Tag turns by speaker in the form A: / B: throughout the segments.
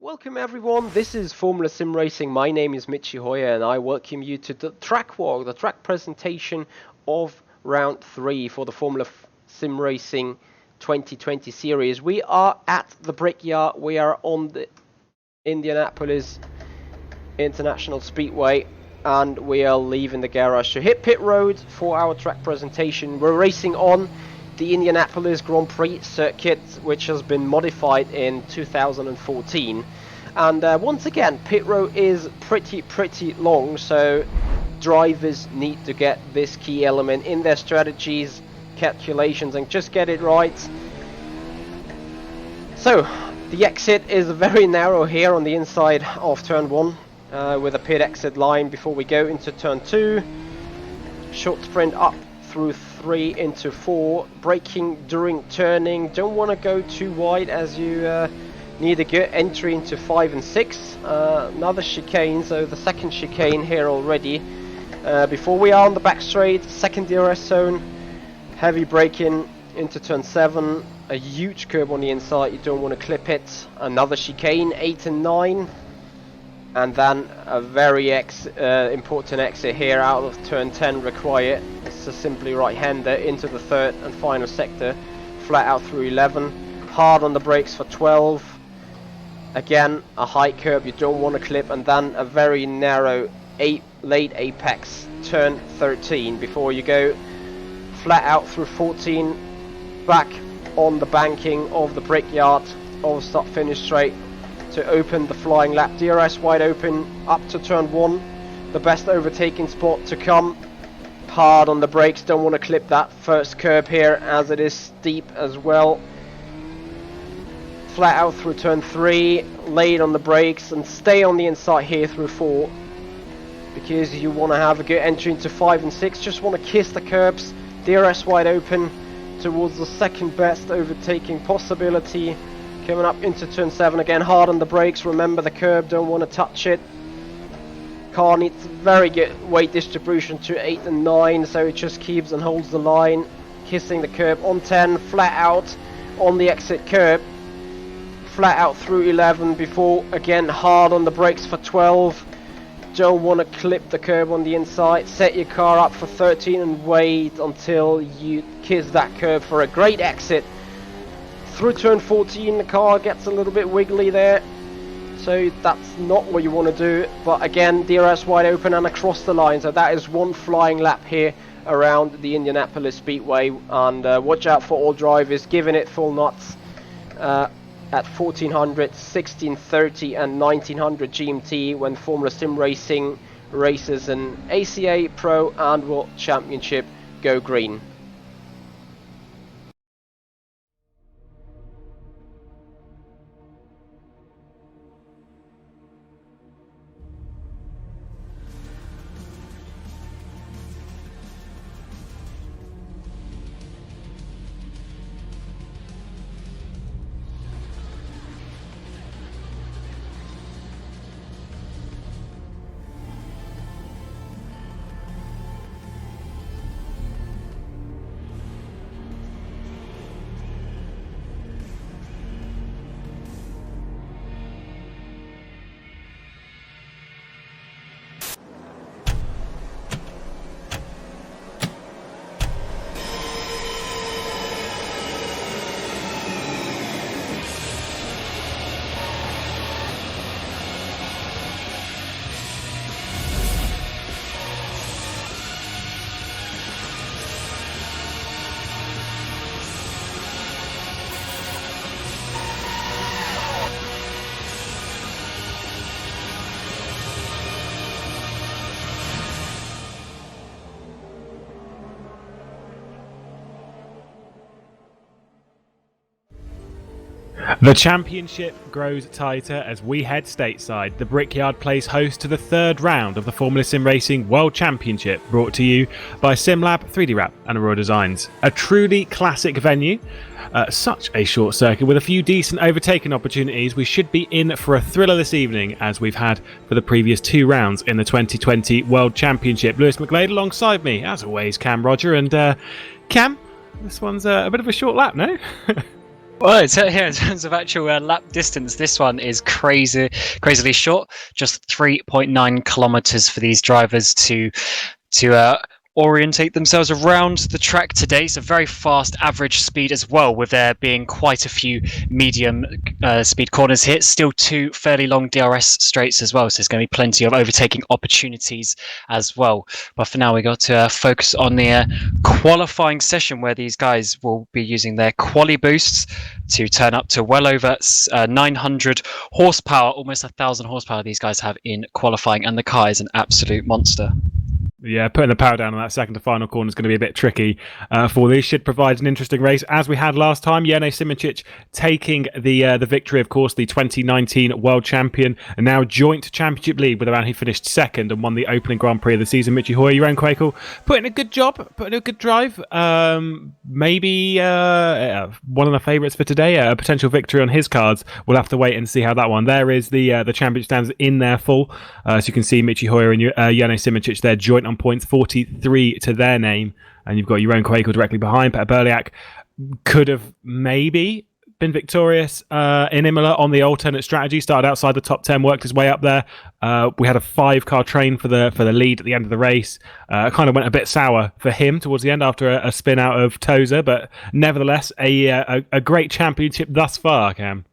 A: Welcome everyone, this is Formula Sim Racing. My name is Michi Hoyer and I welcome you to the track walk, the track presentation of round 3 for the Formula Sim Racing 2020 series. We are at the Brickyard, we are on the Indianapolis International Speedway and we are leaving the garage to hit pit road for our track presentation. We're racing on the Indianapolis Grand Prix circuit, which has been modified in 2014. And once again, pit road is pretty long, so drivers need to get this key element in their strategies, calculations, and just get it right. So the exit is very narrow here on the inside of turn 1, with a pit exit line before we go into turn 2. Short sprint up through 3 into 4, braking during turning. Don't want to go too wide as you need a good entry into 5 and 6. Another chicane, so the second chicane here already. Before we are on the back straight, second DRS zone, heavy braking into turn 7, a huge curb on the inside, you don't want to clip it. Another chicane, 8 and 9. And then a very important exit here out of turn 10 required. It's a simply right-hander into the third and final sector, flat out through 11. Hard on the brakes for 12. Again, a high curb you don't want to clip, and then a very narrow late apex, turn 13, before you go flat out through 14, back on the banking of the Brickyard, all start finish straight, to open the flying lap. DRS wide open up to turn 1, the best overtaking spot to come. Hard on the brakes, don't want to clip that first curb here as it is steep as well. Flat out through turn 3, late on the brakes, and stay on the inside here through 4 because you want to have a good entry into 5 and 6. Just want to kiss the curbs. DRS wide open towards the second best overtaking possibility. Coming up into turn 7 again, hard on the brakes, remember the curb, don't want to touch it. Car needs very good weight distribution to 8 and 9, so it just keeps and holds the line. Kissing the curb on 10, flat out on the exit curb. Flat out through 11 before, again, hard on the brakes for 12. Don't want to clip the curb on the inside. Set your car up for 13 and wait until you kiss that curb for a great exit. Through turn 14 the car gets a little bit wiggly there, so that's not what you want to do, but again DRS wide open and across the line, so that is one flying lap here around the Indianapolis Speedway. And watch out for all drivers giving it full nuts at 1400, 1630 and 1900 GMT when Formula Sim Racing races an ACA Pro and World Championship go green.
B: The championship grows tighter as we head stateside. The Brickyard plays host to the third round of the Formula Sim Racing World Championship, brought to you by SimLab, 3D Wrap and Aurora Designs. A truly classic venue, such a short circuit with a few decent overtaking opportunities. We should be in for a thriller this evening, as we've had for the previous 2 rounds in the 2020 World Championship. Lewis McGlade alongside me, as always, Cam Rodger. And Cam, this one's a bit of a short lap, no?
C: Well, in terms of actual lap distance, this one is crazily short. Just 3.9 kilometers for these drivers to orientate themselves around the track today. It's a very fast average speed as well, with there being quite a few medium speed corners here. Still 2 fairly long DRS straights as well, so there's going to be plenty of overtaking opportunities as well. But for now, we got to focus on the qualifying session, where these guys will be using their quali boosts to turn up to well over 900 horsepower, almost 1,000 horsepower these guys have in qualifying, and the car is an absolute monster.
B: Yeah, putting the power down on that second to final corner is going to be a bit tricky for these. Should provide an interesting race, as we had last time. Jene Simoncic taking the victory, of course, the 2019 world champion, and now joint championship lead with around he finished second and won the opening Grand Prix of the season. Michi Hoyer, your own Quakel, putting a good job, putting a good drive. Maybe one of the favourites for today, a potential victory on his cards. We'll have to wait and see how that one. There is the championship stands in their full, so you can see Michi Hoyer and Jene Simoncic there joint on points, 43 to their name, and you've got your own Quakel directly behind. Peter Berliak could have maybe been victorious in Imola on the alternate strategy. Started outside the top 10, worked his way up there. We had a 5-car train for the lead at the end of the race. Kind of went a bit sour for him towards the end after a spin out of Tozer, but nevertheless a great championship thus far, Cam.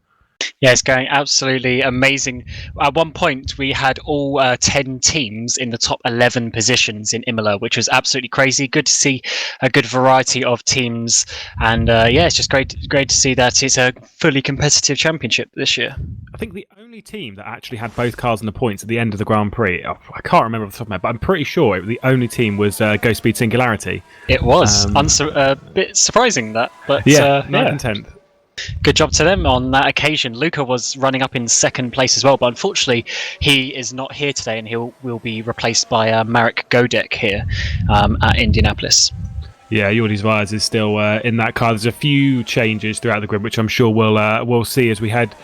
C: Yeah, it's going absolutely amazing. At one point, we had all 10 teams in the top 11 positions in Imola, which was absolutely crazy. Good to see a good variety of teams, and it's just great to see that it's a fully competitive championship this year.
B: I think the only team that actually had both cars in the points at the end of the Grand Prix, I can't remember off the top of my head, but I'm pretty sure the only team was Go Speed Singularity.
C: It was a bit surprising that, but
B: yeah, 9th and 10th.
C: Good job to them on that occasion. Luca was running up in second place as well, but unfortunately he is not here today, and will be replaced by Marek Godek here at Indianapolis. Yeah,
B: Jordi Zwijs is still in that car. There's a few changes throughout the grid, which I'm sure we'll see as we head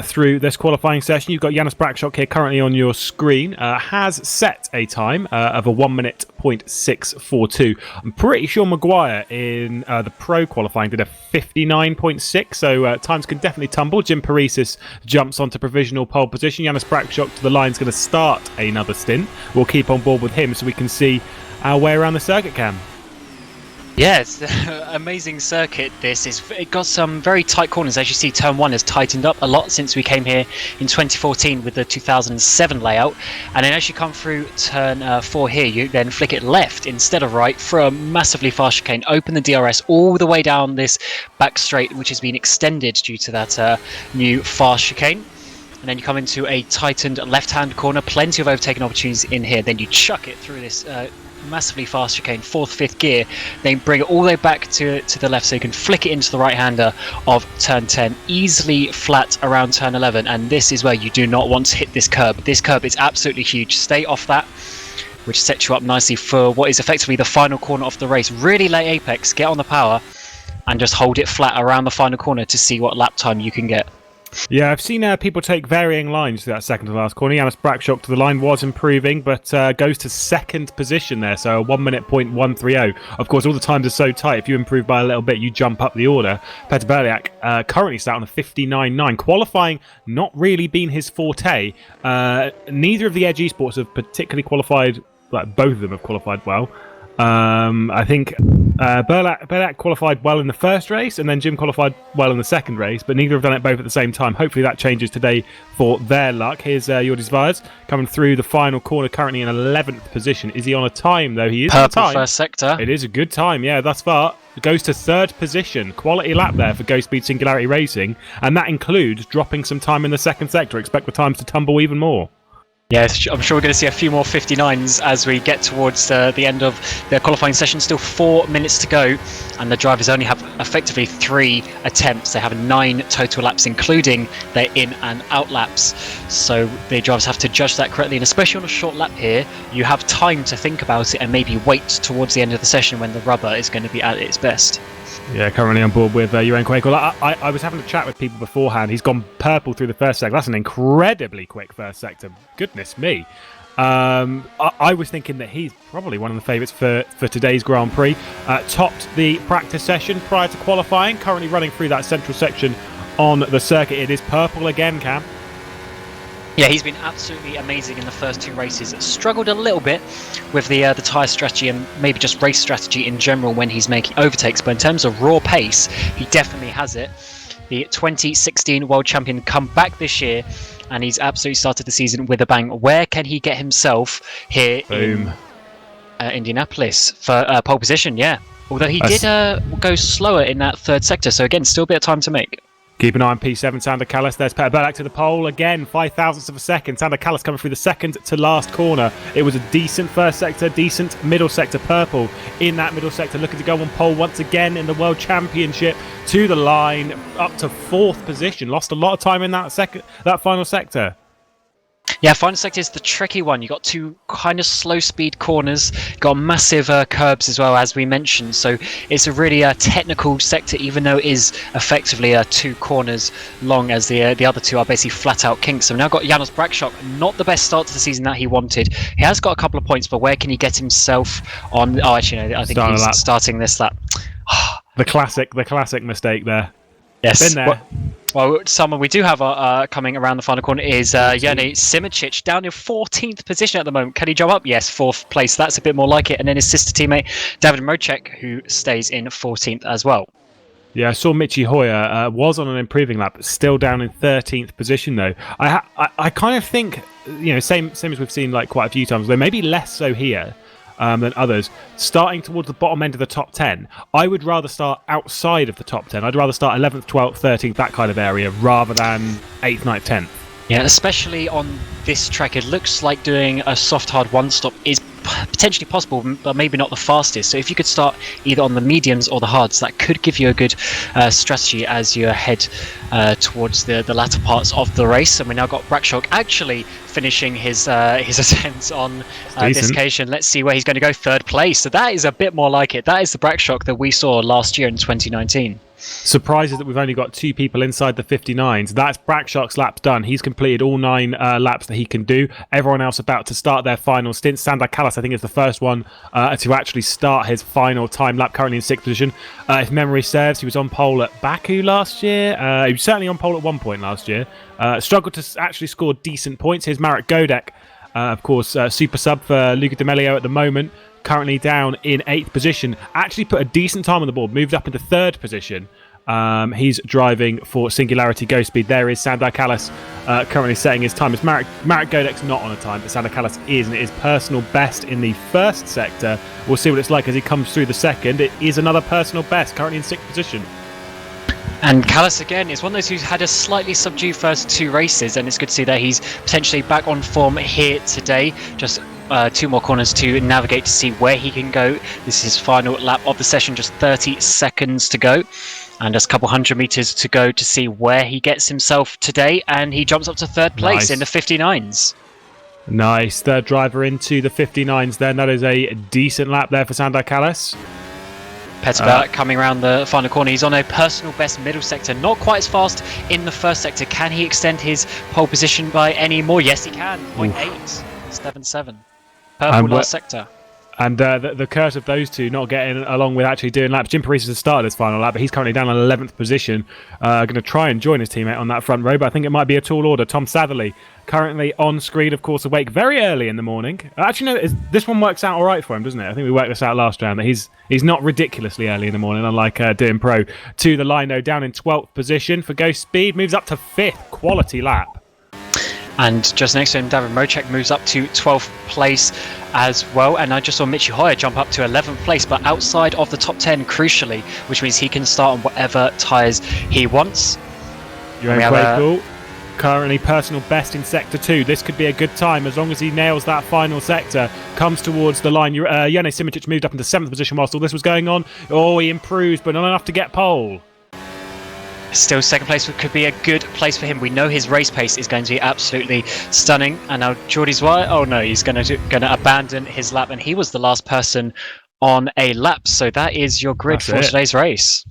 B: through this qualifying session. You've got Janis Brakshock here currently on your screen. Has set a time of a 1 minute .642. I'm pretty sure Maguire in the pro qualifying did a 59.6, so times can definitely tumble. Jim Paresis jumps onto provisional pole position. Janis Brakshock to the line is going to start another stint. We'll keep on board with him so we can see our way around the circuit, Cam.
C: Yeah, it's an amazing circuit. It got some very tight corners. As you see, turn 1 has tightened up a lot since we came here in 2014 with the 2007 layout. And then as you come through turn 4 here, you then flick it left instead of right for a massively fast chicane. Open the DRS all the way down this back straight, which has been extended due to that new fast chicane. And then you come into a tightened left-hand corner. Plenty of overtaking opportunities in here. Then you chuck it through this massively fast chicane, 4th, 5th gear, then bring it all the way back to the left so you can flick it into the right-hander of turn 10, easily flat around turn 11, and this is where you do not want to hit this curb. This curb is absolutely huge. Stay off that, which sets you up nicely for what is effectively the final corner of the race. Really late apex, get on the power, and just hold it flat around the final corner to see what lap time you can get.
B: Yeah, I've seen people take varying lines to that second to last corner. Janis Brakshock to the line was improving, but goes to second position there, so a 1 minute .130. Of course, all the times are so tight. If you improve by a little bit, you jump up the order. Peter Berliak currently sat on a 59.9. Qualifying not really been his forte. Neither of the Edge Esports have particularly qualified. Like, both of them have qualified well. I think Berliak qualified well in the first race, and then Jim qualified well in the second race, but neither have done it both at the same time. Hopefully that changes today for their luck. Here's Jordi Zwijs coming through the final corner, currently in 11th position. Is he on a time, though? He is on a time.
C: First sector.
B: It is a good time, yeah, thus far. Goes to 3rd position. Quality lap there for Go Speed Singularity Racing, and that includes dropping some time in the second sector. Expect the times to tumble even more.
C: Yeah, I'm sure we're going to see a few more 59s as we get towards the end of the qualifying session. Still 4 minutes to go, and the drivers only have effectively 3 attempts. They have 9 total laps, including their in and out laps. So the drivers have to judge that correctly, and especially on a short lap here, you have time to think about it and maybe wait towards the end of the session when the rubber is going to be at its best.
B: Yeah, currently on board with Uran Quakel. I was having a chat with people beforehand. He's gone purple through the first sector. That's an incredibly quick first sector. Goodness me. I was thinking that he's probably one of the favourites for today's Grand Prix. Topped the practice session prior to qualifying, currently running through that central section on the circuit. It is purple again, Cam.
C: Yeah, he's been absolutely amazing in the first 2 races. Struggled a little bit with the tyre strategy and maybe just race strategy in general when he's making overtakes, but in terms of raw pace, he definitely has it. The 2016 World Champion come back this year, and he's absolutely started the season with a bang. Where can he get himself here in Indianapolis for pole position? Yeah, although he did go slower in that 3rd sector, so again, still a bit of time to make.
B: Keep an eye on P7, Sander Callis. There's Peter Berlak to the pole again, 5,000ths of a second. Sander Callis coming through the second to last corner. It was a decent first sector, decent middle sector. Purple in that middle sector, looking to go on pole once again in the World Championship. To the line, up to 4th position. Lost a lot of time in that final sector.
C: Yeah, final sector is the tricky one. You got 2 kind of slow speed corners, got massive curbs as well, as we mentioned. So it's a really technical sector, even though it is effectively 2 corners long, as the other 2 are basically flat out kinks. So we've now got Janos Brakshock, not the best start to the season that he wanted. He has got a couple of points, but where can he get himself on? Oh, actually, no, I think he's starting this lap.
B: The classic mistake there.
C: Yes.
B: Been there.
C: Well, someone we do have coming around the final corner is Jani Simicic, down in 14th position at the moment. Can he jump up? Yes, 4th place. That's a bit more like it. And then his sister teammate, David Mocek, who stays in 14th as well.
B: Yeah, I saw Michi Hoyer was on an improving lap, still down in 13th position though. I kind of think, same as we've seen like quite a few times, though maybe less so here than others, starting towards the bottom end of the top 10. I would rather start outside of the top 10. I'd rather start 11th, 12th, 13th, that kind of area, rather than 8th, 9th, 10th.
C: Yeah, especially on this track, it looks like doing a soft hard one stop is potentially possible, but maybe not the fastest. So if you could start either on the mediums or the hards, that could give you a good strategy as you head towards the latter parts of the race. And we now got Brakshock actually finishing his attempts on this occasion. Let's see where he's going to go. 3rd place. So that is a bit more like it. That is the Brakshock that we saw last year in 2019.
B: Surprises that we've only got 2 people inside the 59s. That's Brakshock's laps done. He's completed all 9 laps that he can do. Everyone else about to start their final stint. Sander Callis, I think, is the first one to actually start his final time lap, currently in 6th position. If memory serves, he was on pole at Baku last year. He was certainly on pole at one point last year. Struggled to actually score decent points. Here's Marek Godek, of course, super sub for Luca D'Amelio at the moment. Currently down in 8th position. Actually put a decent time on the board. Moved up into 3rd position. He's driving for Singularity Ghost Speed. There is Sander Callis currently setting his time. As Marek Godek's not on a time, but Sander Callis is, and it is personal best in the 1st sector. We'll see what it's like as he comes through the 2nd. It is another personal best, currently in 6th position.
C: And Callis again is one of those who's had a slightly subdued first 2 races, and it's good to see that he's potentially back on form here today. Just 2 more corners to navigate to see where he can go. This is his final lap of the session, just 30 seconds to go. And just a couple 100 meters to go to see where he gets himself today. And he jumps up to 3rd place in the 59s.
B: Nice. 3rd driver into the 59s then. That is a decent lap there for Sander Callis.
C: Petter coming around the final corner. He's on a personal best middle sector. Not quite as fast in the 1st sector. Can he extend his pole position by any more? Yes, he can. 0.877. Purple last sector. And
B: the curse of those two not getting along with actually doing laps. Jim Paris has started his final lap, but he's currently down in 11th position. Going to try and join his teammate on that front row, but I think it might be a tall order. Tom Satherley currently on screen, of course, awake very early in the morning. Actually, no, this one works out all right for him, doesn't it? I think we worked this out last round, that he's not ridiculously early in the morning, unlike doing pro. To the line, though, down in 12th position for Ghost Speed. Moves up to 5th. Quality lap.
C: And just next to him, David Mocek moves up to 12th place as well. And I just saw Michi Hoyer jump up to 11th place, but outside of the top 10, crucially, which means he can start on whatever tyres he wants.
B: Cool. Currently personal best in Sector 2. This could be a good time as long as he nails that final sector. Comes towards the line. Jani Simicic moved up into 7th position whilst all this was going on. Oh, he improves, but not enough to get pole.
C: Still 2nd place could be a good place for him. We know his race pace is going to be absolutely stunning. And now Geordie's why? Oh no, he's going to abandon his lap, and he was the last person on a lap. So that is your grid for today's race.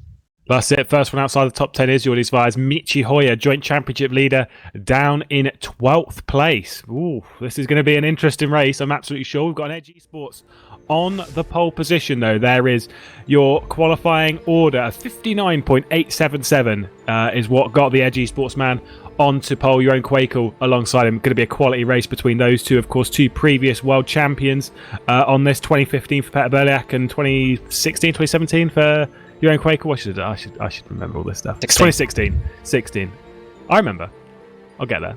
B: That's it. First one outside the top 10 is Jordi's Vire's Michi Hoyer, joint championship leader, down in 12th place. Ooh, this is going to be an interesting race, I'm absolutely sure. We've got an Edge Esports on the pole position, though. There is your qualifying order. 59.877 is what got the Edge Esports man onto pole. Jeroen Kwekel alongside him. Going to be a quality race between those two. Of course, two previous world champions on this. 2015 for Peter Berliak and 2016, 2017 for Jeroen Kwekel. I should remember all this stuff. 16. I remember. I'll get there.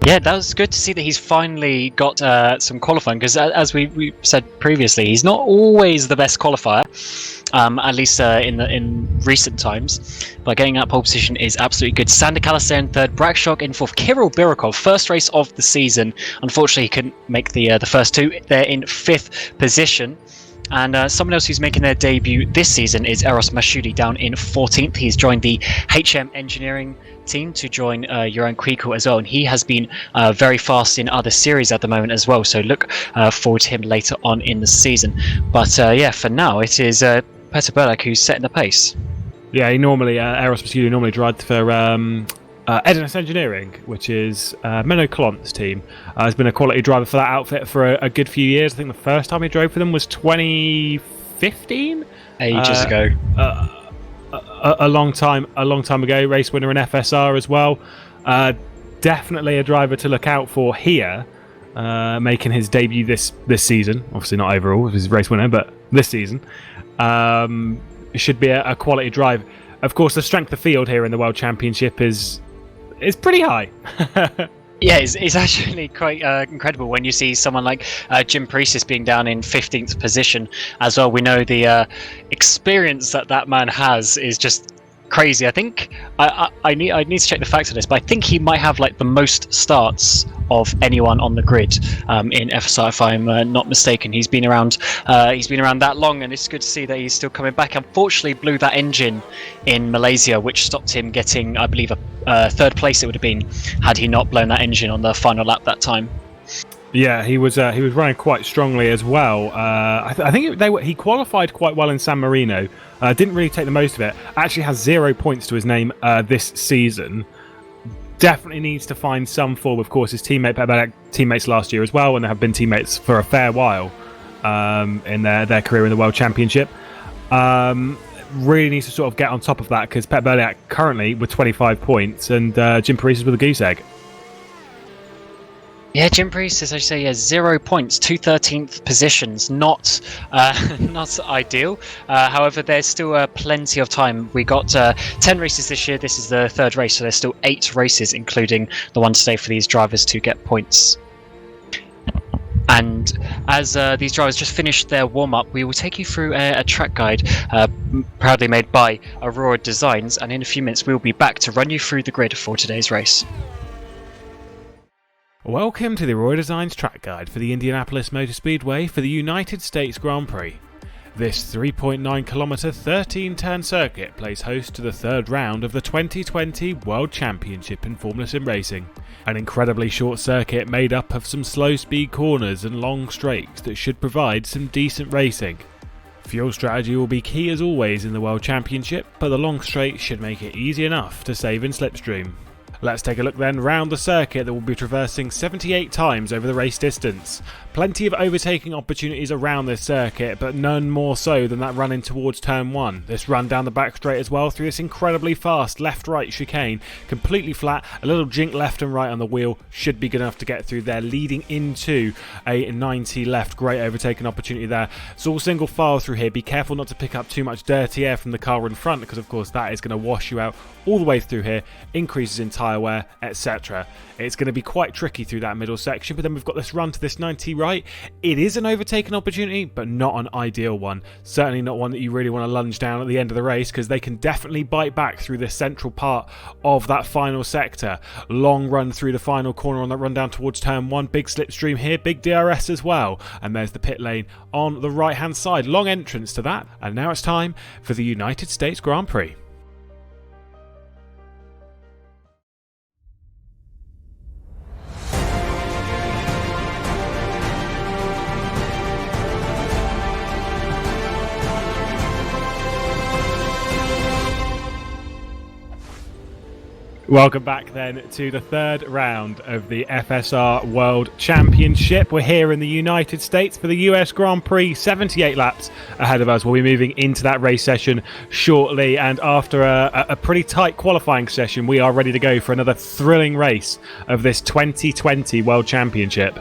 C: Yeah, that was good to see that he's finally got some qualifying, because as we said previously, he's not always the best qualifier, at least in recent times. But getting that pole position is absolutely good. Sander Callister in third, Brakshok in fourth, Kirill Birokov, first race of the season. Unfortunately, he couldn't make the first two. They're in fifth position. And someone else who's making their debut this season is Eros Mashudi down in 14th. He's joined the HM Engineering team to join Jeroen Kwekel as well. And he has been very fast in other series at the moment as well. So look forward to him later on in the season. But yeah, for now, it is Peter Berliak who's setting the pace.
B: Yeah, he normally, Eros Mashudi normally drives for Edinus Engineering, which is Menno Klont's team. Has been a quality driver for that outfit for a good few years. I think the first time he drove for them was 2015,
C: ages ago.
B: A long time ago. Race winner in FSR as well. Definitely a driver to look out for here, making his debut this season. Obviously not overall, he's a race winner, but this season should be a quality drive. Of course, the strength of field here in the World Championship is pretty high.
C: Yeah, it's actually quite incredible when you see someone like Jim Priestis being down in 15th position as well. We know the experience that man has is just crazy. I think I need to check the facts of this, but I think he might have like the most starts of anyone on the grid in FSR, if I'm not mistaken. He's been around that long, and it's good to see that he's still coming back. Unfortunately, blew that engine in Malaysia, which stopped him getting, I believe, a third place. It would have been had he not blown that engine on the final lap that time.
B: Yeah, he was running quite strongly as well. I think he qualified quite well in San Marino. Didn't really take the most of it. Actually has 0 points to his name this season. Definitely needs to find some form. Of course, his teammates last year as well, and they have been teammates for a fair while in their career in the World Championship. Really needs to sort of get on top of that, because Pet Berliak currently with 25 points and Jim Priestis with a goose egg.
C: Yeah, Jim Priestis, as you say, has 0 points, 2 13th positions, not ideal. However, there's still plenty of time. We got 10 races this year. This is the third race, so there's still 8 races, including the one today, for these drivers to get points. And as these drivers just finished their warm-up, we will take you through a track guide proudly made by Aurora Designs, and in a few minutes we'll be back to run you through the grid for today's race.
B: Welcome to the Aurora Designs track guide for the Indianapolis Motor Speedway for the United States Grand Prix. This 3.9km 13-turn circuit plays host to the third round of the 2020 World Championship in Formula Sim Racing. An incredibly short circuit made up of some slow speed corners and long straights that should provide some decent racing. Fuel strategy will be key as always in the World Championship, but the long straights should make it easy enough to save in slipstream. Let's take a look then round the circuit that will be traversing 78 times over the race distance. Plenty of overtaking opportunities around this circuit, but none more so than that run in towards turn 1. This run down the back straight as well through this incredibly fast left-right chicane. Completely flat, a little jink left and right on the wheel should be good enough to get through there, leading into a 90 left. Great overtaking opportunity there. It's all single file through here. Be careful not to pick up too much dirty air from the car in front, because of course that is going to wash you out all the way through here, increases in tyre wear, etc. It's going to be quite tricky through that middle section, but then we've got this run to this 90 right. It is an overtaken opportunity, but not an ideal one. Certainly not one that you really want to lunge down at the end of the race, because they can definitely bite back through this central part of that final sector. Long run through the final corner on that run down towards turn 1. Big slipstream here, big DRS as well. And there's the pit lane on the right hand side. Long entrance to that. And now it's time for the United States Grand Prix. Welcome back then to the third round of the FSR World Championship. We're here in the United States for the US Grand Prix. 78 laps ahead of us. We'll be moving into that race session shortly, and after a pretty tight qualifying session, we are ready to go for another thrilling race of this 2020 World Championship.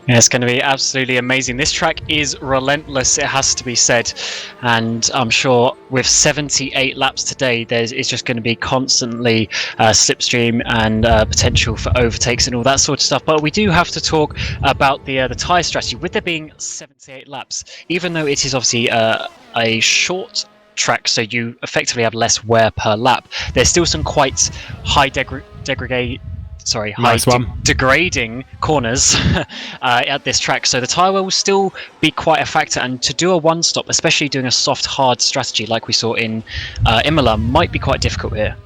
C: Yeah, it's going to be absolutely amazing. This track is relentless, it has to be said, and I'm sure with 78 laps today, it's just going to be constantly slipstream and potential for overtakes and all that sort of stuff. But we do have to talk about the tyre strategy. With there being 78 laps, even though it is obviously a short track, so you effectively have less wear per lap, there's still some quite high degrading corners at this track, so the tyre wear will still be quite a factor, and to do a one stop, especially doing a soft hard strategy like we saw in Imola, might be quite difficult here.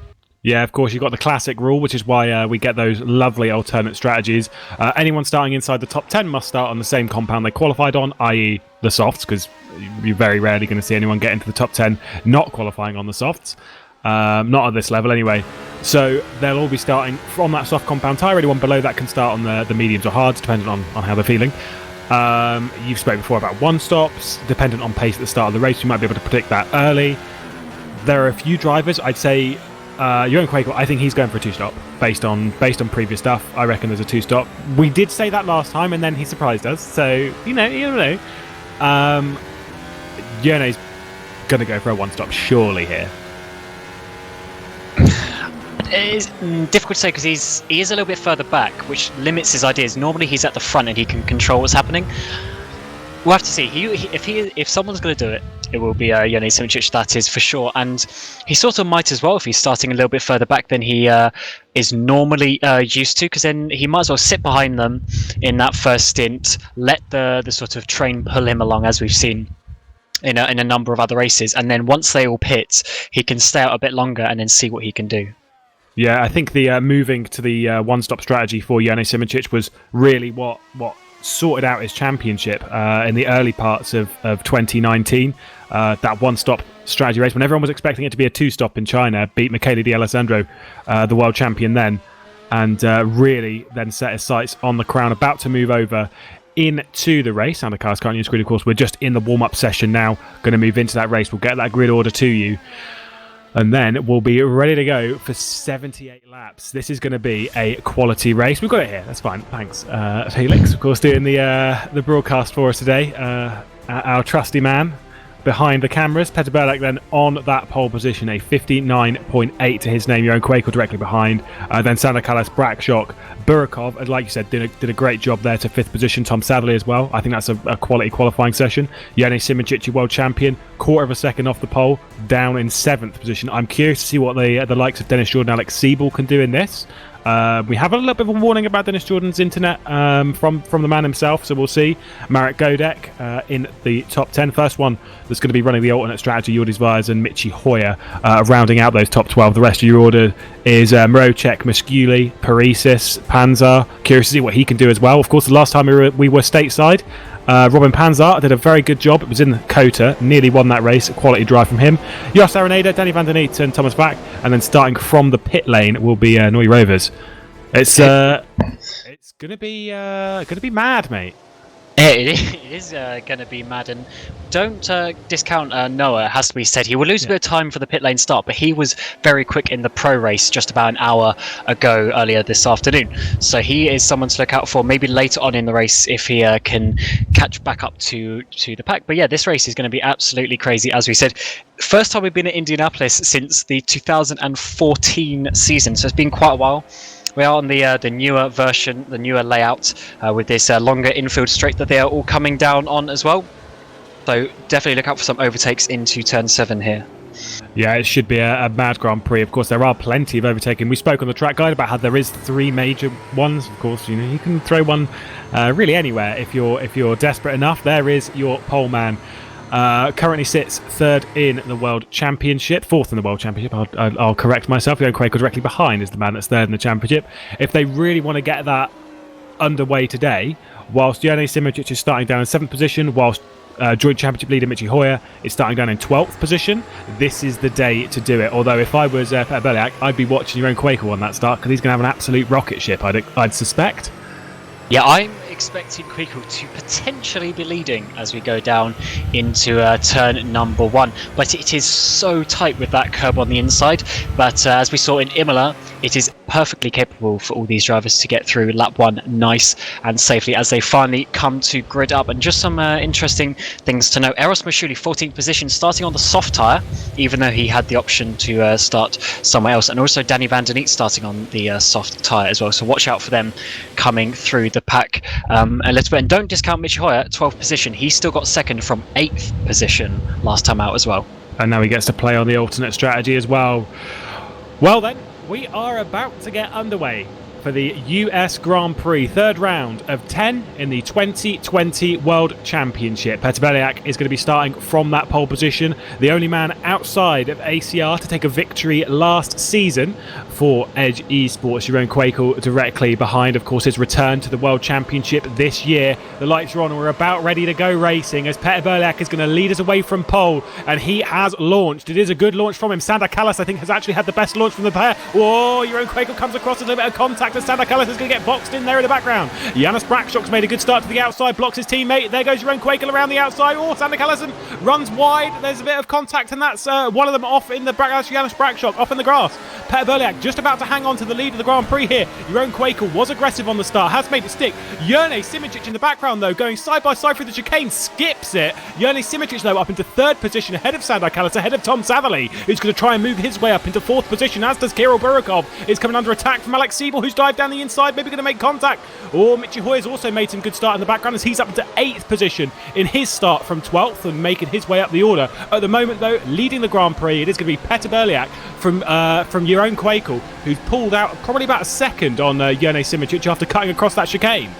B: Yeah, of course, you've got the classic rule, which is why we get those lovely alternate strategies. Anyone starting inside the top 10 must start on the same compound they qualified on, i.e. the softs, because you're very rarely going to see anyone get into the top 10 not qualifying on the softs. Not at this level anyway. So they'll all be starting from that soft compound tyre. Anyone below that can start on the mediums or hards, depending on how they're feeling. You've spoken before about one stops, dependent on pace at the start of the race. You might be able to predict that early. There are a few drivers. I'd say Johan Quakel, I think he's going for a two-stop based on previous stuff. I reckon there's a two-stop. We did say that last time, and then he surprised us. So you don't know. Johan's going to go for a one-stop surely here.
C: It is difficult to say because he is a little bit further back, which limits his ideas. Normally he's at the front and he can control what's happening. We'll have to see. If someone's going to do it, it will be Johan Simičić, that is for sure. And he sort of might as well if he's starting a little bit further back than he is normally used to, because then he might as well sit behind them in that first stint, let the sort of train pull him along, as we've seen in a number of other races, and then once they all pit, he can stay out a bit longer and then see what he can do.
B: Yeah, I think the moving to the one-stop strategy for Johan Simičić was really what sorted out his championship in the early parts of 2019. That one-stop strategy race, when everyone was expecting it to be a two-stop in China, beat McGlade D'Alessandro, the world champion then, and really then set his sights on the crown, about to move over into the race. And the cars can't use grid, of course. We're just in the warm-up session now, going to move into that race. We'll get that grid order to you, and then we'll be ready to go for 78 laps. This is going to be a quality race. We've got it here. That's fine. Thanks. Felix, of course, doing the broadcast for us today. Our trusty man behind the cameras. Peter Berlek then on that pole position, a 59.8 to his name. Johan Quakel directly behind. Then Sander Kallas, Brakshock, Burakov, like you said, did a great job there to 5th position. Tom Sadley as well. I think that's a quality qualifying session. Johan Simičić, world champion, quarter of a second off the pole, down in 7th position. I'm curious to see what the likes of Dennis Jordan, Alex Siebel can do in this. We have a little bit of a warning about Dennis Jordan's internet from the man himself, so we'll see. Marek Godek in the top 10. First one that's going to be running the alternate strategy, Yildiz Vaz and Michi Hoyer rounding out those top 12. The rest of your order is Mrocek, Musculi, Parisis, Panzer. Curious to see what he can do as well. Of course, the last time we were stateside, Robin Panzer did a very good job. It was in Kota, nearly won that race. A quality drive from him. Jos Araneda, Danny van der Neet and Thomas Vack, and then starting from the pit lane will be Neu Rovers. It's gonna be mad, mate.
C: It is going to be mad, and don't discount Noah. It has to be said, he will lose a bit of time for the pit lane start, but he was very quick in the pro race just about an hour ago earlier this afternoon. So he is someone to look out for, maybe later on in the race if he can catch back up to the pack. But yeah, this race is going to be absolutely crazy, as we said. First time we've been at Indianapolis since the 2014 season, so it's been quite a while. We are on the newer version, the newer layout, with this longer infield straight that they are all coming down on as well. So definitely look out for some overtakes into turn 7 here.
B: Yeah, it should be a mad Grand Prix. Of course, there are plenty of overtaking. We spoke on the track guide about how there is 3 major ones. Of course, you can throw one really anywhere if you're desperate enough. There is your pole man. Currently sits 3rd in the World Championship, 4th in the World Championship. I'll correct myself. Johan Quakel directly behind is the man that's 3rd in the Championship. If they really want to get that underway today, whilst Johan Simičić is starting down in 7th position, whilst joint championship leader Michi Hoyer is starting down in 12th position. This is the day to do it. Although if I was Peter Beliak, I'd be watching Jeroen Kwekel on that start, because he's going to have an absolute rocket ship, I'd suspect.
C: Yeah, I'm expecting Kwekel to potentially be leading as we go down into turn number 1. But it is so tight with that curb on the inside. But as we saw in Imola, it is perfectly capable for all these drivers to get through lap 1 nice and safely as they finally come to grid up. And just some interesting things to note. Eros Mashuli, 14th position, starting on the soft tyre, even though he had the option to start somewhere else. And also Danny Van Den Eet starting on the soft tyre as well. So watch out for them coming through the pack a little bit. And don't discount Michi Hoyer, 12th position. He still got second from 8th position last time out as well.
B: And now he gets to play on the alternate strategy as well. Well then, we are about to get underway for the US Grand Prix, third round of 10 in the 2020 World Championship. Peter Beliak is going to be starting from that pole position, the only man outside of ACR to take a victory last season for Edge Esports. Jeroen Kwekel directly behind, of course, his return to the World Championship this year. The lights are on and we're about ready to go racing as Peter Beliak is going to lead us away from pole, and he has launched. It is a good launch from him. Sander Kallas, I think, has actually had the best launch from the pair. Whoa, Jeroen Kwekel comes across, a little bit of contact, and Sander Kallas is going to get boxed in there in the background. Janis Brakshock's made a good start to the outside, blocks his teammate. There goes Jeroen Kwekel around the outside. Oh, Sander Kallas runs wide. There's a bit of contact, and that's one of them off in the Janis Brakshock, off in the grass. Peter Beliak just about to hang on to the lead of the Grand Prix here. Jeroen Kwekel was aggressive on the start, has made it stick. Jerne Simičić in the background, though, going side by side through the chicane, skips it. Jerne Simičić, though, up into third position, ahead of Sander Kallas, ahead of Tom Satherley, who's going to try and move his way up into fourth position, as does Kirill Burikov. Is coming under attack from Alex Siebel, who's dived down the inside, maybe going to make contact. Michi Hoyer's also made some good start in the background as he's up into 8th position in his start from 12th and making his way up the order. At the moment, though, leading the Grand Prix, it is going to be Peter Beliak from Jeroen Kwekel, who's pulled out probably about a second on Jerne Simičić after cutting across that chicane.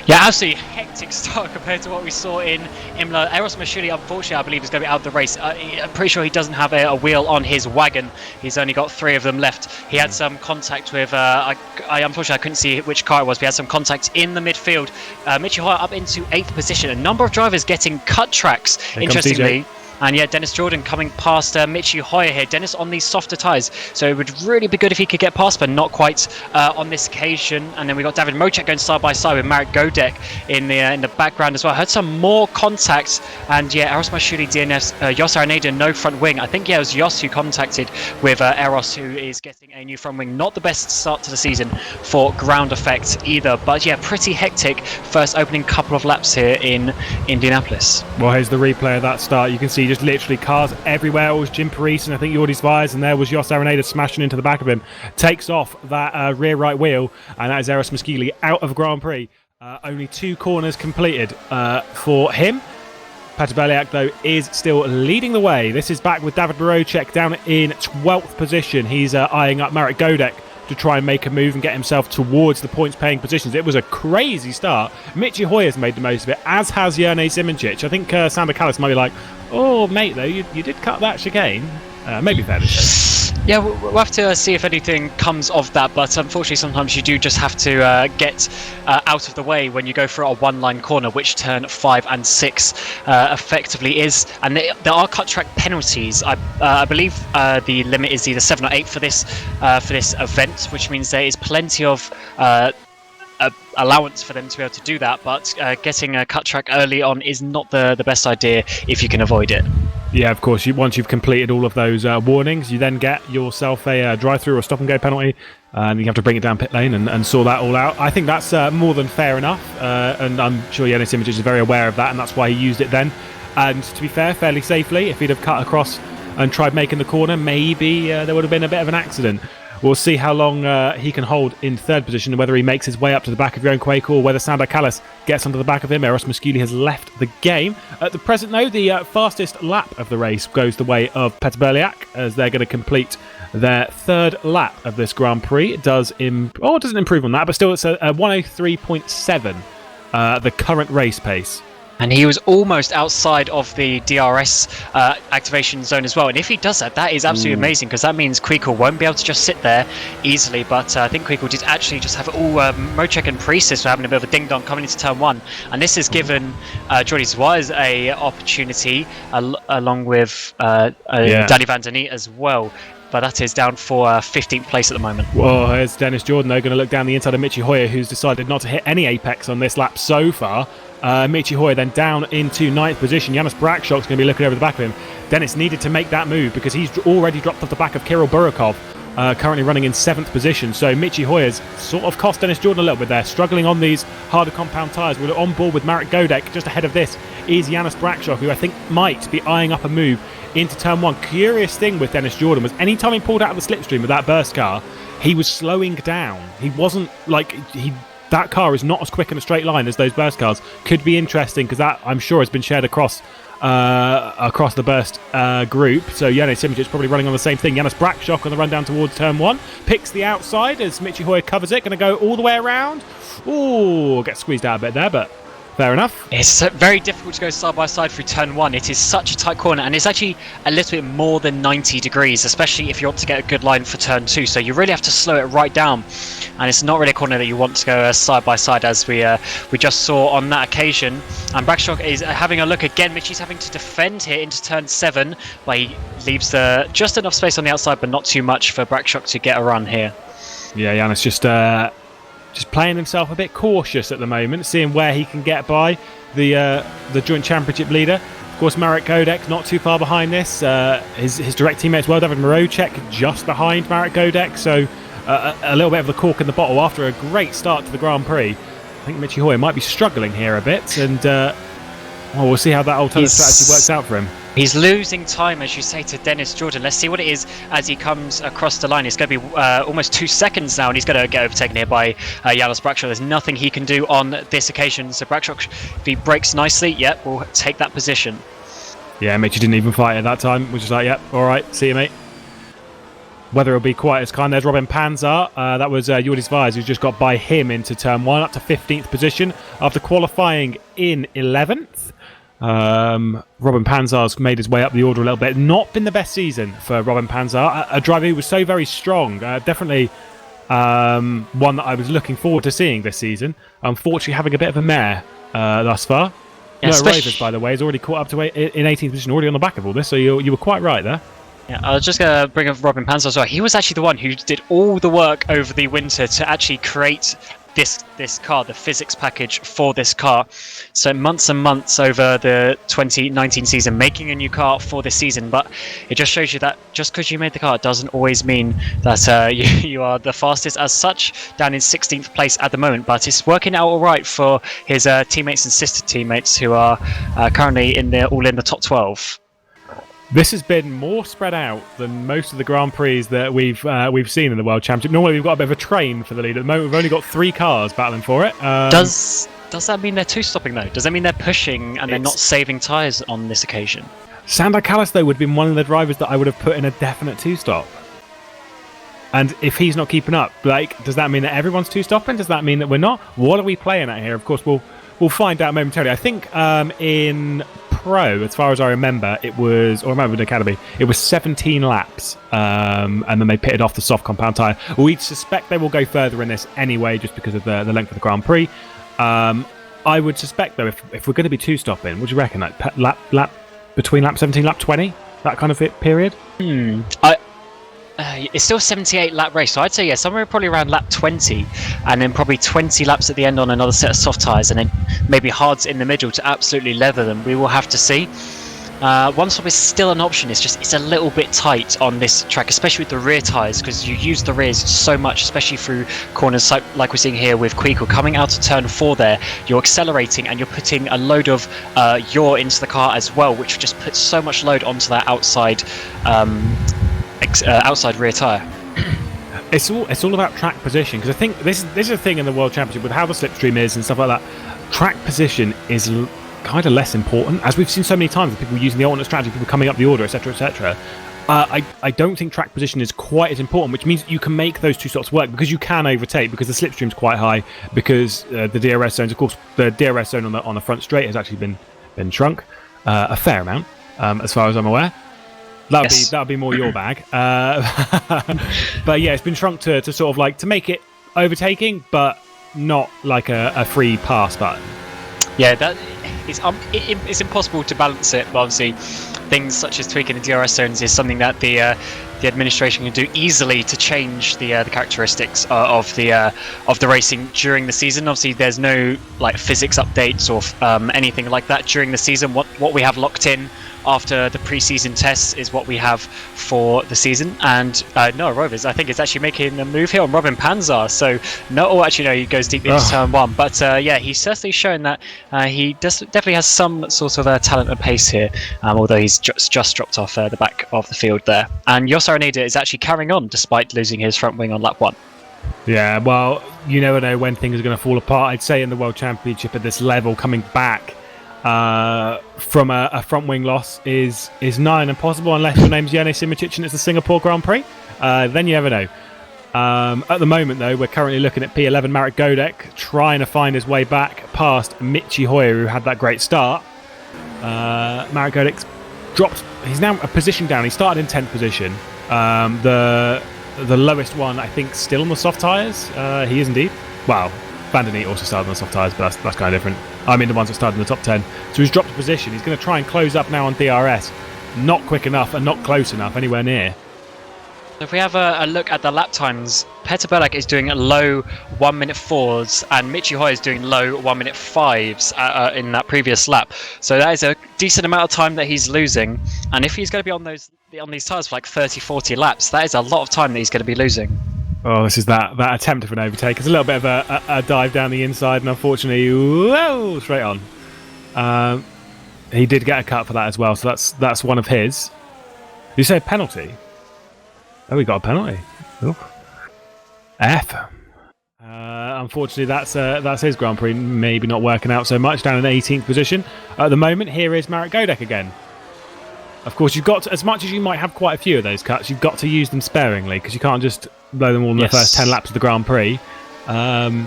C: Yeah, absolutely hectic start compared to what we saw in Imola. Eros Mashuli, unfortunately, I believe is going to be out of the race. I'm pretty sure he doesn't have a wheel on his wagon. He's only got 3 of them left. He had some contact with, unfortunately, I couldn't see which car it was, but he had some contact in the midfield. Michi Hoyer up into 8th position. A number of drivers getting cut tracks, interestingly. And yeah, Dennis Jordan coming past Michi Hoyer here. Dennis on these softer tyres, so it would really be good if he could get past, but not quite on this occasion. And then we got David Mocek going side by side with Marek Godek in the background as well. I heard some more contact, and yeah, Eros Mashuli, DNFs, Jos Araneda, no front wing. I think yeah, it was Jos who contacted with Eros, who is getting a new front wing. Not the best start to the season for ground effect either, but yeah, pretty hectic first opening couple of laps here in Indianapolis.
B: Well, here's the replay of that start. You can see just literally cars everywhere. It was Jim Paris and I think Jordi Zviers, and there was Jos Araneda smashing into the back of him. Takes off that rear right wheel, and that is Eros Mashuli out of Grand Prix. Only 2 corners completed for him. Peter Beliak, though, is still leading the way. This is back with David Mocek down in 12th position. He's eyeing up Marek Godek to try and make a move and get himself towards the points-paying positions. It was a crazy start. Michi Hoyer's made the most of it, as has Jerne Simičić. I think Sander Kallas might be like, oh, mate, though, you did cut that chicane. Maybe fair to say.
C: Yeah, we'll have to see if anything comes of that, but unfortunately sometimes you do just have to get out of the way when you go for a one-line corner, which turn 5 and 6 effectively is. And there are cut track penalties. I believe the limit is either 7 or 8 for this event, which means there is plenty of allowance for them to be able to do that, but getting a cut track early on is not the best idea if you can avoid it.
B: Yeah, of course. Once you've completed all of those warnings, you then get yourself a drive-through or stop-and-go penalty, and you have to bring it down pit lane and sort that all out. I think that's more than fair enough, and I'm sure Jerne Simičić is very aware of that, and that's why he used it then. And to be fair, fairly safely, if he'd have cut across and tried making the corner, maybe there would have been a bit of an accident. We'll see how long he can hold in 3rd position, whether he makes his way up to the back of Jeroen Kwekel or whether Sander Kallas gets onto the back of him. Eros Mashuli has left the game. At the present, though, the fastest lap of the race goes the way of Peter Beliak, as they're going to complete their 3rd lap of this Grand Prix. It doesn't improve on that, but still it's a 103.7, the current race pace
C: And he was almost outside of the DRS activation zone as well. And if he does that, that is absolutely amazing, because that means Quico won't be able to just sit there easily. But I think Quico did actually just have Mocek and Priestess were having a bit of a ding-dong coming into turn 1. And this has given Jordi Suarez a opportunity, along with Danny Van Der Neet as well. But that is down for 15th place at the moment.
B: Well, here's Dennis Jordan, though, going to look down the inside of Michi Hoyer, who's decided not to hit any apex on this lap so far. Michi Hoyer then down into 9th position. Janis Brakshock's going to be looking over the back of him. Dennis needed to make that move because he's already dropped off the back of Kirill Burakov, currently running in 7th position. So Michi Hoyer's sort of cost Dennis Jordan a little bit there, struggling on these harder compound tyres. We're on board with Marek Godek. Just ahead of this is Janis Brakshock, who I think might be eyeing up a move into turn 1. Curious thing with Dennis Jordan was anytime he pulled out of the slipstream with that burst car, he was slowing down. He wasn't like that car is not as quick in a straight line as those burst cars. Could be interesting because that, I'm sure, has been shared across the burst group. So Janis Simic's probably running on the same thing. Janis Brakshock on the run down towards turn 1. Picks the outside as Michi Hoyer covers it. Going to go all the way around. Ooh, gets squeezed out a bit there, but fair enough.
C: It's very difficult to go side by side through turn 1. It is such a tight corner, and it's actually a little bit more than 90 degrees, especially if you want to get a good line for turn 2. So you really have to slow it right down, and it's not really a corner that you want to go side by side, as we just saw on that occasion. And Brakshock is having a look again. Michi's having to defend here into turn 7, where he leaves just enough space on the outside, but not too much for Brakshock to get a run here.
B: Yeah, Janis just playing himself a bit cautious at the moment, seeing where he can get by the joint championship leader. Of course, Marek Godek not too far behind this. His direct teammate as well, David Morocek, just behind Marek Godek. So a little bit of the cork in the bottle after a great start to the Grand Prix. I think Michi Hoyer might be struggling here a bit, and we'll see how that alternate strategy works out for him.
C: He's losing time, as you say, to Dennis Jordan. Let's see what it is as he comes across the line. It's going to be almost 2 seconds now, and he's going to get overtaken here by Janis Brakshock. There's nothing he can do on this occasion. So Brakshock, if he brakes nicely, will take that position.
B: Yeah, Michi didn't even fight at that time. We're just like, yep, all right, see you, mate. Whether it'll be quite as kind. There's Robin Panzer. That was Jordi Suarez, who's just got by him into turn 1, up to 15th position after qualifying in 11th. Robin Panzar's made his way up the order a little bit. Not been the best season for Robin Panzer, a driver who was so very strong. Definitely one that I was looking forward to seeing this season. Unfortunately, having a bit of a mare thus far.
C: Yeah,
B: no, Ravers, by the way, is already caught up to in 18th position, already on the back of all this. So you were quite right there.
C: Yeah, I was just going to bring up Robin Panzer as well. He was actually the one who did all the work over the winter to actually create this car, the physics package for this car. So months and months over the 2019 season, making a new car for this season. But it just shows you that just because you made the car doesn't always mean that you are the fastest as such, down in 16th place at the moment. But it's working out all right for his teammates and sister teammates who are currently all in the top 12.
B: This has been more spread out than most of the Grand Prix that we've seen in the World Championship. Normally we've got a bit of a train for the lead. At the moment we've only got 3 cars battling for it.
C: Does that mean they're two-stopping though? Does that mean they're pushing and they're not saving tyres on this occasion?
B: Sandor Callis though would have been one of the drivers that I would have put in a definite 2-stop. And if he's not keeping up, does that mean that everyone's 2-stopping? Does that mean that we're not? What are we playing at here? Of course we'll find out momentarily. I think in Pro, as far as I remember, it was, or I remember in Academy, it was 17 laps, and then they pitted off the soft compound tyre. We suspect they will go further in this anyway, just because of the length of the Grand Prix. I would suspect, though, if we're going to be 2-stopping, what do you reckon? Lap between lap 17 lap 20? That kind of period?
C: It's still a 78 lap race, so I'd say somewhere probably around lap 20, and then probably 20 laps at the end on another set of soft tyres, and then maybe hards in the middle to absolutely leather them. We will have to see. One stop is still an option. It's a little bit tight on this track, especially with the rear tyres, because you use the rears so much, especially through corners like we're seeing here with Quico coming out of turn 4 there. You're accelerating and you're putting a load of yaw into the car as well, which just puts so much load onto that outside rear tyre.
B: It's all about track position, because I think this is a thing in the World Championship with how the slipstream is and stuff like that. Track position is kind of less important, as we've seen so many times with people using the alternate strategy, people coming up the order, etc, etc. I don't think track position is quite as important, which means you can make those 2 stops work, because you can overtake, because the slipstream's quite high, because the DRS zones, of course, the DRS zone on the front straight has actually been been shrunk a fair amount, as far as I'm aware. That would be more your bag. But yeah, it's been shrunk to sort of like to make it overtaking, but not like a free pass button.
C: Yeah, that is it's impossible to balance it. But obviously, things such as tweaking the DRS zones is something that the administration can do easily to change the characteristics of the racing during the season. Obviously, there's no like physics updates or anything like that during the season. What we have locked in after the pre-season tests is what we have for the season. And Noah Rovers, I think, is actually making a move here on Robin Panzar. So he goes deep into turn one. But yeah, he's certainly shown that he definitely has some sort of talent and pace here. Although he's just dropped off the back of the field there. And Jos Araneda is actually carrying on despite losing his front wing on lap 1.
B: Yeah, well, you never know when things are going to fall apart. I'd say in the World Championship at this level, coming back from a front wing loss is nigh on impossible unless your name's Jene Simicic and it's the Singapore Grand Prix. Then you never know. At the moment, though, we're currently looking at P11 Marek Godek trying to find his way back past Michi Hoyer, who had that great start. Marek Godek's dropped. He's now a position down. He started in 10th position. The lowest one, I think, still on the soft tyres. He is indeed. Wow. Van der Neat also started on the soft tyres, but that's kind of different. I mean, the ones that started in the top 10. So he's dropped a position. He's going to try and close up now on DRS. Not quick enough and not close enough, anywhere near.
C: If we have a look at the lap times, Peter Berlak is doing low 1 minute 4s and Michi Hoyer is doing low 1 minute 5s in that previous lap. So that is a decent amount of time that he's losing. And if he's going to be on these tyres for like 30-40 laps, that is a lot of time that he's going to be losing.
B: Oh, this is that attempt of an overtake. It's a little bit of a dive down the inside, and unfortunately, whoa, straight on. He did get a cut for that as well, so that's one of his. You say a penalty? Oh, we got a penalty. Ooh. F. Unfortunately, that's his Grand Prix. Maybe not working out so much. Down in 18th position at the moment. Here is Marek Godek again. Of course, you've got to, as much as you might have quite a few of those cuts, you've got to use them sparingly because you can't just blow them all in the first 10 laps of the Grand Prix. You've got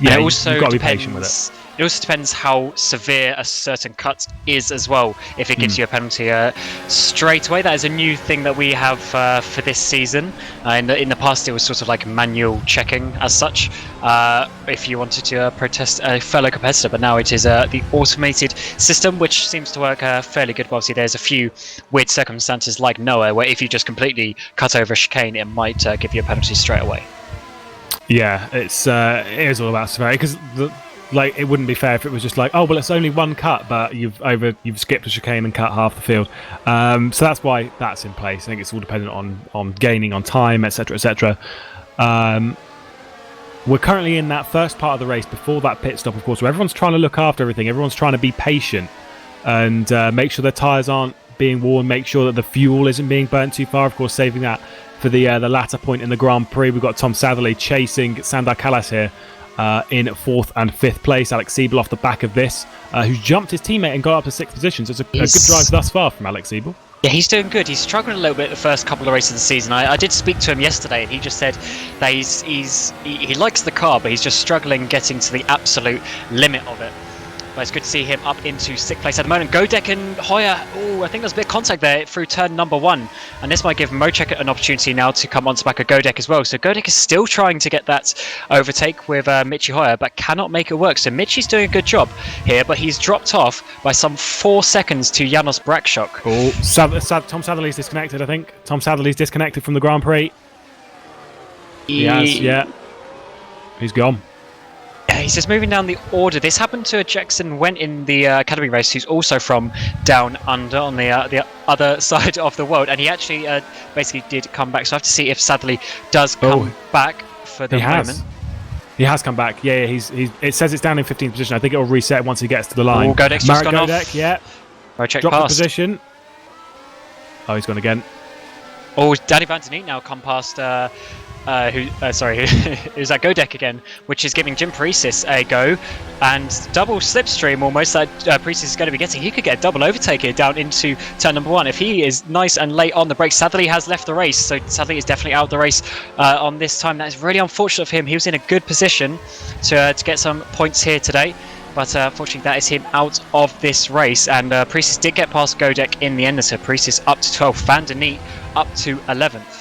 B: to be patient with it.
C: It also depends how severe a certain cut is as well. If it gives you a penalty straight away, that is a new thing that we have for this season. In the past, it was sort of like manual checking as such. If you wanted to protest a fellow competitor, but now it is the automated system, which seems to work fairly good. Obviously, there's a few weird circumstances like Noah, where if you just completely cut over a chicane, it might give you a penalty straight away.
B: Yeah, it is all about severity because like it wouldn't be fair if it was just like, oh well, it's only one cut, but you've skipped a chicane and cut half the field. So that's why that's in place. I think it's all dependent on gaining on time, etc., etc. We're currently in that first part of the race before that pit stop, of course, where everyone's trying to look after everything. Everyone's trying to be patient and make sure their tyres aren't being worn, make sure that the fuel isn't being burnt too far. Of course, saving that for the latter point in the Grand Prix. We've got Tom Satherley chasing Sandar Kallas here. In 4th and 5th place. Alex Siebel off the back of this, who jumped his teammate and got up to 6th position. So it's a good drive thus far from Alex Siebel.
C: Yeah, he's doing good. He's struggled a little bit the first couple of races of the season. I did speak to him yesterday, and he just said that he likes the car, but he's just struggling getting to the absolute limit of it. But it's good to see him up into 6th place at the moment. Godek and Hoyer, I think there's a bit of contact there through turn number 1. And this might give Mocek an opportunity now to come onto the back of Godek as well. So Godek is still trying to get that overtake with Michi Hoyer, but cannot make it work. So Michi's doing a good job here, but he's dropped off by some 4 seconds to Janos Brakshok.
B: Tom Satherley's disconnected, I think. Tom Satherley's disconnected from the Grand Prix. He has, yeah. He's gone.
C: He's just moving down the order. This happened to Jackson Went in the Academy race, who's also from down under on the other side of the world, and he actually basically did come back. So I have to see if Satherley does come back for the moment.
B: He has come back. Yeah, it says it's down in 15th position. I think it will reset once he gets to the line.
C: Godek's just gone off.
B: Yeah.
C: Drop
B: the position. Oh, he's gone again.
C: Oh, Danny Van Der Neat now come past. Who's that Godek again, which is giving Jim Paresis a go, and double slipstream almost that Paresis is going to be getting. He could get a double overtake here down into turn number 1 if he is nice and late on the brakes. Satherley has left the race, so Satherley is definitely out of the race on this time. That is really unfortunate for him. He was in a good position to get some points here today. but unfortunately that is him out of this race. And Priestis did get past Godek in the end, so Priestis up to 12th, Van der Neat up to 11th.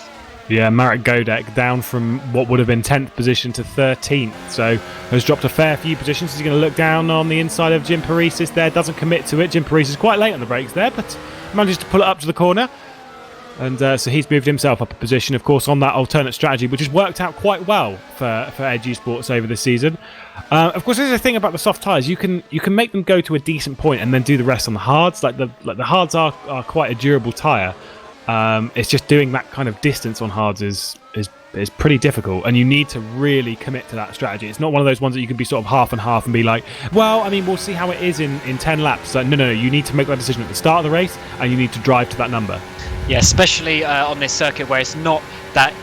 B: Yeah, Marek Godek down from what would have been 10th position to 13th, so has dropped a fair few positions. He's going to look down on the inside of Jim Paresis there, doesn't commit to it. Jim Paresis quite late on the brakes there, but manages to pull it up to the corner. And so he's moved himself up a position, of course, on that alternate strategy, which has worked out quite well for Edgy Sports over the season. Of course, there's a thing about the soft tyres. You can make them go to a decent point and then do the rest on the hards. Like the hards are quite a durable tyre. It's just doing that kind of distance on hards is pretty difficult, and you need to really commit to that strategy. It's not one of those ones that you can be sort of half and half and be like, well, I mean, we'll see how it is in 10 laps. Like, no, you need to make that decision at the start of the race, and you need to drive to that number.
C: Yeah, especially on this circuit where it's not that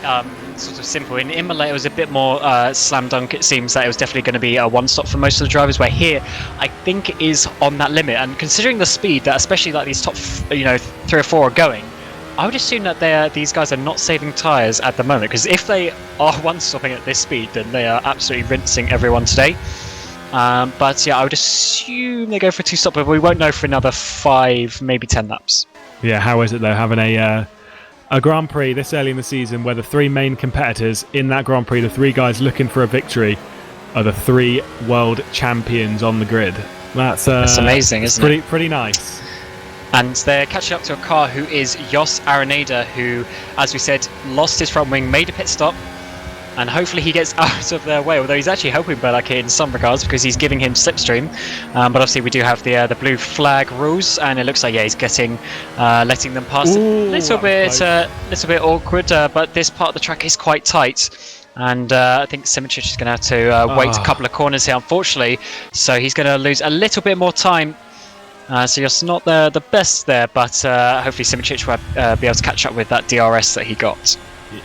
C: sort of simple. In Imola, it was a bit more slam dunk. It seems that it was definitely going to be a one-stop for most of the drivers, where here, I think it is on that limit. And considering the speed that especially like these top 3 or 4 are going, I would assume that these guys are not saving tyres at the moment, because if they are one-stopping at this speed, then they are absolutely rinsing everyone today. But yeah, I would assume they go for a 2-stop, but we won't know for another 5, maybe 10 laps.
B: Yeah, how is it though, having a Grand Prix this early in the season where the 3 main competitors in that Grand Prix, the 3 guys looking for a victory, are the 3 world champions on the grid? That's
C: amazing, isn't it?
B: Pretty nice.
C: And they're catching up to a car who is Jos Araneda, who, as we said, lost his front wing, made a pit stop, and hopefully he gets out of their way, although he's actually helping Belak in some regards because he's giving him slipstream. But obviously we do have the blue flag rules, and it looks like, yeah, he's getting letting them pass.
B: Ooh,
C: a little bit awkward, but this part of the track is quite tight. And I think Simičić is going to have to wait a couple of corners here, unfortunately, so he's going to lose a little bit more time. So you're not the best there, but hopefully Simičić will be able to catch up with that DRS that he got.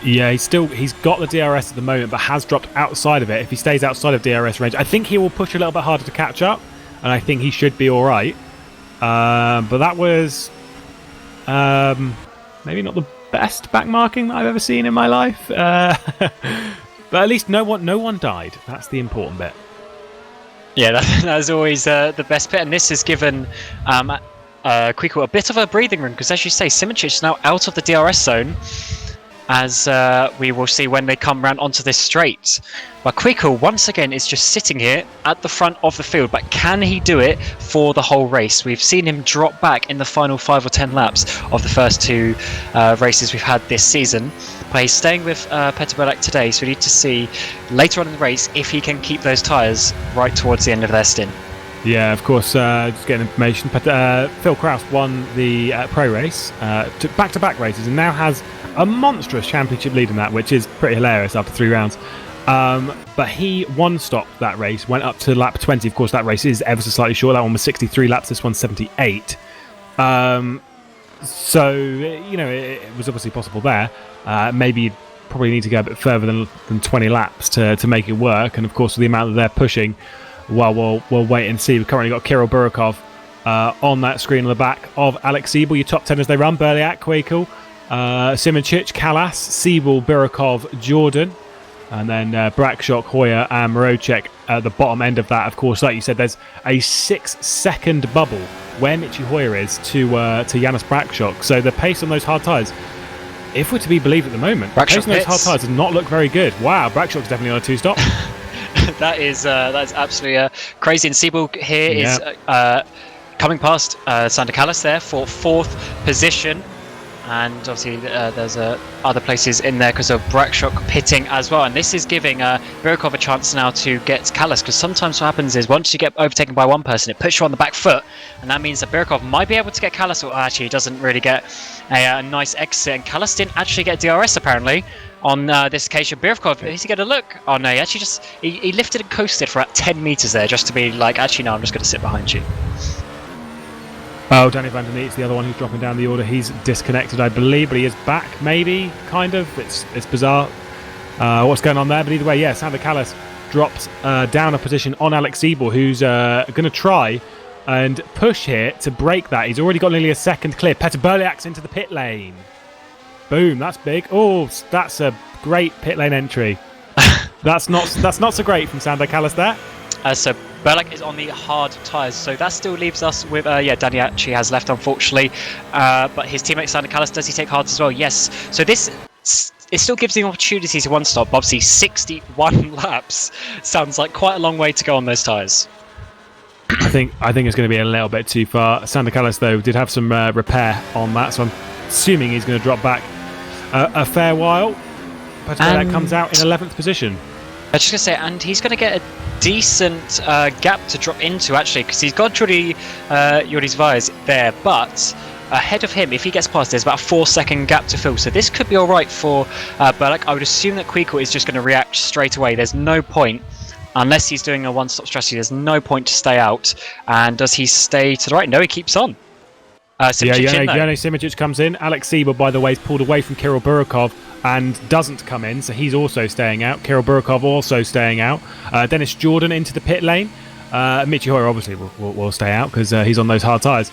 B: Yeah, he's got the DRS at the moment, but has dropped outside of it. If he stays outside of DRS range, I think he will push a little bit harder to catch up, and I think he should be all right. But that was maybe not the best backmarking that I've ever seen in my life. But at least no one died. That's the important bit.
C: Yeah, that's always the best bit, and this has given Quico a bit of a breathing room, because as you say, Simičić is now out of the DRS zone, as we will see when they come round onto this straight. But Quico, once again, is just sitting here at the front of the field, but can he do it for the whole race? We've seen him drop back in the final 5 or 10 laps of the first 2 races we've had this season. But he's staying with Peter Belak today, so we need to see later on in the race if he can keep those tyres right towards the end of their stint.
B: Yeah, of course, just getting information. Phil Kraus won the pro race, took back-to-back races, and now has a monstrous championship lead in that, which is pretty hilarious after 3 rounds. But he one-stopped that race, went up to lap 20. Of course, that race is ever so slightly short. That one was 63 laps, this one's 78. So, it was obviously possible there. Maybe you'd probably need to go a bit further than 20 laps to make it work. And of course, with the amount that they're pushing, well, we'll wait and see. We've currently got Kirill Burikov on that screen on the back of Alex Siebel. Your top 10 as they run: Berliak, Quakel, Simičić, Kalas, Siebel, Burikov, Jordan, and then Brakshock, Hoyer, and Morocek at the bottom end of that. Of course, like you said, there's a 6-second bubble where Michi Hoyer is to Janis Brakshock. So the pace on those hard tyres, if we're to be believed at the moment, the pace on those hard tyres does not look very good. Wow, Brakshock's definitely on a 2-stop.
C: That's absolutely crazy. And Siebel here is coming past Sander Kalas there for 4th position. And obviously there's other places in there because of Brakshock pitting as well. And this is giving Burikov a chance now to get Kalas, because sometimes what happens is once you get overtaken by one person, it puts you on the back foot. And that means that Burikov might be able to get Kalas, or actually he doesn't really get a nice exit. And Kalas didn't actually get DRS apparently on this occasion. Burikov, is he going to look? Oh no, he actually he lifted and coasted for about 10 metres there just to be like, actually no, I'm just going to sit behind you.
B: Oh, Danny Van der Neet's the other one who's dropping down the order. He's disconnected, I believe, but he is back, maybe, kind of. It's bizarre what's going on there. But either way, yeah, Sander Kalas drops down a position on Alex Siebel, who's going to try and push here to break that. He's already got nearly a second clear. Petr Berliak's into the pit lane. Boom, that's big. Oh, that's a great pit lane entry. That's not so great from Sander Kalas there.
C: So Berlak is on the hard tyres, so that still leaves us with, Danny actually has left, unfortunately, but his teammate Sander Callis, does he take hards as well? Yes. So this, it still gives the opportunity to one stop. Obviously, 61 laps sounds like quite a long way to go on those tyres.
B: I think it's going to be a little bit too far. Sander Callis, though, did have some repair on that, so I'm assuming he's going to drop back a fair while. But that comes out in 11th position.
C: I was just going to say, and he's going to get a decent gap to drop into, actually, because he's got Jordi Zwijs there, but ahead of him, if he gets past, there's about a 4-second gap to fill. So this could be all right for Berlak. I would assume that Kweekel is just going to react straight away. There's no point, unless he's doing a one-stop strategy, there's no point to stay out. And does he stay to the right? No, he keeps on.
B: Yone Simičić comes in. Alex Siebel, by the way, is pulled away from Kirill Burikov and doesn't come in, so he's also staying out. Kirill Burikov also staying out. Dennis Jordan into the pit lane. Michi Hoyer obviously will stay out because he's on those hard tyres.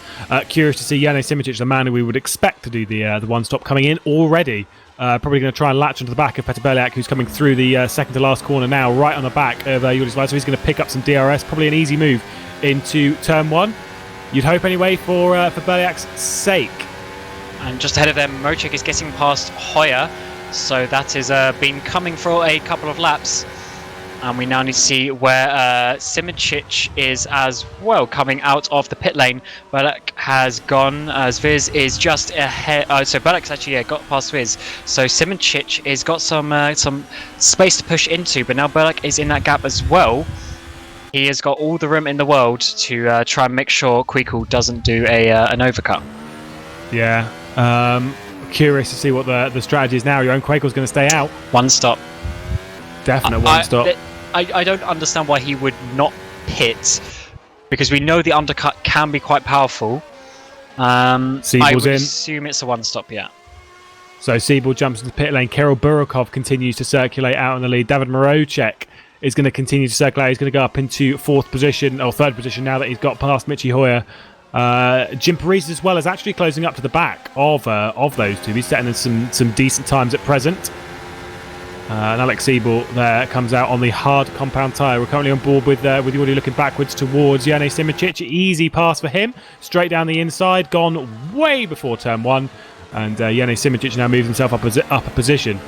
B: Curious to see Yone Simičić, the man who we would expect to do the one-stop, coming in already. Probably going to try and latch onto the back of Peter Berliak, who's coming through the second to last corner now, right on the back of Jordi Zwijs, so he's going to pick up some DRS. Probably an easy move into turn 1. You'd hope anyway for Berliak's sake.
C: And just ahead of them, Mochik is getting past Hoyer, so that has been coming for a couple of laps. And we now need to see where Simičić is as well, coming out of the pit lane. Berlak has gone. Zwijs is just ahead. So Berlak's actually got past Zwijs. So Simičić has got some space to push into, but now Berlak is in that gap as well. He has got all the room in the world to try and make sure Kweekel doesn't do an overcut.
B: Yeah. Curious to see what the strategy is now. Jeroen Kweekel's going to stay out.
C: One stop.
B: Definite one stop.
C: I don't understand why he would not pit, because we know the undercut can be quite powerful. I would assume it's a one stop, yeah.
B: So Siebel jumps into the pit lane. Kirill Burikov continues to circulate out in the lead. David Marocek is going to continue to circulate. He's going to go up into 4th position, or 3rd position now that he's got past Michi Hoyer. Jim Paris as well is actually closing up to the back of those two. He's setting in some decent times at present. And Alex Siebel there comes out on the hard compound tyre. We're currently on board with Jordi looking backwards towards Yone Simičić. Easy pass for him. Straight down the inside. Gone way before turn 1. And Yone Simičić now moves himself up a position.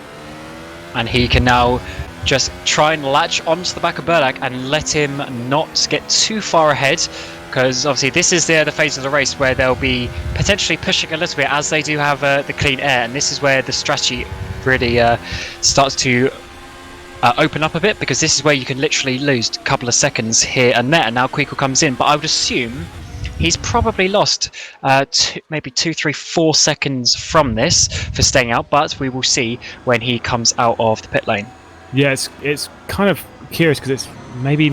C: And he can now just try and latch onto the back of Berlak and let him not get too far ahead. Because obviously this is the phase of the race where they'll be potentially pushing a little bit, as they do have the clean air. And this is where the strategy really starts to open up a bit, because this is where you can literally lose a couple of seconds here and there. And now Kweekel comes in, but I would assume he's probably lost maybe 2, 3, 4 seconds from this for staying out, but we will see when he comes out of the pit lane.
B: Yeah, it's kind of curious, because it's maybe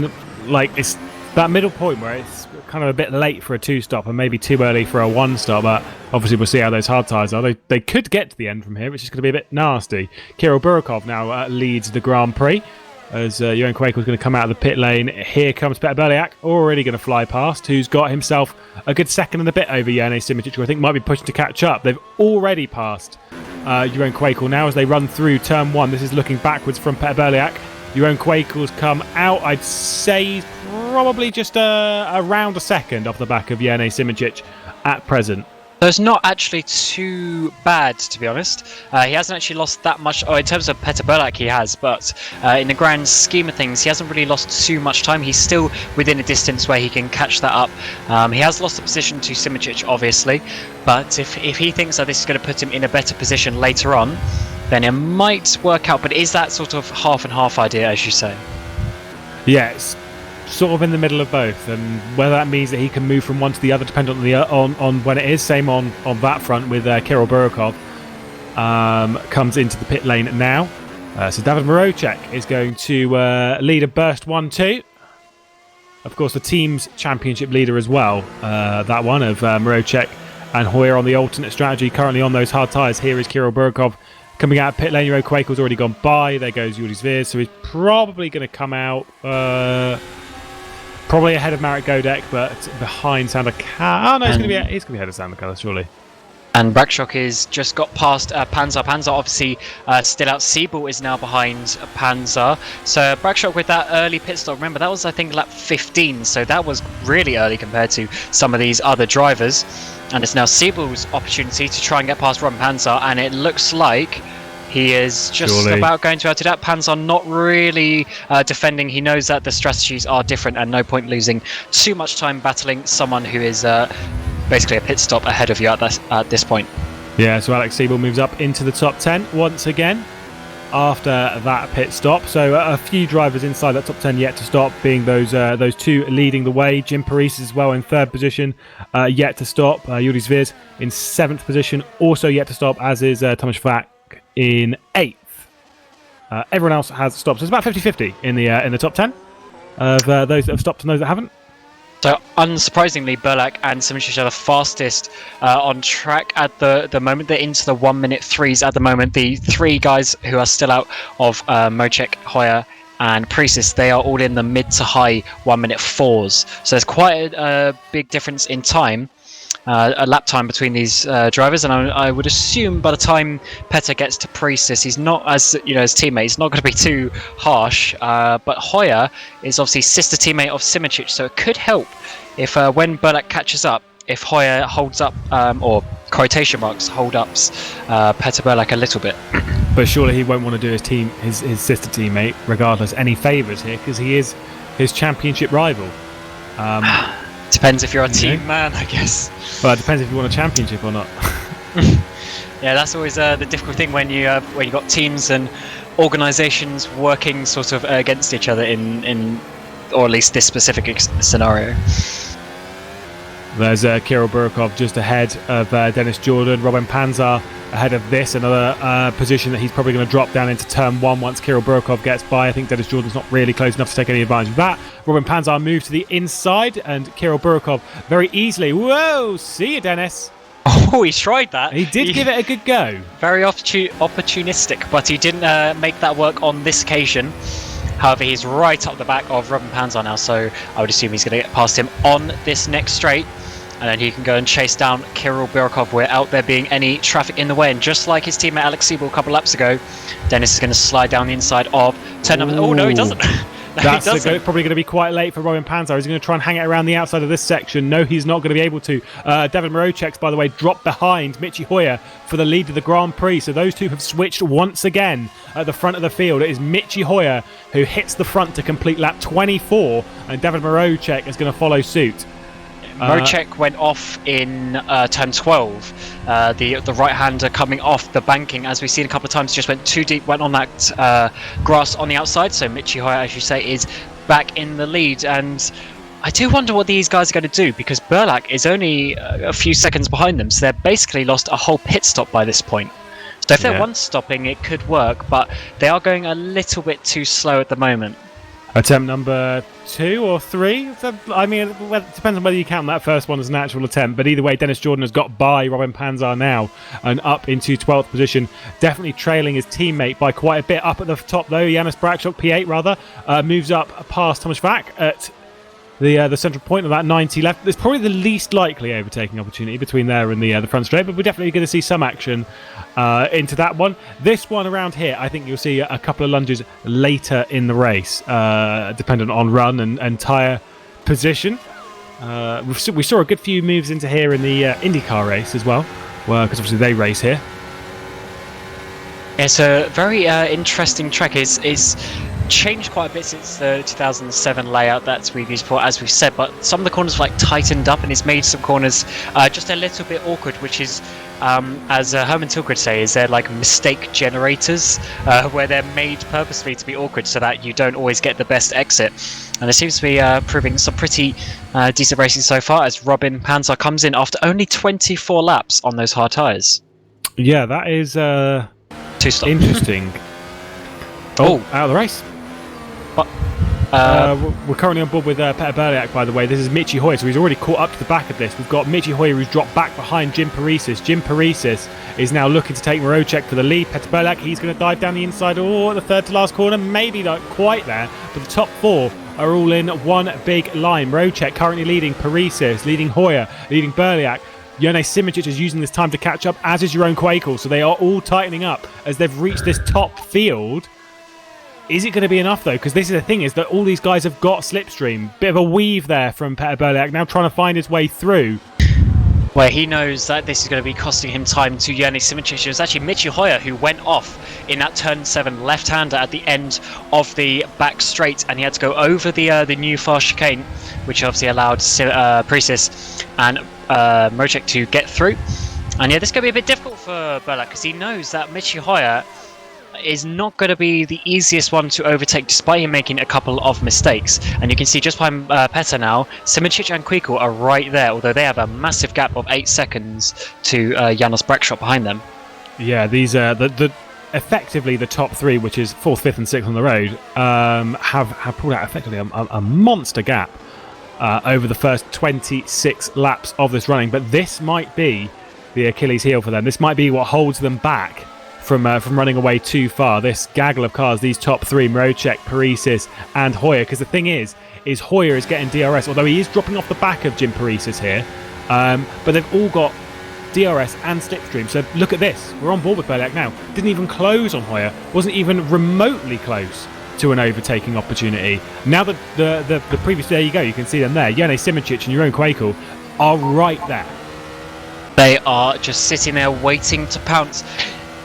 B: like it's that middle point where it's kind of a bit late for a 2-stop and maybe too early for a 1-stop, but obviously we'll see how those hard tyres are. They could get to the end from here, which is going to be a bit nasty. Kirill Burikov now leads the Grand Prix, as Jeroen Kweekel's going to come out of the pit lane. Here comes Peter Berliak, already going to fly past, who's got himself a good second and a bit over Yone Simičić, who I think might be pushing to catch up. They've already passed Jeroen Kweekel now as they run through turn 1. This is looking backwards from Peter Berliak. Jeroen Kweekel's come out. I'd say he's probably just around a second off the back of Yone Simičić at present.
C: So it's not actually too bad, to be honest. He hasn't actually lost that much. Oh, in terms of Peter Berlak, he has, but in the grand scheme of things, he hasn't really lost too much time. He's still within a distance where he can catch that up. He has lost the position to Simičić, obviously, but if he thinks that this is going to put him in a better position later on, then it might work out. But is that sort of half and half idea, as you say?
B: Yes. Sort of in the middle of both, and whether that means that he can move from one to the other depending on when it is. Same on that front with Kirill Burikov comes into the pit lane now. So David Marocek is going to lead a burst 1-2. Of course, the team's championship leader as well. That one of Marocek and Hoyer on the alternate strategy, currently on those hard tyres. Here is Kirill Burikov coming out of pit lane. Jeroen Kweekel's already gone by. There goes Jordi Zwijs, so he's probably going to come out. Probably ahead of Marek Godek, but behind Sander Callis. Oh no, he's going to be ahead of Sander Callis, surely.
C: And Brakshock is just got past Panzer. Panzer obviously still out. Siebel is now behind Panzer. So Brakshock with that early pit stop. Remember, that was, I think, lap 15. So that was really early compared to some of these other drivers. And it's now Siebel's opportunity to try and get past Robin Panzer. And it looks like he is just about going to out to that. Panzer not really defending. He knows that the strategies are different and no point losing too much time battling someone who is basically a pit stop ahead of you at this point.
B: Yeah, so Alex Siebel moves up into the top 10 once again after that pit stop. So a few drivers inside that top 10 yet to stop, being those two leading the way. Jim Paris as well in 3rd position, yet to stop. Yuri Zviz in 7th position, also yet to stop, as is Thomas Vack in 8th. Everyone else has stopped. So it's about 50-50 in the top 10 of those that have stopped and those that haven't.
C: So unsurprisingly, Burlak and Simic are the fastest on track at the moment. They're into the 1 minute 3s at the moment. The 3 guys who are still out of Mocek, Hoyer and Precis, they are all in the mid to high 1 minute 4s. So there's quite a big difference in time. A lap time between these drivers, and I would assume by the time Petter gets to Precis, he's not, as you know, his teammate, he's not going to be too harsh. But Hoyer is obviously sister teammate of Simic, so it could help if when Burlak catches up, if Hoyer holds up, or quotation marks hold ups Petter Burlak a little bit.
B: But surely he won't want to do his sister teammate regardless any favours here, because he is his championship rival.
C: Depends if you're a team man, I guess.
B: Well, it depends if you want a championship or not.
C: Yeah, that's always the difficult thing when you got teams and organisations working sort of against each other in or at least this specific scenario.
B: There's Kirill Burkov just ahead of Dennis Jordan. Robin Panzer ahead of this, another position that he's probably going to drop down into turn 1 once Kirill Burkov gets by. I think Dennis Jordan's not really close enough to take any advantage of that. Robin Panzer moves to the inside, and Kirill Burkov very easily. Whoa! See you, Dennis.
C: Oh, he tried that.
B: He did give it a good go.
C: Very opportunistic, but he didn't make that work on this occasion. However, he's right up the back of Robin Panzer now, so I would assume he's going to get past him on this next straight. And then he can go and chase down Kirill Burkov without there being any traffic in the way. And just like his teammate Alex Siebel a couple laps ago, Dennis is going to slide down the inside of turn number... Oh, no, he doesn't.
B: That's probably going to be quite late for Robin Panzer. He's going to try and hang it around the outside of this section. No, he's not going to be able to. David Morocek's, by the way, dropped behind Michi Hoyer for the lead of the Grand Prix. So those two have switched once again at the front of the field. It is Michi Hoyer who hits the front to complete lap 24, and David Morocek is going to follow suit.
C: Mocek went off in turn 12. The right-hander coming off the banking, as we've seen a couple of times, just went too deep, went on that grass on the outside. So Michi Hoyer, as you say, is back in the lead. And I do wonder what these guys are going to do, because Burlak is only a few seconds behind them. So they've basically lost a whole pit stop by this point. So if they're one-stopping, it could work, but they are going a little bit too slow at the moment.
B: Attempt number 2 or 3. I mean, it depends on whether you count that first one as an actual attempt. But either way, Dennis Jordan has got by Robin Panzer now and up into 12th position. Definitely trailing his teammate by quite a bit. Up at the top, though, Janis Brakshock, P8 rather, moves up past Thomas Vack at the central point of that 90 left. There's probably the least likely overtaking opportunity between there and the front straight, but we're definitely going to see some action into that one. This one around here, I think you'll see a couple of lunges later in the race, dependent on run and tyre position. We saw a good few moves into here in the IndyCar race as well, because obviously they race here.
C: It's a very interesting track. It's changed quite a bit since the 2007 layout that we've used before, as we've said, but some of the corners like tightened up, and it's made some corners just a little bit awkward, which is as Herman Tilke would say, is they're like mistake generators, where they're made purposely to be awkward so that you don't always get the best exit. And it seems to be proving some pretty decent racing so far, as Robin Panzer comes in after only 24 laps on those hard tyres.
B: Yeah, that is interesting. Out of the race. We're currently on board with Petter Berliak, by the way. This is Michi Hoyer, so he's already caught up to the back of this. We've got Michi Hoyer who's dropped back behind Jim Parissis. Jim Parissis is now looking to take Morocek for the lead. Petter Berliak, he's going to dive down the inside at the third to last corner. Maybe not quite there, but the top 4 are all in one big line. Morocek currently leading Parissis, leading Hoyer, leading Berliak. Jone Simoncic is using this time to catch up, as is Jeroen Kwekel. So they are all tightening up as they've reached this top field. Is it going to be enough, though? Because this is the thing, is that all these guys have got slipstream. Bit of a weave there from Petter Berliak, now trying to find his way through.
C: Where he knows that this is going to be costing him time to Jone Simoncic. It was actually Michi Hoyer who went off in that turn 7 left-hander at the end of the back straight, and he had to go over the new fast chicane, which obviously allowed Prisis and Mrocek to get through. And yeah, this is going to be a bit difficult for Berliak because he knows that Michi Hoyer is not going to be the easiest one to overtake, despite him making a couple of mistakes. And you can see just behind Petter now, Simoncic and Kwekel are right there, although they have a massive gap of 8 seconds to Janos Brackshot behind them.
B: Yeah, these are effectively the top 3, which is 4th, 5th and 6th on the road, have pulled out effectively a monster gap over the first 26 laps of this running. But this might be the Achilles heel for them. This might be what holds them back from running away too far. This gaggle of cars, these top 3, Mrocek, Parisis and Hoyer. Because the thing is Hoyer is getting DRS, although he is dropping off the back of Jim Parisis here. But they've all got DRS and slipstream. So look at this. We're on board with Berliak now. Didn't even close on Hoyer. Wasn't even remotely close to an overtaking opportunity. Now the previous, there you go. You can see them there. Jone Simoncic and Jeroen Kwekel are right there.
C: They are just sitting there waiting to pounce.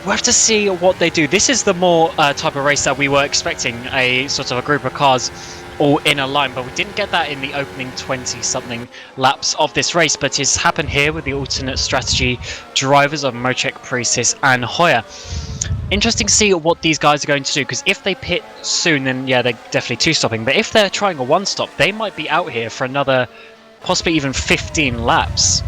C: We'll have to see what they do. This is the more type of race that we were expecting, a sort of a group of cars all in a line, but we didn't get that in the opening 20-something laps of this race. But it's happened here with the alternate strategy drivers of Mrocek, Parisis and Hoyer. Interesting to see what these guys are going to do, because if they pit soon, then yeah, they're definitely 2-stopping. But if they're trying a 1-stop, they might be out here for another, possibly even 15 laps.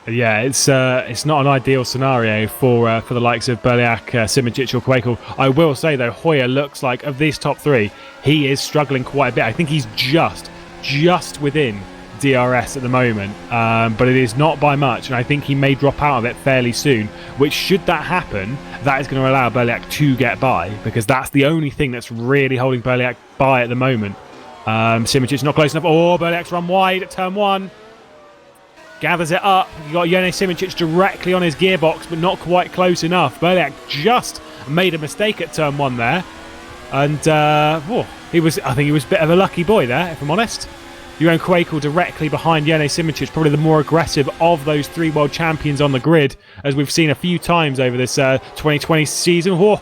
B: Yeah, it's not an ideal scenario for the likes of Berliak, Simoncic or Kwekel. I will say, though, Hoyer looks like, of these top 3, he is struggling quite a bit. I think he's just within DRS at the moment, but it is not by much, and I think he may drop out of it fairly soon, which, should that happen, that is going to allow Berliak to get by, because that's the only thing that's really holding Berliak by at the moment. Simoncic's not close enough. Oh, Berliak's run wide at turn 1. Gathers it up. You got Jone Simoncic directly on his gearbox, but not quite close enough. Berliak just made a mistake at turn 1 there, and I think he was a bit of a lucky boy there, if I'm honest. Jeroen Kwekel directly behind Jone Simoncic, probably the more aggressive of those 3 world champions on the grid, as we've seen a few times over this 2020 season. He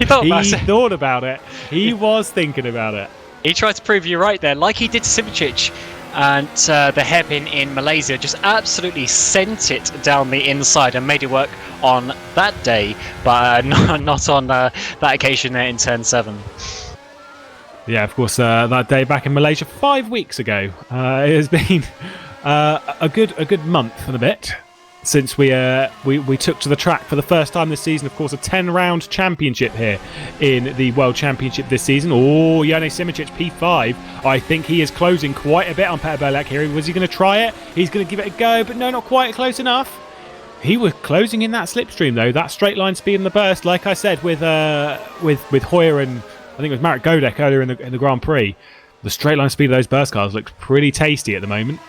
B: thought about it. He was thinking about it.
C: He tried to prove you right there, like he did to Simoncic. And the hairpin in Malaysia just absolutely sent it down the inside and made it work on that day, but not on that occasion there in turn 7.
B: Yeah, of course, that day back in Malaysia 5 weeks ago. It has been a good month and a bit since we took to the track for the first time this season. Of course, a 10-round championship here in the World Championship this season. Oh, Jone Simoncic, P5. I think he is closing quite a bit on Petter Berliak here. Was he going to try it? He's going to give it a go, but no, not quite close enough. He was closing in that slipstream, though. That straight line speed in the burst, like I said, with Hoyer and I think it was Marek Godek earlier in the Grand Prix. The straight line speed of those burst cars looks pretty tasty at the moment.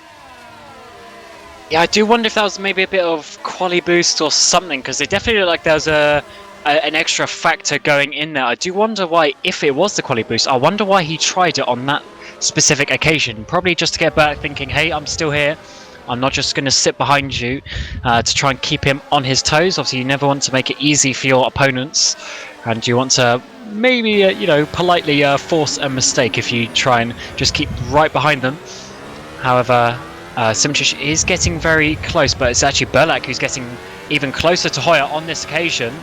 C: Yeah, I do wonder if that was maybe a bit of quali boost or something, because they definitely look like there was an extra factor going in there. I do wonder why, if it was the quali boost, I wonder why he tried it on that specific occasion. Probably just to get back thinking, hey, I'm still here. I'm not just going to sit behind you to try and keep him on his toes. Obviously, you never want to make it easy for your opponents, and you want to maybe, politely force a mistake if you try and just keep right behind them. However, Simoncic is getting very close, but it's actually Berliak who's getting even closer to Hoyer on this occasion.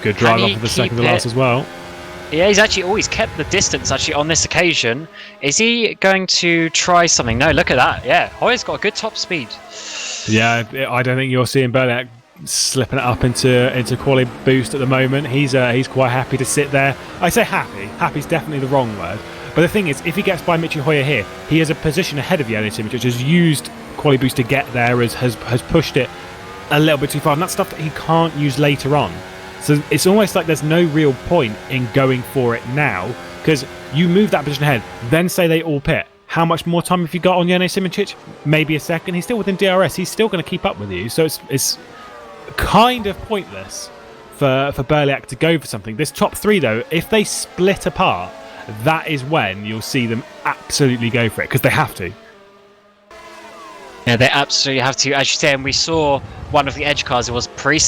B: Good drive off of the second to last as well.
C: Yeah, he's actually always kept the distance actually on this occasion. Is he going to try something? No, look at that. Yeah, Hoyer's got a good top speed. Yeah,
B: I don't think you're seeing Berliak slipping it up into quali boost at the moment. He's quite happy to sit there. I say happy. Happy's definitely the wrong word. But the thing is, if he gets by Michi Hoyer here, he has a position ahead of Jone Simoncic, which has used quali boost to get there, has pushed it a little bit too far, and that's stuff that he can't use later on. So it's almost like there's no real point in going for it now, because you move that position ahead, then say they all pit. how much more time have you got on Jene Simoncic? Maybe a second. He's still within DRS. He's still going to keep up with you. So it's kind of pointless for Berliak to go for something. This top 3, though, if they split apart, that is when you'll see them absolutely go for it, because they have to.
C: Yeah, they absolutely have to. As you say, and we saw one of the edge cars, it was prix,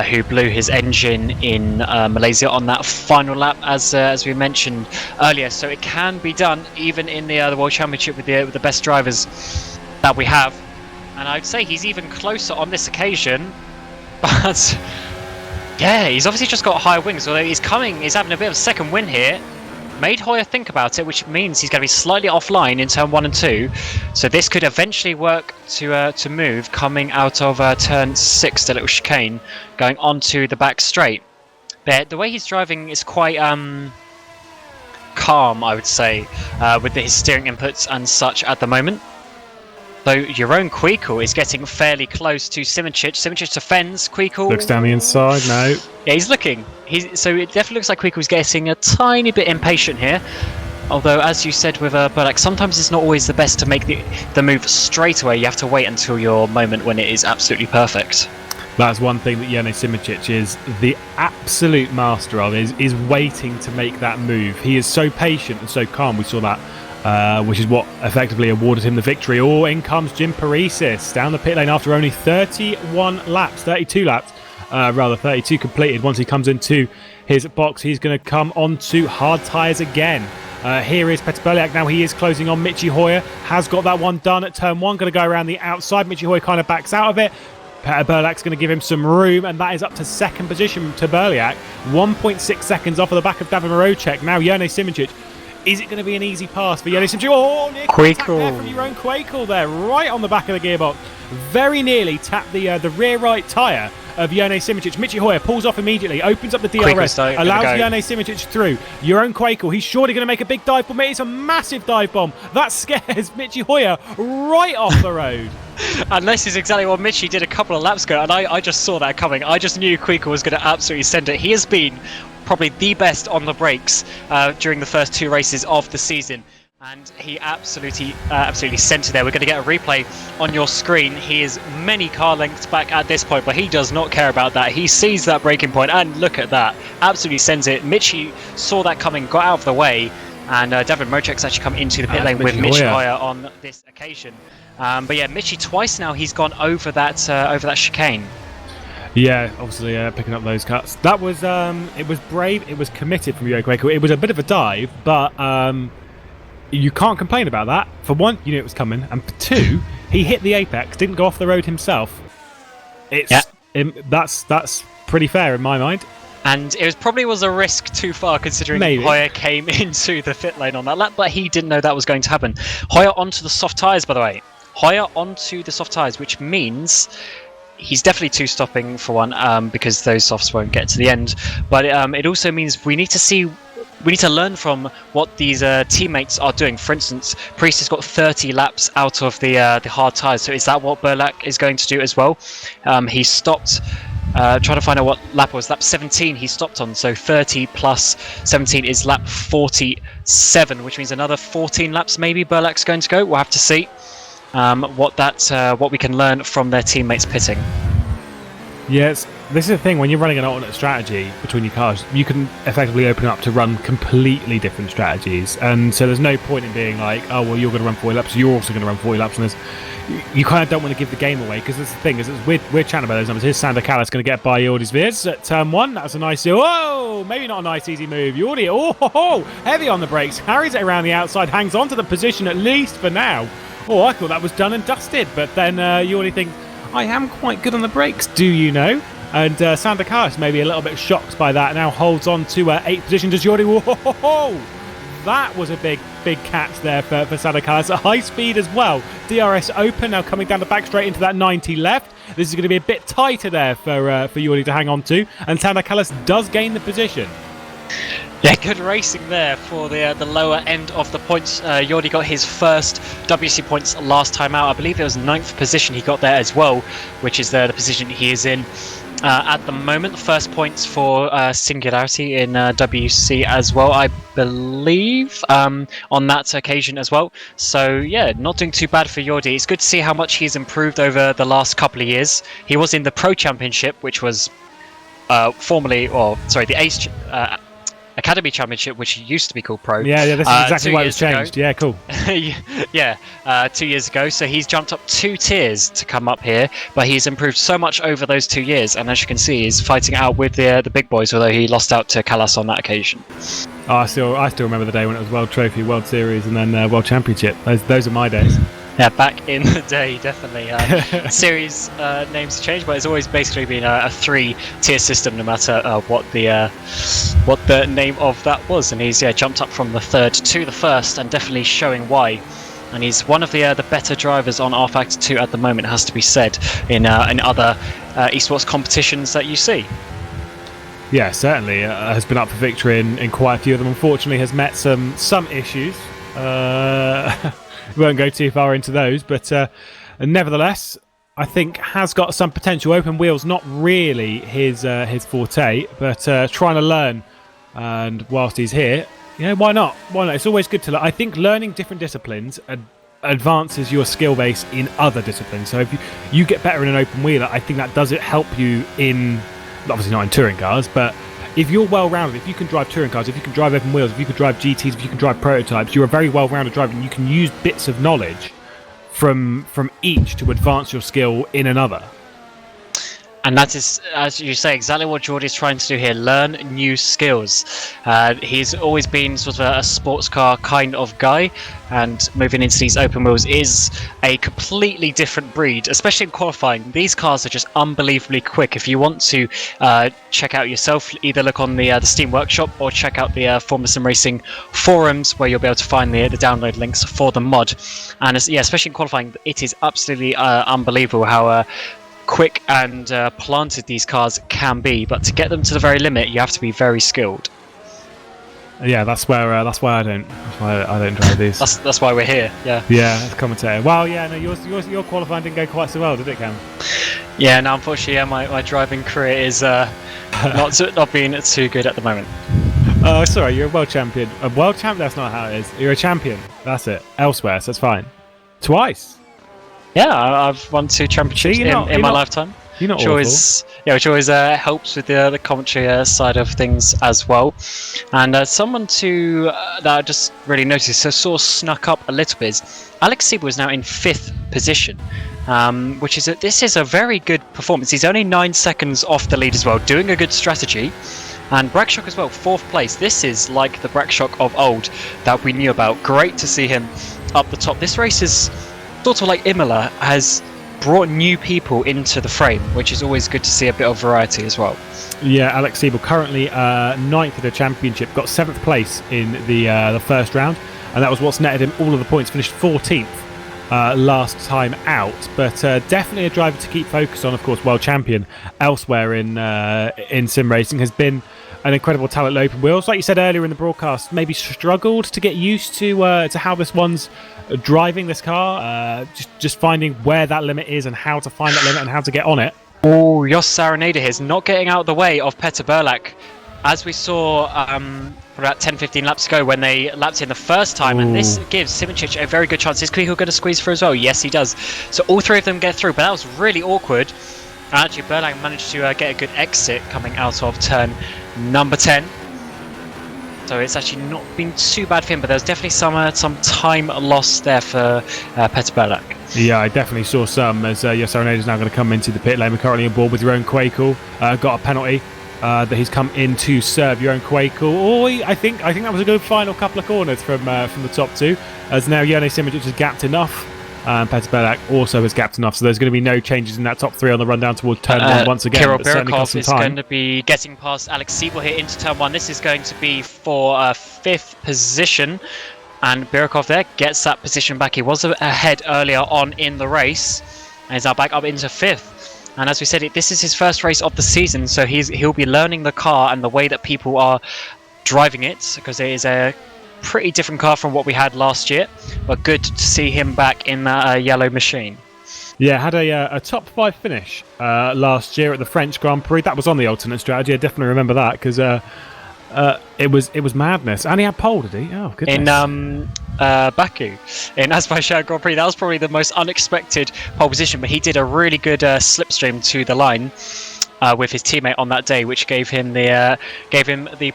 C: who blew his engine in Malaysia on that final lap, as we mentioned earlier. So it can be done even in the World Championship with the best drivers that we have. And I'd say he's even closer on this occasion. But yeah, he's obviously just got higher wings. Although he's having a bit of a second win here. Made Hoyer think about it, which means he's going to be slightly offline in turn 1 and 2. So this could eventually work to move coming out of turn 6, the little chicane, going onto the back straight. The way he's driving is quite calm, I would say, with his steering inputs and such at the moment. Though Jeroen Kweekel is getting fairly close to Simoncic. Simoncic defends. Kweekel
B: looks down the inside. No.
C: Yeah, he's looking. So it definitely looks like Kweekel's getting a tiny bit impatient here. Although, as you said with Berliak, sometimes it's not always the best to make the move straight away. You have to wait until your moment when it is absolutely perfect.
B: That's one thing that Jene Simoncic is the absolute master of, is waiting to make that move. He is so patient and so calm. We saw that. Which is what effectively awarded him the victory. Oh, in comes Jim Paresis down the pit lane after only 32 completed. Once he comes into his box, he's going to come onto hard tyres again. Here is Peter Berliak. Now he is closing on Michi Hoyer. Has got that one done at turn 1. Going to go around the outside. Michi Hoyer kind of backs out of it. Peter Berliak's going to give him some room, and that is up to second position to Berliak. 1.6 seconds off of the back of Davor Marocek. Now Jene Simoncic. Is it going to be an easy pass for Jene Simoncic? Oh, near contact there from Jeroen Kweekel there, right on the back of the gearbox. Very nearly tapped the rear right tyre of Jene Simoncic. Michi Hoyer pulls off immediately, opens up the DRS, allows Jene Simoncic through. Jeroen Kweekel, he's surely going to make a big dive bomb. It's a massive dive bomb. That scares Michi Hoyer right off the road.
C: And this is exactly what Michi did a couple of laps ago, and I just saw that coming. I just knew Kweekel was going to absolutely send it. He has been probably the best on the brakes during the first 2 races of the season, and he absolutely sent it there. We're going to get a replay on your screen. He is many car lengths back at this point, but he does not care about that. He sees that braking point, and look at that, absolutely sends it. Michi saw that coming, got out of the way, and Davor Marocek's actually come into the pit lane with Michi Hoyer on this occasion. But yeah, Michi twice now he's gone over that chicane.
B: Yeah, obviously picking up those cuts. That was it was brave. It was committed from Jeroen Kweekel. It was a bit of a dive, but you can't complain about that. For one, you knew it was coming, and for 2, he hit the apex, didn't go off the road himself. That's pretty fair in my mind.
C: And it probably was a risk too far, considering Hoyer came into the pit lane on that lap, but he didn't know that was going to happen. Hoyer onto the soft tyres, by the way. Hoyer onto the soft tyres, which means he's definitely 2-stopping for one, because those softs won't get to the end. But it also means we need to learn from what these teammates are doing. For instance, Priest has got 30 laps out of the hard tyres. So is that what Berliak is going to do as well? He stopped. Trying to find out what lap it was. Lap 17 he stopped on. So 30 plus 17 is lap 47, which means another 14 laps maybe Berliak's going to go. We'll have to see what we can learn from their teammates pitting.
B: Yes, this is the thing, when you're running an alternate strategy between your cars, you can effectively open up to run completely different strategies, and so there's no point in being like, oh well, you're going to run 40 laps, you're also going to run 40 laps, and you kind of don't want to give the game away, because that's the thing, is we're chatting about those numbers. Here's Sander Callis going to get by Jordi's Viers at turn 1. That's a nice, maybe not a nice easy move. Jordi, heavy on the brakes, carries it around the outside, hangs on to the position at least for now. Oh, I thought that was done and dusted, but then Jordi thinks, I am quite good on the brakes, do you know? And Sander Callis maybe a little bit shocked by that, now holds on to 8th position. Does Jordi? Whoa! That was a big catch there for Sander Callis at high speed as well. DRS open, now coming down the back straight into that 90 left. This is going to be a bit tighter there for Jordi to hang on to, and Sander Callis does gain the position.
C: Yeah, good racing there for the lower end of the points. Jordi got his first WC points last time out. I believe it was 9th position he got there as well, which is the position he is in At the moment, first points for Singularity in WC as well, I believe, on that occasion as well. So yeah, not doing too bad for Jordi. It's good to see how much he's improved over the last couple of years. He was in the Pro Championship, which was the Ace Academy Championship, which used to be called Pro.
B: Yeah, this is exactly why it was changed. Yeah, cool.
C: 2 years ago. So he's jumped up 2 tiers to come up here, but he's improved so much over those 2 years. And as you can see, he's fighting out with the big boys, although he lost out to Callas on that occasion.
B: Oh, I still remember the day when it was World Trophy, World Series, and then World Championship. Those are my days.
C: Yeah, back in the day, definitely. Series names changed, but it's always basically been a 3-tier system, no matter what the name of that was. And he's jumped up from the 3rd to the 1st, and definitely showing why. And he's one of the better drivers on rFactor 2 at the moment, has to be said, in other esports competitions that you see.
B: Yeah, certainly has been up for victory in quite a few of them. Unfortunately, has met some issues. We won't go too far into those, but nevertheless, I think has got some potential. Open wheels, not really his forte, but trying to learn. And whilst he's here, why not? Why not? It's always good to learn. I think learning different disciplines advances your skill base in other disciplines. So if you get better in an open wheeler, I think that does help you in, obviously not in touring cars, but if you're well-rounded, if you can drive touring cars, if you can drive open wheels, if you can drive GTs, if you can drive prototypes, you're a very well-rounded driver, and you can use bits of knowledge from each to advance your skill in another.
C: And that is, as you say, exactly what Jordi is trying to do here, learn new skills. He's always been sort of a sports car kind of guy, and moving into these open wheels is a completely different breed, especially in qualifying. These cars are just unbelievably quick. If you want to check out yourself, either look on the Steam Workshop or check out the Formula Sim Racing forums, where you'll be able to find the download links for the mod. And especially in qualifying, it is absolutely unbelievable how quick and planted these cars can be, but to get them to the very limit, you have to be very skilled.
B: Yeah, that's why I don't drive these.
C: That's why we're here. Yeah.
B: Yeah, as a commentator. Well, yeah, no, your qualifying didn't go quite so well, did it, Cam?
C: Yeah, no, unfortunately, my driving career is not being too good at the moment.
B: Oh, sorry, you're a world champion. A world champ? That's not how it is. You're a champion. That's it. Elsewhere, so that's fine. Twice.
C: Yeah, I've won 2 championships in my lifetime.
B: You're not
C: which always helps with the commentary side of things as well. And someone that I just really noticed, so sort of snuck up a little bit, Alex Siebel is now in 5th position, which is this is a very good performance. He's only 9 seconds off the lead as well, doing a good strategy. And Brackshock as well, 4th place. This is like the Brackshock of old that we knew about. Great to see him up the top. This race is sort of like Imola, has brought new people into the frame, which is always good to see a bit of variety as well.
B: Yeah, Alex Siebel currently 9th in the championship, got 7th place in the first round, and that was what's netted him all of the points. Finished 14th last time out, but definitely a driver to keep focused on. Of course, world champion elsewhere in sim racing, has been an incredible talent at open wheels. Like you said earlier in the broadcast, maybe struggled to get used to how this one's driving this car, just finding where that limit is and how to find that limit and how to get on it.
C: Oh, Jos Saroneda here is not getting out of the way of Petter Burlak, as we saw about 10-15 laps ago when they lapped in the first time. Ooh. And this gives Simoncic a very good chance. Is Kuhel going to squeeze through as well? Yes, he does. So all 3 of them get through, but that was really awkward. Actually, Burlak managed to get a good exit coming out of turn number 10. So it's actually not been too bad for him, but there's definitely some time lost there for Petter Burlak.
B: Yeah, I definitely saw some, as Jos Saroneda is now going to come into the pit lane. We're currently on board with your own Quakel. Got a penalty that he's come in to serve your own Quakel. Oh, I think that was a good final couple of corners from the top 2, as now Jone Simoncic has gapped enough. Petter Burlak also has gapped enough, so there's going to be no changes in that top 3 on the run down towards turn 1 once again.
C: Kirill Birkov is going to be getting past Alex Siebel here into turn 1. This is going to be for 5th position, and Birkov there gets that position back. He was ahead earlier on in the race, and is now back up into 5th. And as we said, this is his first race of the season, so he'll be learning the car and the way that people are driving it, because it is a pretty different car from what we had last year, but good to see him back in that yellow machine.
B: Yeah, had a top 5 finish last year at the French Grand Prix. That was on the alternate strategy. I definitely remember that because it was madness. And he had pole, did he? Oh, goodness.
C: In Baku, in Azerbaijan Grand Prix, that was probably the most unexpected pole position, but he did a really good slipstream to the line with his teammate on that day, which gave him the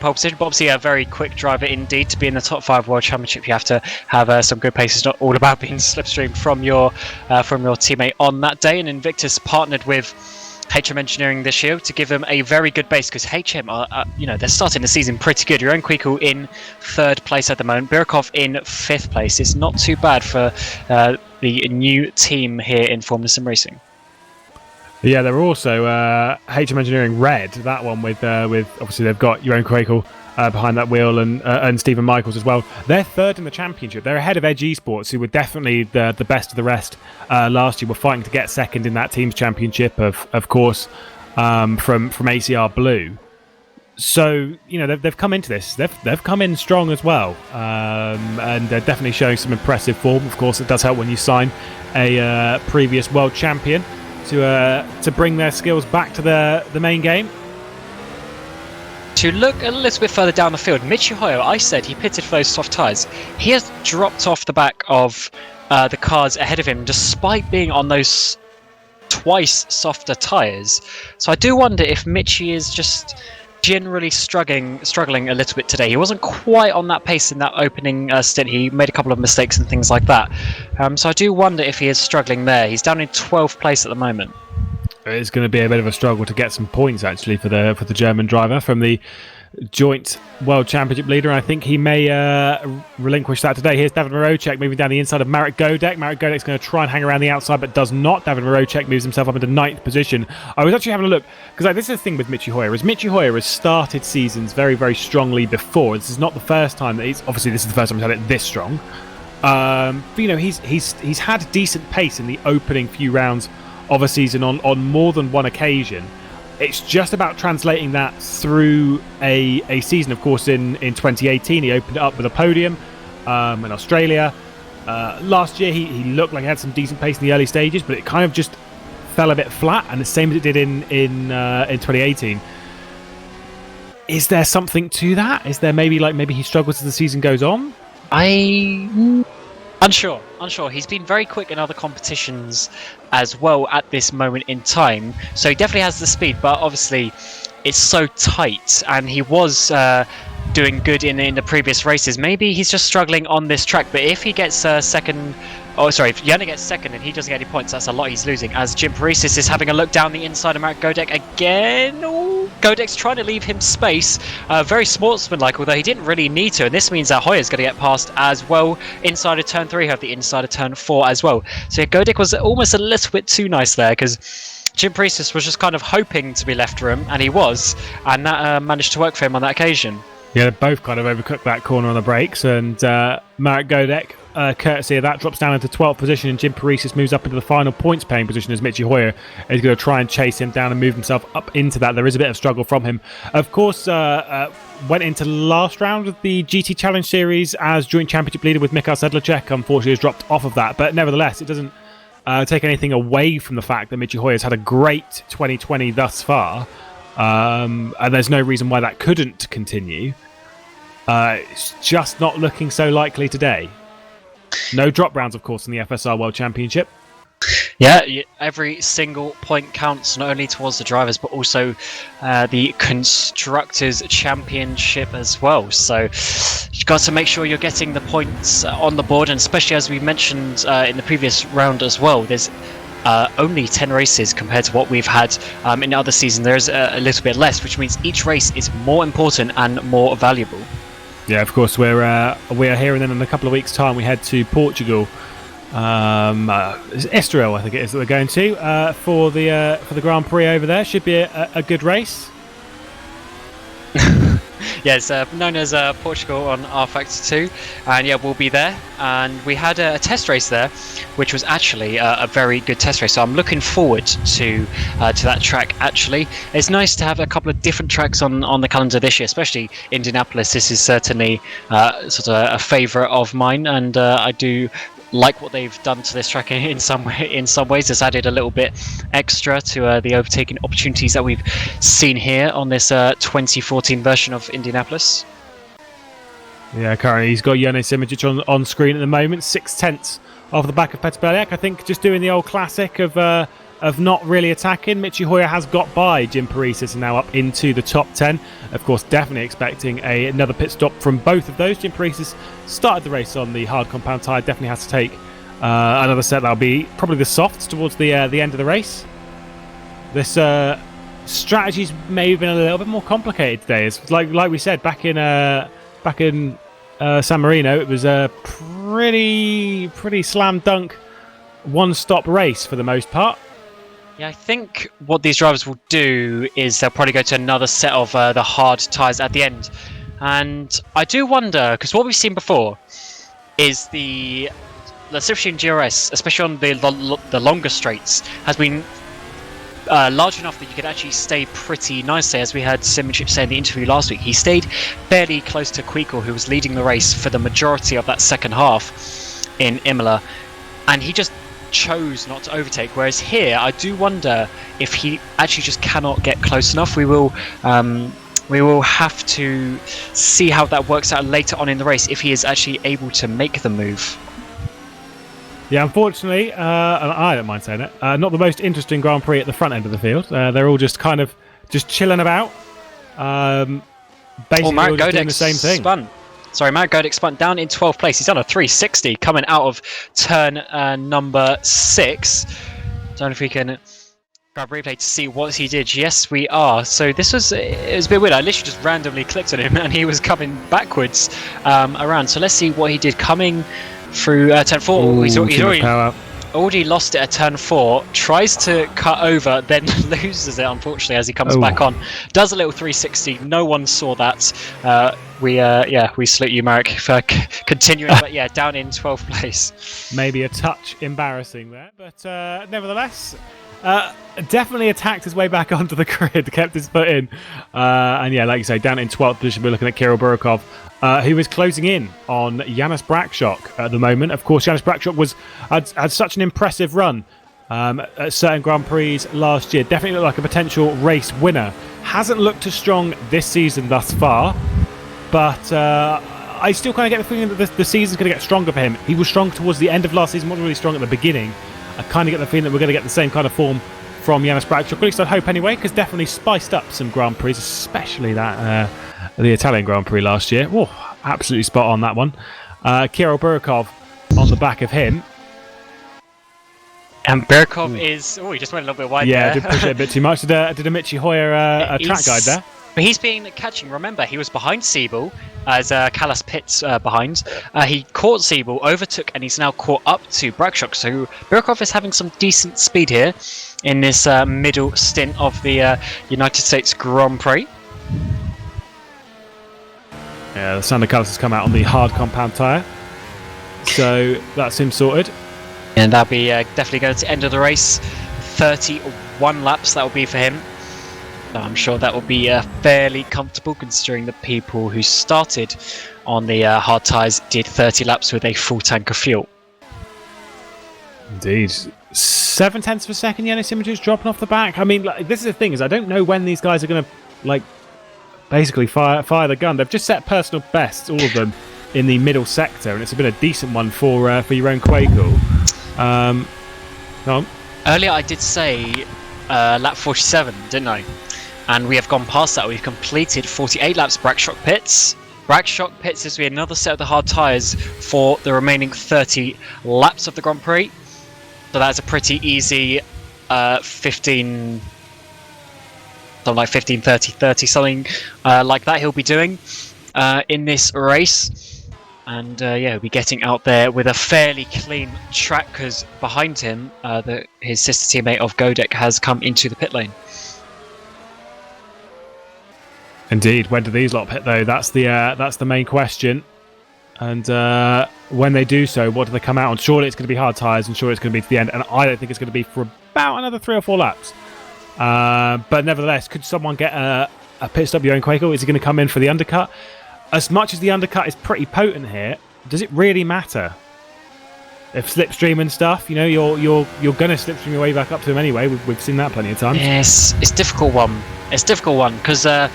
C: pole position. But obviously, a very quick driver indeed. To be in the top 5 World Championship, you have to have some good pace. It's not all about being slipstream from your teammate on that day. And Invictus partnered with HM Engineering this year to give them a very good base, because HM are, they're starting the season pretty good. Your own Quico in 3rd place at the moment, Birkov in 5th place. It's not too bad for the new team here in Formula Sim Racing.
B: Yeah, they're also HM Engineering Red. That one with obviously they've got your own Quakel behind that wheel and Stephen Michaels as well. They're 3rd in the championship. They're ahead of Edge Esports, who were definitely the best of the rest last year. We're fighting to get 2nd in that team's championship, of course, from ACR Blue. So they've come into this. They've come in strong as well, and they're definitely showing some impressive form. Of course, it does help when you sign a previous world champion to bring their skills back to the main game.
C: To look a little bit further down the field, Michihoyo, I said he pitted for those soft tyres. He has dropped off the back of the cars ahead of him, despite being on those twice softer tyres. So I do wonder if Michi is just generally struggling a little bit today. He wasn't quite on that pace in that opening stint. He made a couple of mistakes and things like that. So I do wonder if he is struggling there. He's down in 12th place at the moment.
B: It's going to be a bit of a struggle to get some points actually for the German driver from the joint World Championship leader. And I think he may relinquish that today. Here's David Morocek moving down the inside of Marek Godek. Marek Godek's going to try and hang around the outside, but does not. David Morocek moves himself up into 9th position. I was actually having a look, because this is the thing with Michihoyo, is Michihoyo has started seasons very, very strongly before. This is not the first time that this is the first time he's had it this strong. But he's had decent pace in the opening few rounds of a season on more than one occasion. It's just about translating that through a season. Of course, in 2018, he opened it up with a podium in Australia. Last year, he looked like he had some decent pace in the early stages, but it kind of just fell a bit flat, and the same as it did in 2018. Is there something to that? Is there maybe he struggles as the season goes on?
C: Unsure. He's been very quick in other competitions as well at this moment in time. So he definitely has the speed, but obviously it's so tight, and he was doing good in the previous races. Maybe he's just struggling on this track, but if he gets second... Oh, sorry, if Yana gets second and he doesn't get any points, that's a lot he's losing. As Jim Paresis is having a look down the inside of Marek Godek again. Ooh, Godek's trying to leave him space. Very sportsmanlike, although he didn't really need to. And this means that Hoyer's going to get past as well. Inside of turn 3, have the inside of turn 4 as well. So yeah, Godek was almost a little bit too nice there, because Jim Paresis was just kind of hoping to be left room, and he was. And that managed to work for him on that occasion.
B: Yeah, they both kind of overcooked that corner on the brakes, and Marek Godek, courtesy of that, drops down into 12th position, and Jim Paresis moves up into the final points-paying position as Michihoyo is going to try and chase him down and move himself up into that. There is a bit of struggle from him. Of course, went into last round of the GT Challenge Series as joint championship leader with Mikhail Sedlacek. Unfortunately, has dropped off of that, but nevertheless, it doesn't take anything away from the fact that Michihoyo has had a great 2020 thus far, and there's no reason why that couldn't continue. It's just not looking so likely today. No drop rounds, of course, in the FSR World Championship.
C: Yeah, every single point counts, not only towards the drivers, but also the Constructors' Championship as well. So you've got to make sure you're getting the points on the board, and especially as we mentioned in the previous round as well, there's only 10 races compared to what we've had in other seasons. There's a little bit less, which means each race is more important and more valuable.
B: Yeah, of course, we are here, and then in a couple of weeks' time we head to Portugal. Estoril, I think it is, that we're going to for the Grand Prix over there. Should be a good race.
C: Yeah, it's known as Portugal on rFactor 2, and yeah, we'll be there. And we had a test race there, which was actually a very good test race. So I'm looking forward to that track. Actually, it's nice to have a couple of different tracks on the calendar this year, especially Indianapolis. This is certainly sort of a favourite of mine, and I do like what they've done to this track in some ways. It's added a little bit extra to the overtaking opportunities that we've seen here on this 2014 version of Indianapolis.
B: Yeah, currently he's got Janis Simic on screen at the moment, 6/10 off the back of Petr Beliak. I think just doing the old classic of not really attacking. Michi Hoyer has got by Jim Paresis and now up into the top 10. Of course, definitely expecting another pit stop from both of those. Jim Paresis started the race on the hard compound tyre, definitely has to take another set. That'll be probably the softs towards the end of the race. This strategy's maybe been a little bit more complicated today. It's like we said back in San Marino, it was a pretty slam dunk one-stop race for the most part.
C: Yeah, I think what these drivers will do is they'll probably go to another set of the hard tyres at the end. And I do wonder, because what we've seen before is the Citroën GRS, especially on the longer straights, has been large enough that you could actually stay pretty nicely. As we heard Simic say in the interview last week, he stayed fairly close to Quico, who was leading the race for the majority of that second half in Imola, and he just chose not to overtake. Whereas here, I do wonder if he actually just cannot get close enough. We will have to see how that works out later on in the race, if he is actually able to make the move.
B: Yeah, unfortunately, and I don't mind saying it, not the most interesting Grand Prix at the front end of the field. They're all just kind of just chilling about. Basically, all just doing the same thing.
C: Marek Godek spun down in 12th place. He's done a 360 coming out of turn number 6. Don't know if we can grab replay to see what he did. Yes, we are. So it was a bit weird. I literally just randomly clicked on him and he was coming backwards around. So let's see what he did coming through turn 4.
B: Ooh,
C: he's already lost it at turn 4, tries to cut over, then loses it, unfortunately, as he comes back on. Does a little 360. No one saw that. We salute you, Marek, for continuing, but yeah, down in 12th place.
B: Maybe a touch embarrassing there, but nevertheless, definitely attacked his way back onto the grid, kept his foot in, and yeah, like you say, down in 12th position, we're looking at Kirill Burikov, who is closing in on Janis Brakshock at the moment. Of course, Janis Brakshock had such an impressive run at certain Grand Prix last year. Definitely looked like a potential race winner. Hasn't looked as strong this season thus far, but I still kind of get the feeling that the season's going to get stronger for him. He was strong towards the end of last season, wasn't really strong at the beginning. I kind of get the feeling that we're going to get the same kind of form from Janis Brakshock. At least I hope anyway, because definitely spiced up some Grand Prix, especially that the Italian Grand Prix last year. Whoa, absolutely spot on that one. Kirill Burikov on the back of him.
C: And Burikov is... Oh, he just went a little bit wide there.
B: Yeah, did push it a bit too much. Did a Michi Hoyer a track guide there?
C: But he's been catching. Remember, he was behind Siebel as Callas pits behind. He caught Siebel, overtook, and he's now caught up to Brakshock. So Burikov is having some decent speed here in this middle stint of the United States Grand Prix.
B: Yeah, the Sander Callas has come out on the hard compound tyre. So that's him sorted.
C: And that'll be definitely going to the end of the race. 31 laps that will be for him. So I'm sure that will be fairly comfortable, considering the people who started on the hard tyres did 30 laps with a full tank of fuel.
B: Indeed. 0.7 of a second, Janis Simic is dropping off the back. I mean, this is the thing, is I don't know when these guys are going to, basically fire the gun. They've just set personal bests, all of them, in the middle sector, and it's been a decent one for your own Quakel. Go on.
C: Earlier I did say lap 47, didn't I? And we have gone past that. We've completed 48 laps Brakshock pits. Brakshock pits is to be another set of the hard tyres for the remaining 30 laps of the Grand Prix. So that's a pretty easy 15... something like 15, 30, something like that he'll be doing in this race. And he'll be getting out there with a fairly clean track, because behind him, his sister teammate of Godek has come into the pit lane.
B: Indeed. When do these lot pit, though? That's the main question. And when they do so, what do they come out on? Surely it's going to be hard tyres, and surely it's going to be to the end. And I don't think it's going to be for about another 3 or 4 laps. But nevertheless, could someone get a pit stop, your own Quakel? Is he going to come in for the undercut? As much as the undercut is pretty potent here, does it really matter? if slipstream and stuff, you know, you're gonna slipstream your way back up to him anyway. We've seen that plenty of times.
C: Yes, it's a difficult one. It's a difficult one because, as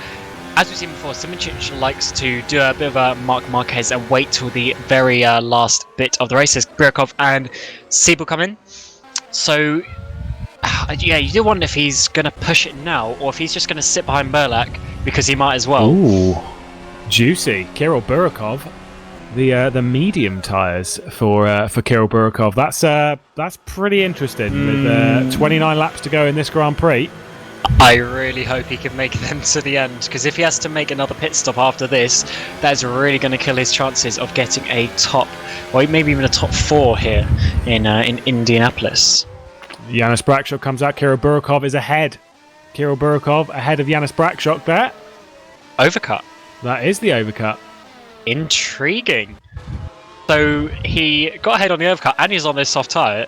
C: we've seen before, Simoncic likes to do a bit of a Marc Marquez and wait till the very last bit of the race as Birkov and Siebel come in. So, yeah, you do wonder if he's going to push it now or if he's just going to sit behind Berlak because he might as well.
B: Ooh, juicy. Kirill Birkov, the medium tyres for Kirill Birkov. That's pretty interesting. With 29 laps to go in this Grand Prix.
C: I really hope he can make them to the end, because if he has to make another pit stop after this, that's really going to kill his chances of getting a top, or maybe even a top 4 here in Indianapolis.
B: Janis Brakshock comes out. Kirill Birkov is ahead. Kirill Birkov ahead of Janis Brakshock there.
C: Overcut.
B: That is the overcut.
C: Intriguing. So he got ahead on the overcut, and he's on those softer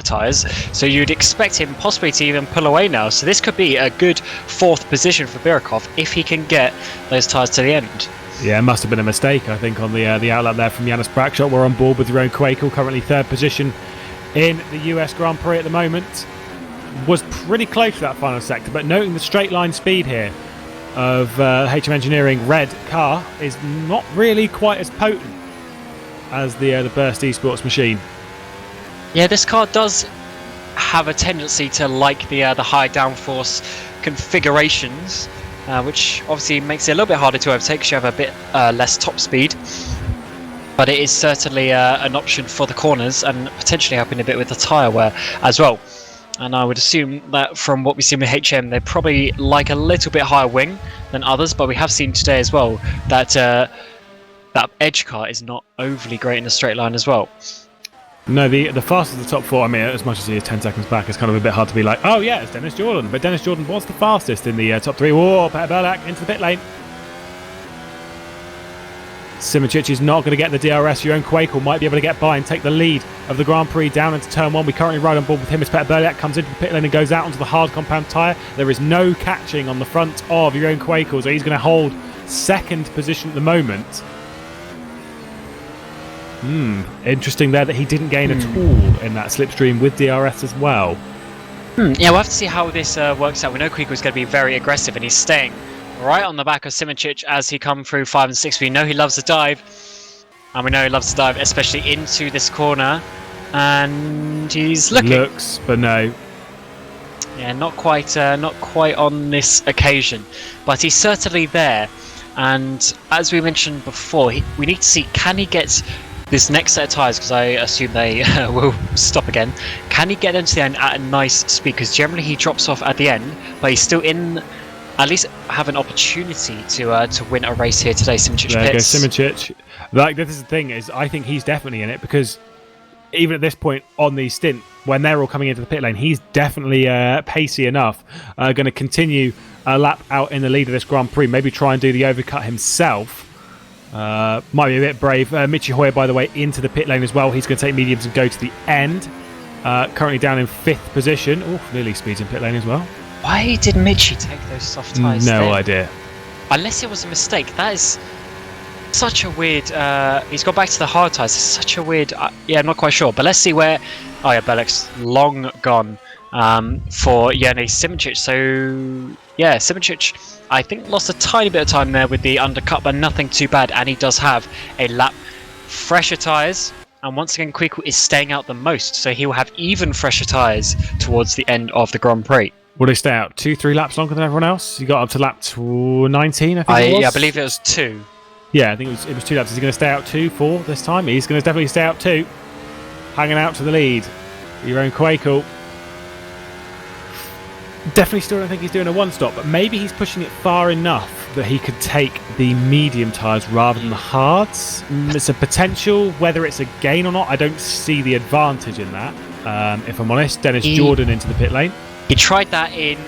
C: tyres. So you'd expect him possibly to even pull away now. So this could be a good 4th position for Birkov if he can get those tyres to the end.
B: Yeah, it must have been a mistake, I think, on the outlet there from Janis Brakshock. We're on board with Jeroen Kwekel, currently 3rd position in the US Grand Prix at the moment. Was pretty close to that final sector, but noting the straight line speed here of HM Engineering red car is not really quite as potent as the Burst Esports machine.
C: Yeah, this car does have a tendency to like the high downforce configurations, which obviously makes it a little bit harder to overtake because you have a bit less top speed. But it is certainly an option for the corners and potentially helping a bit with the tyre wear as well. And I would assume that from what we've seen with HM, they probably like a little bit higher wing than others, but we have seen today as well that that edge car is not overly great in a straight line as well.
B: No, the fastest of the top 4, I mean, as much as he is 10 seconds back, it's kind of a bit hard to be like, oh yeah, it's Dennis Jordan. But Dennis Jordan was the fastest in the top 3. Whoa, Peter Berlak into the pit lane. Simoncic is not going to get the DRS. Jeroen Kwekel might be able to get by and take the lead of the Grand Prix down into turn 1. We currently ride on board with him as Peter Berlak comes into the pit lane and goes out onto the hard compound tyre. There is no catching on the front of Jeroen Kwekel, so he's going to hold 2nd position at the moment. Interesting there that he didn't gain at all in that slipstream with DRS as well.
C: Yeah, we'll have to see how this works out. We know Kwekel's going to be very aggressive, and he's staying right on the back of Simoncic as he come through 5 and 6. We know he loves to dive, and we know he loves to dive especially into this corner, and he's looking.
B: Looks, but no.
C: Yeah, not quite on this occasion, but he's certainly there. And as we mentioned before, we need to see, can he get this next set of tyres, because I assume they will stop again. Can he get them to the end at a nice speed? Because generally he drops off at the end, but he's still in, at least have an opportunity to win a race here today. Simoncic
B: there
C: pits.
B: goes Simoncic. Like, this is the thing, is I think he's definitely in it, because even at this point on the stint, when they're all coming into the pit lane, he's definitely pacey enough. Going to continue a lap out in the lead of this Grand Prix, maybe try and do the overcut himself. Might be a bit brave. Michi Hoyer, by the way, into the pit lane as well. He's going to take mediums and go to the end. Currently down in 5th position. Oh, nearly speeds in pit lane as well.
C: Why did Michi take those soft tyres?
B: No idea.
C: Unless it was a mistake. That is such a weird... he's got back to the hard tyres. It's such a weird... yeah, I'm not quite sure. But let's see where... Oh yeah, Belek's long gone for Janis Simoncic. So, yeah, Simoncic, I think, lost a tiny bit of time there with the undercut, but nothing too bad. And he does have a lap fresher tyres. And once again, Kwekel is staying out the most. So he will have even fresher tyres towards the end of the Grand Prix.
B: Will they stay out 2-3 laps longer than everyone else? You got up to lap 19, I think it was?
C: Yeah, I believe it was 2.
B: Yeah, I think it was 2 laps. Is he going to stay out 2, 4 this time? He's going to definitely stay out 2. Hanging out to the lead. Jeroen Kwekel. Definitely still don't think he's doing a one-stop, but maybe he's pushing it far enough that he could take the medium tyres rather than the hards. It's a potential. Whether it's a gain or not, I don't see the advantage in that, if I'm honest. Dennis Jordan into the pit lane.
C: He tried that in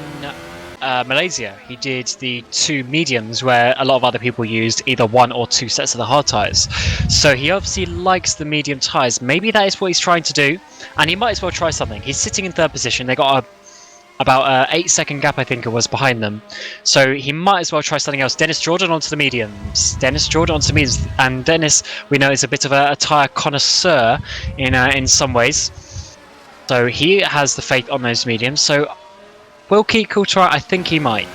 C: Malaysia. He did the 2 mediums where a lot of other people used either 1 or 2 sets of the hard tyres. So he obviously likes the medium tyres. Maybe that is what he's trying to do, and he might as well try something. He's sitting in 3rd position. They got about an 8-second gap, I think it was, behind them. So he might as well try something else. Dennis Jordan onto the mediums. And Dennis, we know, is a bit of a tyre connoisseur in some ways. So he has the faith on those mediums. So will Kiko try? I think he might.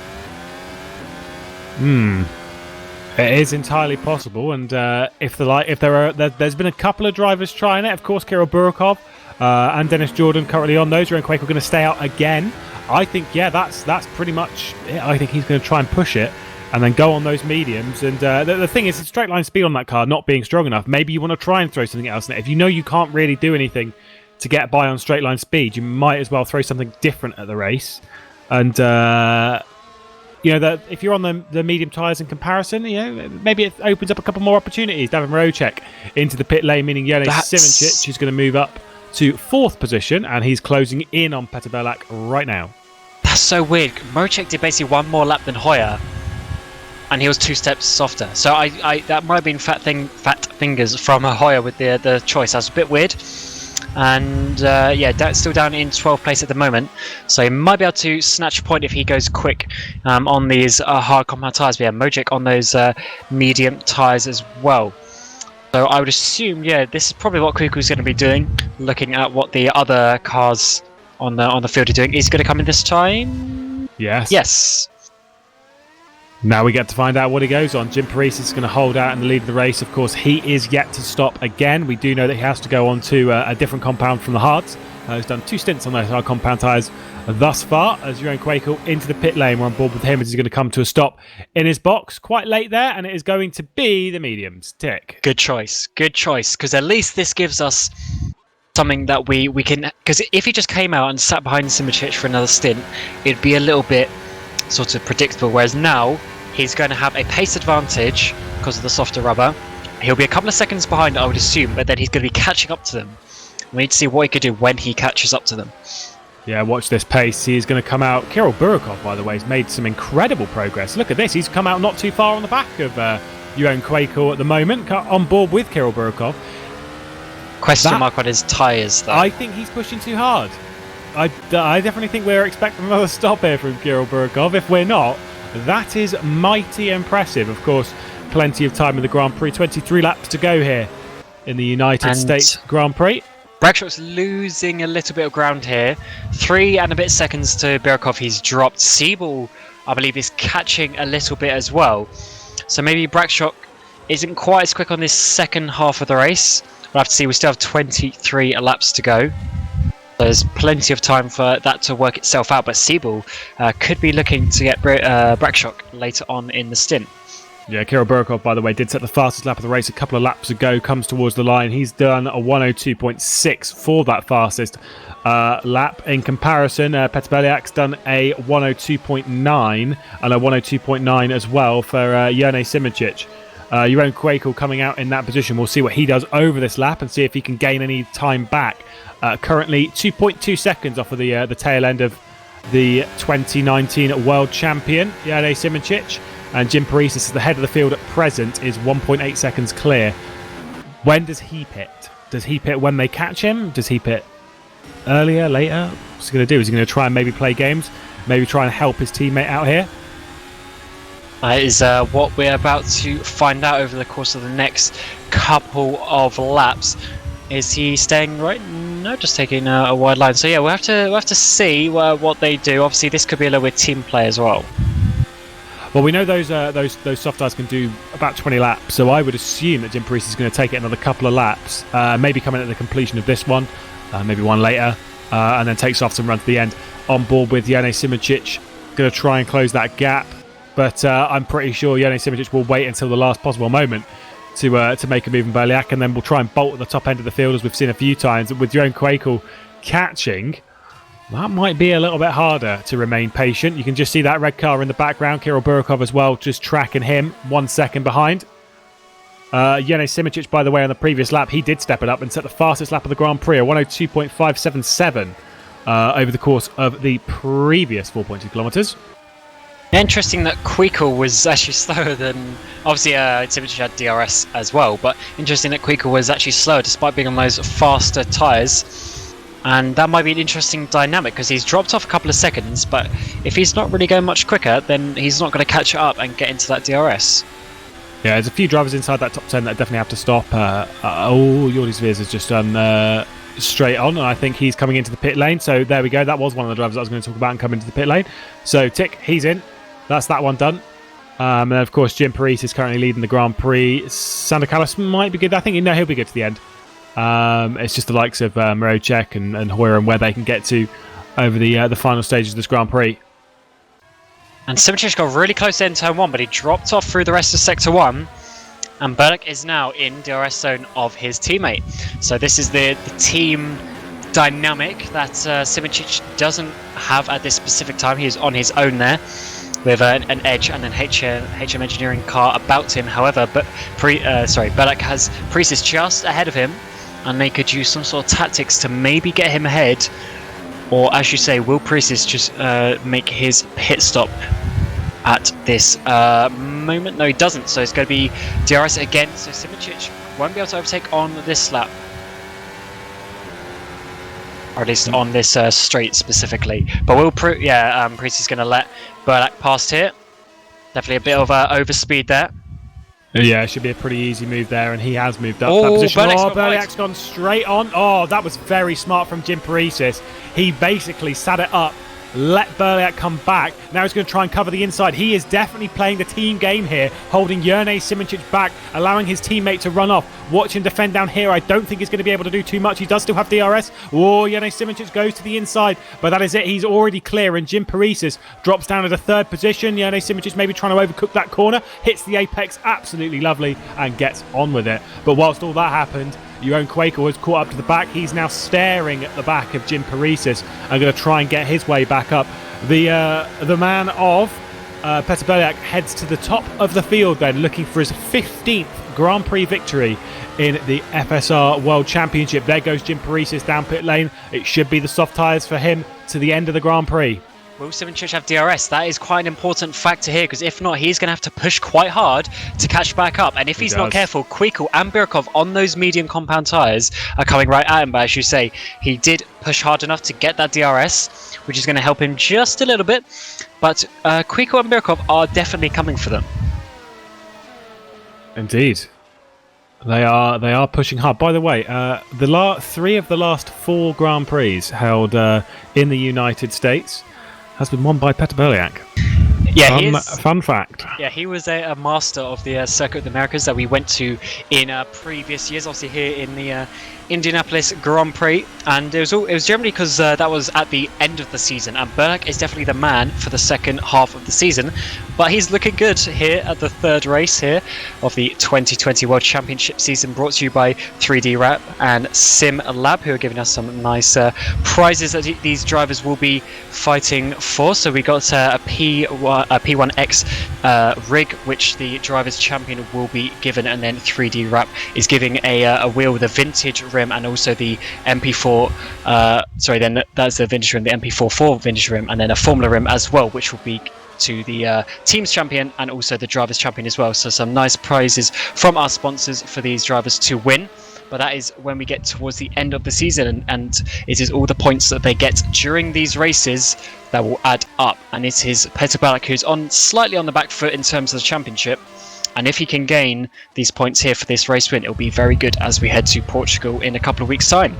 B: It is entirely possible, and there's been a couple of drivers trying it. Of course, Kirill Burikov and Dennis Jordan currently on those. Jeroen Kwekel going to stay out again. I think, that's pretty much it. I think he's going to try and push it and then go on those mediums. And the thing is, the straight line speed on that car not being strong enough. Maybe you want to try and throw something else in it. If you know you can't really do anything to get by on straight line speed, you might as well throw something different at the race. And if you're on the medium tyres in comparison, maybe it opens up a couple more opportunities. Davin Rocek into the pit lane, meaning Jone Sivancic, who's going to move up to 4th position, and he's closing in on Peter Belak right now.
C: That's so weird. Rocek did basically one more lap than Hoyer, and he was 2 steps softer. So I that might have been fat fingers from Hoyer with the choice. That's a bit weird. And still down in 12th place at the moment, so he might be able to snatch a point if he goes quick on these hard compound tyres. But yeah, Mojek on those medium tyres as well. So I would assume, this is probably what Kuku's going to be doing, looking at what the other cars on the field are doing. He's going to come in this time. Yes.
B: Now we get to find out what he goes on. Jim Paris is going to hold out in the lead of the race. Of course, he is yet to stop again. We do know that he has to go on to a different compound from the hards. He's done 2 stints on those hard compound tyres thus far. As Jeroen Kwekel into the pit lane, we're on board with him as he's going to come to a stop in his box quite late there, and it is going to be the mediums. Tick.
C: Good choice, because at least this gives us something that we can... Because if he just came out and sat behind Simacic for another stint, it'd be a little bit sort of predictable, whereas now he's going to have a pace advantage because of the softer rubber. He'll be a couple of seconds behind, I would assume, but then he's going to be catching up to them. We need to see what he could do when he catches up to them.
B: Yeah, watch this pace. He's going to come out. Kirill Burikov, by the way, has made some incredible progress. Look at this. He's come out not too far on the back of Jeroen Kwekel at the moment, on board with Kirill Burikov.
C: Question mark on his tyres, though.
B: I think he's pushing too hard. I definitely think we're expecting another stop here from Kirill Burikov. If we're not, that is mighty impressive. Of course, plenty of time in the Grand Prix. 23 laps to go here in the United States Grand Prix.
C: Bradshaw losing a little bit of ground here. 3 and a bit seconds to Burikov. He's dropped. Siebel, I believe, is catching a little bit as well. So maybe Bradshaw isn't quite as quick on this second half of the race. We'll have to see. We still have 23 laps to go. There's plenty of time for that to work itself out, but Siebel could be looking to get Bradshaw later on in the stint.
B: Yeah, Kirill Burikov, by the way, did set the fastest lap of the race a couple of laps ago, comes towards the line. He's done a 102.6 for that fastest lap. In comparison, Petr Beliak's done a 102.9 and a 102.9 as well for Jone Simacic. Jeroen Kwekel coming out in that position. We'll see what he does over this lap and see if he can gain any time back. Currently 2.2 seconds off of the tail end of the 2019 World Champion, Jone Simacic. And Jim Paris is the head of the field at present, is 1.8 seconds clear. When does he pit? Does he pit when they catch him? Does he pit earlier, later? What's he going to do? Is he going to try and maybe play games? Maybe try and help his teammate out here?
C: That is what we're about to find out over the course of the next couple of laps. Is he staying right? No, just taking a wide line. So yeah, we'll have to see what they do. Obviously, this could be a little bit team play as well.
B: Well, we know those soft tyres can do about 20 laps, so I would assume that Jim Paris is going to take it another couple of laps, maybe coming at the completion of this one, maybe one later, and then take softs and run to the end. On board with Jone Simacic, going to try and close that gap, but I'm pretty sure Jone Simacic will wait until the last possible moment to make a move in Beliak, and then we'll try and bolt at the top end of the field, as we've seen a few times. With Jeroen Kwekel catching, that might be a little bit harder to remain patient. You can just see that red car in the background. Kirill Burikov as well, just tracking him 1 second behind. Jone Simacic, by the way, on the previous lap, he did step it up and set the fastest lap of the Grand Prix, a 102.577 over the course of the previous 4.2 kilometres.
C: Interesting that Kwekel was actually slower than... Obviously, Simacic had DRS as well, but interesting that Kwekel was actually slower despite being on those faster tyres. And that might be an interesting dynamic because he's dropped off a couple of seconds, but if he's not really going much quicker, then he's not going to catch up and get into that DRS.
B: Yeah, there's a few drivers inside that top 10 that definitely have to stop. Jordi Veers has just done straight on, and I think he's coming into the pit lane. So there we go. That was one of the drivers I was going to talk about and come into the pit lane. So tick, he's in. That's that one done. And of course, Jim Paris is currently leading the Grand Prix. Sander Callis might be good. I think he'll be good to the end. It's just the likes of Rodger and Hoyer and where they can get to over the final stages of this Grand Prix.
C: And Simičić got really close in turn 1, but he dropped off through the rest of sector 1. And Berlik is now in DRS zone of his teammate. So this is the team dynamic that Simičić doesn't have at this specific time. He is on his own there with an Edge and an HM Engineering car about him. However, but Berlik has Priest just ahead of him, and they could use some sort of tactics to maybe get him ahead. Or, as you say, will Priest just make his pit stop at this moment? No, he doesn't. So it's going to be DRS again. So Simičić won't be able to overtake on this lap. Or at least on this straight specifically. But Priest is going to let Berlik past here. Definitely a bit of overspeed there.
B: Yeah, it should be a pretty easy move there, and he has moved up that position. Berlik's gone straight on. Oh, that was very smart from Jim Paris. He basically sat it up, let Berlik come back. Now he's going to try and cover the inside. He is definitely playing the team game here, holding Jurnej Simičić back, allowing his teammate to run off. Watch him defend down here. I don't think he's going to be able to do too much. He does still have DRS. Oh, Jurnej Simičić goes to the inside, but that is it. He's already clear, and Jim Paris drops down at a third position. Jurnej Simičić maybe trying to overcook that corner, hits the apex, absolutely lovely, and gets on with it. But whilst all that happened, Jeroen Kwekel was caught up to the back. He's now staring at the back of Jim Paris and going to try and get his way back up. The man of Petter Berlik heads to the top of the field then, looking for his 15th Grand Prix victory in the FSR World Championship. There goes Jim Paris down pit lane. It should be the soft tyres for him to the end of the Grand Prix.
C: Will Simičić have DRS? That is quite an important factor here, because if not, he's going to have to push quite hard to catch back up. And if he's not careful, Kwekel and Birkov on those medium compound tyres are coming right at him. But as you say, he did push hard enough to get that DRS, which is going to help him just a little bit. But Kwekel and Birkov are definitely coming for them.
B: Indeed. They are pushing hard. By the way, three of the last 4 Grand Prix held in the United States has been won by Petter Berlik.
C: Yeah,
B: fun fact.
C: Yeah, he was a master of the Circuit of the Americas that we went to in previous years. Obviously here in the Indianapolis Grand Prix, and it was generally because that was at the end of the season, and Berlik is definitely the man for the second half of the season. But he's looking good here at the third race here of the 2020 World Championship season, brought to you by 3D Wrap and Sim Lab, who are giving us some nice prizes that these drivers will be fighting for. So we got a P1X rig, which the drivers champion will be given, and then 3D Wrap is giving a wheel with a vintage rim and also the MP4 then that's the vintage rim, the MP44 vintage rim, and then a Formula rim as well, which will be to the team's champion and also the drivers champion as well. So some nice prizes from our sponsors for these drivers to win. But that is when we get towards the end of the season, and it is all the points that they get during these races that will add up. And it is Petter Berlik who's slightly on the back foot in terms of the championship. And if he can gain these points here for this race win, it'll be very good as we head to Portugal in a couple of weeks' time.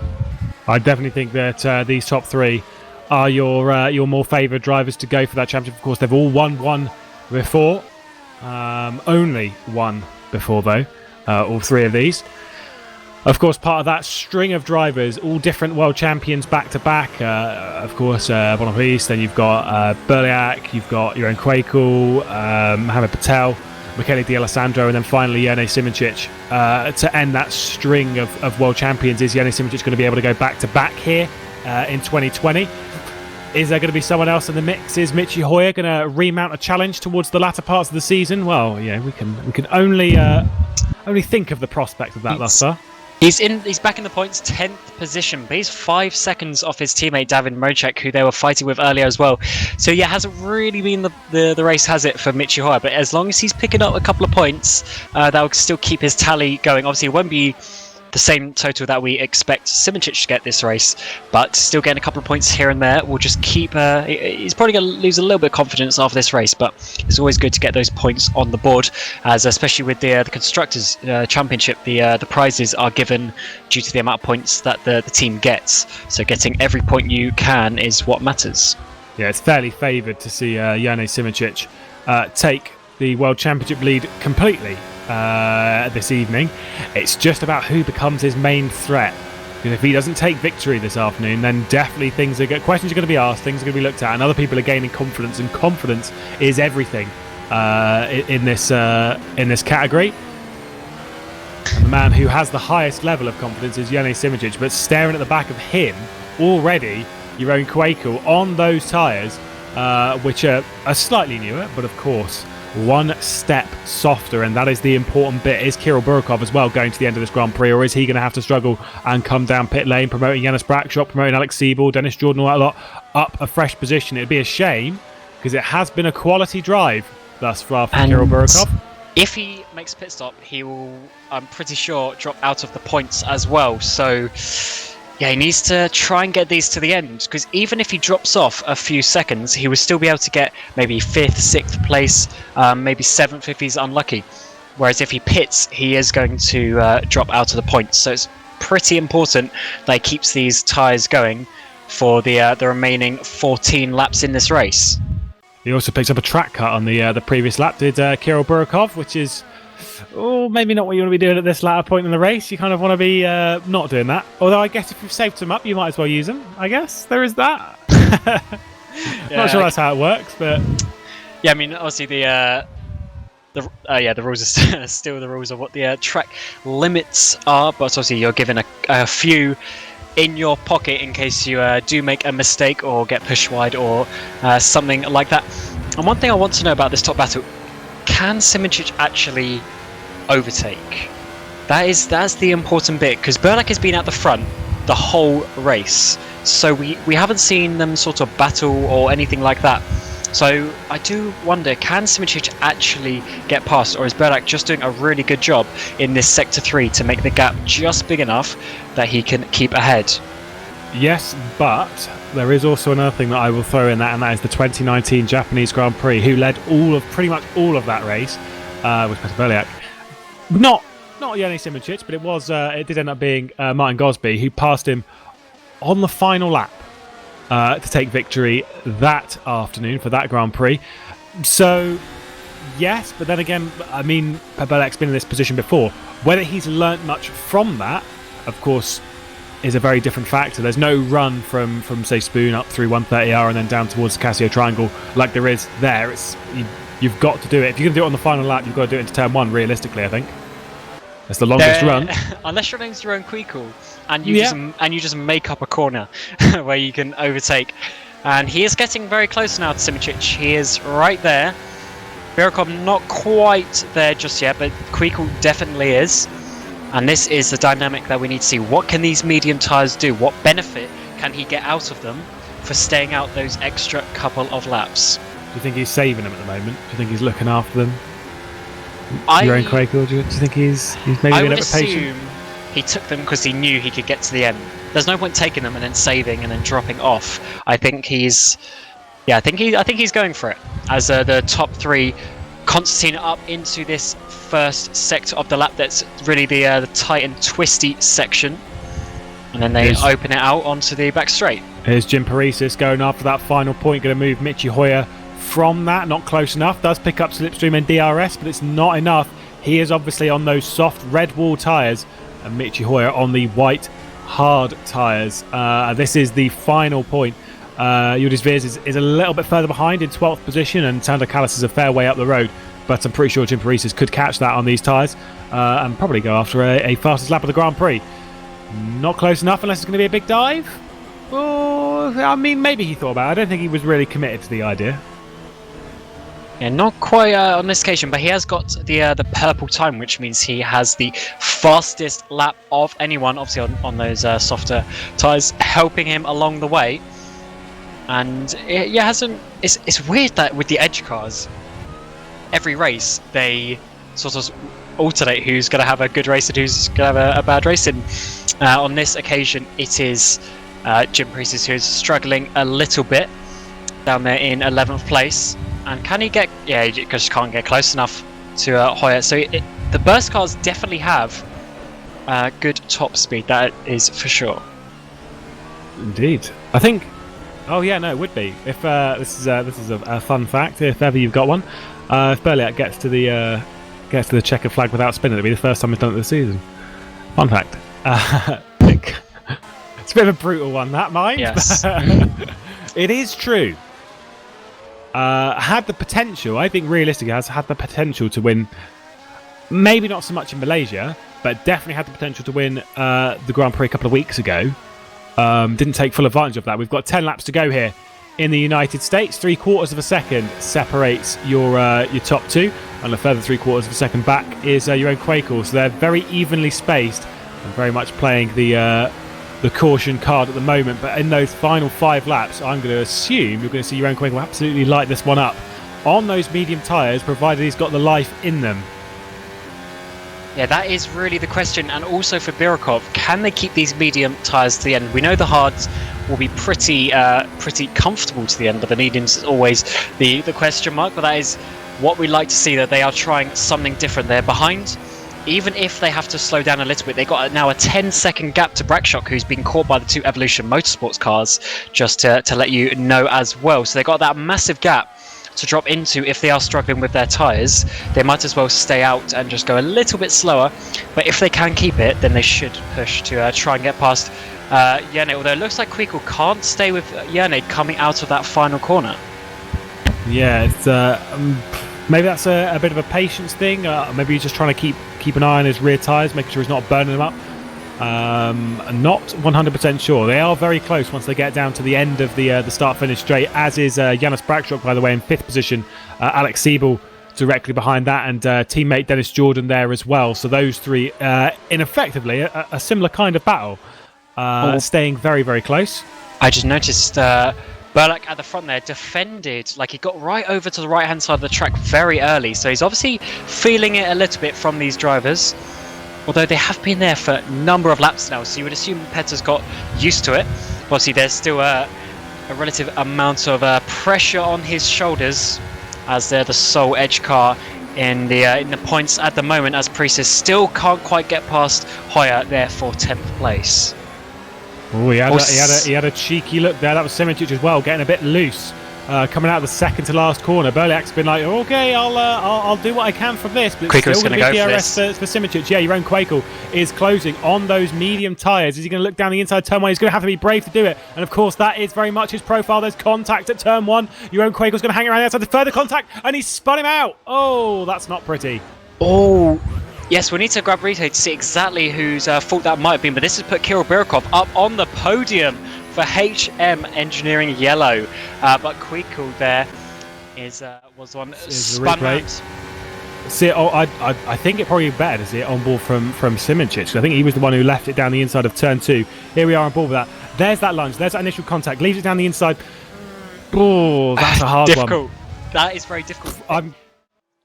B: I definitely think that these top 3 are your more favoured drivers to go for that championship. Of course, they've all won one before. Only one before, though. All 3 of these. Of course, part of that string of drivers, all different world champions back-to-back. Of course, Boniface, then you've got Berlik, you've got Jeroen Kwekel, Mohamed Patel, Michele D'Alessandro, and then finally Jurnej Simičić. To end that string of world champions, is Jurnej Simičić going to be able to go back-to-back here in 2020? Is there going to be someone else in the mix? Is Michi Hoyer going to remount a challenge towards the latter parts of the season? Well, yeah, we can only think of the prospect of that thus far.
C: He's back in the points, 10th position, but he's 5 seconds off his teammate David Mojek, who they were fighting with earlier as well. So yeah, hasn't really been the race, has it, for Michi Hoyer? But as long as he's picking up a couple of points, that will still keep his tally going. Obviously, it won't be the same total that we expect Simoncic to get this race, but still getting a couple of points here and there will just keep. He's probably going to lose a little bit of confidence after this race, but it's always good to get those points on the board, as especially with the Constructors' Championship, the prizes are given due to the amount of points that the team gets. So getting every point you can is what matters.
B: Yeah, it's fairly favoured to see Jane Simoncic take the World Championship lead completely this evening. It's just about who becomes his main threat. Because if he doesn't take victory this afternoon, then definitely questions are going to be asked, things are going to be looked at, and other people are gaining confidence, and confidence is everything in this category. And the man who has the highest level of confidence is Jane Simoncic, but staring at the back of him already, your own Quakel on those tyres, which are slightly newer, but of course one step softer, and that is the important bit. Is Kirill Burikov as well going to the end of this Grand Prix, or is he going to have to struggle and come down pit lane, promoting Yanis Brakshot, promoting Alex Siebel, Dennis Jordan, all that lot, up a fresh position? It'd be a shame, because it has been a quality drive thus far for Kirill Burikov.
C: If he makes a pit stop, he will, I'm pretty sure, drop out of the points as well. So yeah, he needs to try and get these to the end, because even if he drops off a few seconds, he will still be able to get maybe 5th, 6th place, maybe 7th if he's unlucky. Whereas if he pits, he is going to drop out of the points. So it's pretty important that he keeps these tyres going for the remaining 14 laps in this race.
B: He also picked up a track cut on the previous lap, did Kirill Burikov, which is maybe not what you want to be doing at this latter point in the race. You kind of want to be not doing that. Although I guess if you've saved them up, you might as well use them. I guess there is that. Not sure that's how it works, but
C: yeah, I mean, obviously the rules are still the rules of what the track limits are, but obviously you're given a few in your pocket in case you do make a mistake or get pushed wide or something like that. And one thing I want to know about this top battle: can Simoncic actually overtake? That's the important bit, because Berlak has been at the front the whole race, so we haven't seen them sort of battle or anything like that. So I do wonder, can Simoncic actually get past, or is Berlak just doing a really good job in this Sector 3 to make the gap just big enough that he can keep ahead?
B: Yes, but there is also another thing that I will throw in that, and that is the 2019 Japanese Grand Prix, who led pretty much all of that race with Peter Berliak. Not Jane Simoncic, but it did end up being Martin Gosby, who passed him on the final lap to take victory that afternoon for that Grand Prix. So yes, but then again, I mean, Berliak's been in this position before. Whether he's learnt much from that, of course, is a very different factor. There's no run from say Spoon up through 130R and then down towards the Casio Triangle like there is there. You've got to do it. If you're going to do it on the final lap, you've got to do it into turn 1, realistically, I think. That's the longest run.
C: Unless your name's Jerome Queekle and you just make up a corner where you can overtake. And he is getting very close now to Simoncic. He is right there. Berikov not quite there just yet, but Queekle definitely is. And this is the dynamic that we need to see. What can these medium tyres do? What benefit can he get out of them for staying out those extra couple of laps?
B: Do you think he's saving them at the moment? Do you think he's looking after them? Your own Quaker, do you think he's maybe a bit patient?
C: Assume he took them because he knew he could get to the end. There's no point taking them and then saving and then dropping off. I think he's going for it as the top 3. Constantine up into this first sector of the lap. That's really the tight and twisty section, and then they open it out onto the back straight.
B: Here's Jim Paresis going after that final point, going to move Michi Hoyer from that. Not close enough. Does pick up Slipstream and DRS, but it's not enough. He is obviously on those soft red wall tyres, and Michi Hoyer on the white hard tyres. This is the final point. Yudis Viers is a little bit further behind in 12th position, and Sander Callis is a fair way up the road, but I'm pretty sure Jim Paresis could catch that on these tyres and probably go after a fastest lap of the Grand Prix. Not close enough unless it's going to be a big dive. Oh, I mean, maybe he thought about it. I don't think he was really committed to the idea.
C: Yeah, not quite on this occasion, but he has got the purple time, which means he has the fastest lap of anyone, obviously on those softer tyres, helping him along the way. And it's weird that with the edge cars, every race they sort of alternate who's going to have a good race and who's going to have a bad race. And on this occasion, it is Jim Priest who's struggling a little bit down there in 11th place. And can he get... Yeah, he just can't get close enough to Hoyer. So the burst cars definitely have good top speed, that is for sure.
B: Indeed. I think... Oh yeah, no, it would be. If this is a fun fact, if ever you've got one. If Berliak gets to the checkered flag without spinning, it'll be the first time he's done it this season. Fun fact. It's a bit of a brutal one, that, mind.
C: Yes.
B: It is true. Had the potential, I think realistically has had the potential to win, maybe not so much in Malaysia, but definitely had the potential to win the Grand Prix a couple of weeks ago. Didn't take full advantage of that. We've got 10 laps to go here in the United States. 3/4 of a second separates your top two, and a further 3/4 of a second back is your own Quakel. So they're very evenly spaced and very much playing the caution card at the moment. But in those final 5 laps, I'm going to assume you're going to see your own Quakel absolutely light this one up on those medium tyres, provided he's got the life in them.
C: Yeah, that is really the question. And also for Birkov, can they keep these medium tyres to the end? We know the hards will be pretty comfortable to the end, but the mediums is always the question mark. But that is what we like to see, that they are trying something different. They're behind. Even if they have to slow down a little bit, they've got now a 10-second gap to Brakshock, who's been caught by the 2 Evolution Motorsports cars, just to let you know as well. So they've got that massive gap to drop into. If they are struggling with their tyres, they might as well stay out and just go a little bit slower. But if they can keep it, then they should push to try and get past Yane, although it looks like Quakel can't stay with Yane coming out of that final corner.
B: Yeah, it's maybe that's a bit of a patience thing. Maybe he's just trying to keep an eye on his rear tyres, making sure he's not burning them up. Not 100% sure. They are very close once they get down to the end of the start-finish straight, as is Janis Brakshock, by the way, in 5th position. Alex Siebel directly behind that, and teammate Dennis Jordan there as well. So those three in effectively a similar kind of battle, staying very, very close.
C: I just noticed Berliak at the front there defended, like he got right over to the right-hand side of the track very early. So he's obviously feeling it a little bit from these drivers. Although they have been there for a number of laps now, so you would assume Petter's got used to it. Obviously, there's still a relative amount of pressure on his shoulders, as they're the sole edge car in the points at the moment, as Priest still can't quite get past Hoyer there for 10th place.
B: Oh, he had a cheeky look there. That was Simic as well, getting a bit loose. Coming out of the second to last corner, Berliak's been like, okay, I'll do what I can from this, but it's
C: Quakel's
B: still going to be DRS for Simic. Yeah, your own Quakel is closing on those medium tyres. Is he going to look down the inside turn 1? He's going to have to be brave to do it, and of course that is very much his profile. There's contact at turn 1. Your own Quakel's going to hang around the outside. There's further contact, and he's spun him out. Oh, that's not pretty.
C: Oh, yes, we need to grab replay to see exactly whose fault that might have been, but this has put Kirill Birkov up on the podium for HM Engineering Yellow, but Quakel there was one spun round.
B: See, I think it probably better to see it on board from Simic. I think he was the one who left it down the inside of turn 2. Here we are on board with that. There's that lunge. There's that initial contact. Leaves it down the inside. Oh, that's a hard
C: difficult.
B: one.
C: That is very difficult.
B: I'm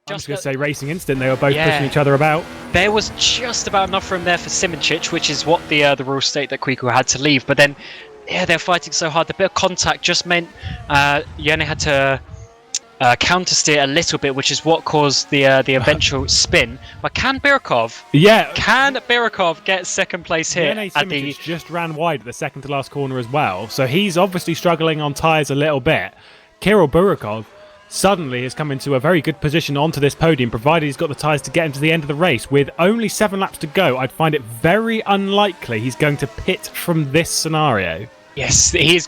B: just going to say Racing Instant. They were both pushing each other about.
C: There was just about enough room there for Simic, which is what the rules state that Quakel had to leave. But then, yeah, they're fighting so hard. The bit of contact just meant Yane had to counter steer a little bit, which is what caused the eventual spin. But can Birkov get second place here?
B: Simic just ran wide at the second to last corner as well, so he's obviously struggling on tyres a little bit. Kirill Birkov suddenly has come into a very good position onto this podium, provided he's got the tyres to get him to the end of the race. With only 7 laps to go, I'd find it very unlikely he's going to pit from this scenario.
C: Yes, he's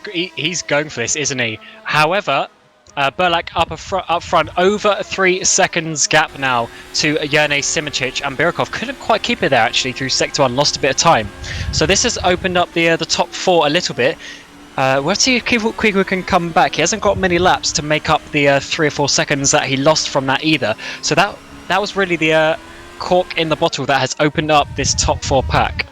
C: going for this, isn't he? However, Berliak up front, over 3 seconds gap now to Yane Simic, and Birkov couldn't quite keep it there actually through sector 1, lost a bit of time. So this has opened up the top 4 a little bit. We'll see if Quakel can come back. He hasn't got many laps to make up the 3 or 4 seconds that he lost from that either. So that was really the cork in the bottle that has opened up this top 4 pack.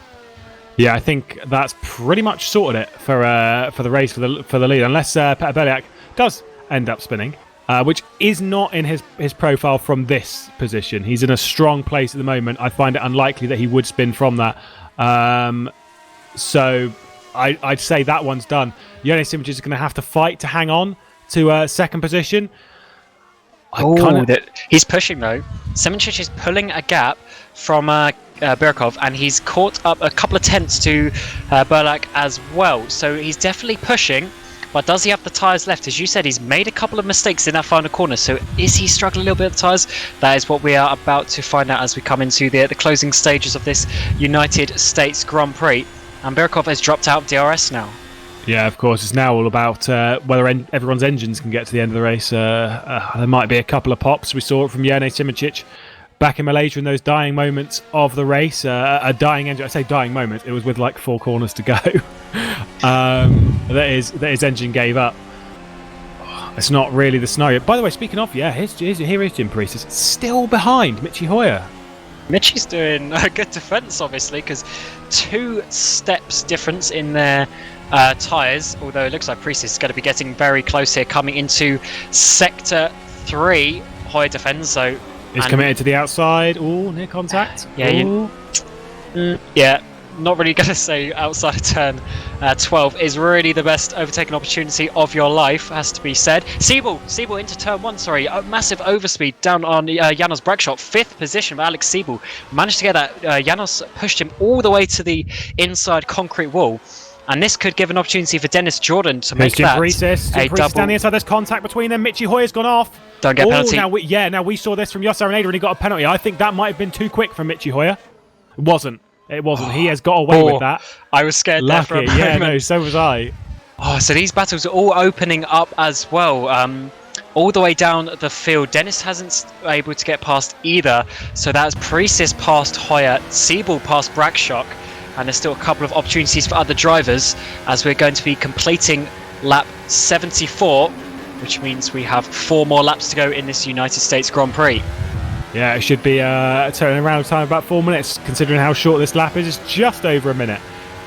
B: Yeah, I think that's pretty much sorted it for the race for the lead, unless Petr Berliak does end up spinning. which is not in his profile from this position. He's in a strong place at the moment. I find it unlikely that he would spin from that. So I'd say that one's done. Jonas Simic is going to have to fight to hang on to second position.
C: He's pushing though. Simic is pulling a gap from Birkov, and he's caught up a couple of tenths to Berlak as well. So he's definitely pushing, but does he have the tyres left? As you said, he's made a couple of mistakes in that final corner. So is he struggling a little bit with the tyres? That is what we are about to find out as we come into the closing stages of this United States Grand Prix. And Birkov has dropped out of DRS now.
B: Yeah, of course. It's now all about whether everyone's engines can get to the end of the race. There might be a couple of pops. We saw it from Jonas Simic back in Malaysia in those dying moments of the race. A dying engine. I say dying moment. It was with like 4 corners to go. that his engine gave up. It's not really the scenario. By the way, speaking of, here is Jim Priest. It's still behind Michi Hoyer.
C: Michi's doing a good defence, obviously, because 2 steps difference in their tyres, although it looks like Priest is going to be getting very close here, coming into Sector 3. Hoyer defends, so...
B: He's committed to the outside. Ooh, near contact.
C: Yeah, not really going to say outside of turn 12 is really the best overtaking opportunity of your life, has to be said. Siebel into turn 1, sorry. A massive overspeed down on Janos Brackshot. 5th position for Alex Siebel. Managed to get that. Janos pushed him all the way to the inside concrete wall. And this could give an opportunity for Dennis Jordan to make that a double.
B: Down the inside, there's contact between them. Michi Hoyer's gone off.
C: Don't get a penalty.
B: Now we saw this from Jos Araneda and he got a penalty. I think that might have been too quick from Michi Hoyer. It wasn't. He has got away with that.
C: I was scared there for a moment.
B: Yeah, no, so was I.
C: So these battles are all opening up as well. All the way down the field. Dennis hasn't able to get past either. So that's Priest past Hoyer, Siebel past Brackshot. And there's still a couple of opportunities for other drivers as we're going to be completing lap 74, which means we have 4 more laps to go in this United States Grand Prix.
B: Yeah, it should be a turnaround time of about 4 minutes, considering how short this lap is. It's just over a minute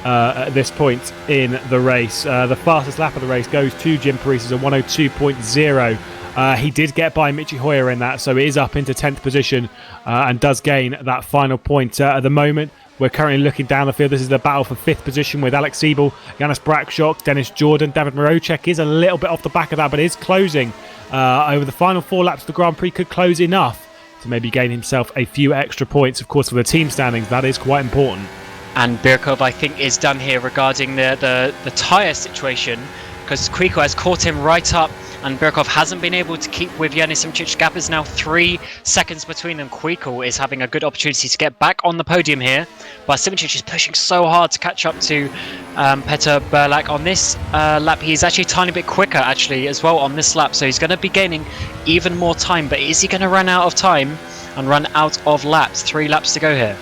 B: at this point in the race. The fastest lap of the race goes to Jim Priest as a 102.0. He did get by Michi Hoyer in that, so it is up into 10th position and does gain that final point. At the moment, we're currently looking down the field. This is the battle for 5th position with Alex Siebel, Janos Brackshot, Dennis Jordan. David Marocek is a little bit off the back of that, but is closing over the final 4 laps of the Grand Prix. Could close enough to maybe gain himself a few extra points. Of course, for the team standings, that is quite important.
C: And Birkov, I think, is done here regarding the tyre situation, because Quico has caught him right up, and Birkov hasn't been able to keep with Jonas Simic. Gap is now 3 seconds between them. Quico is having a good opportunity to get back on the podium here, but Simic is pushing so hard to catch up to Peter Berlak. On this lap, he's actually a tiny bit quicker actually as well on this lap, so he's going to be gaining even more time. But is he going to run out of time and run out of laps? 3 laps to go here.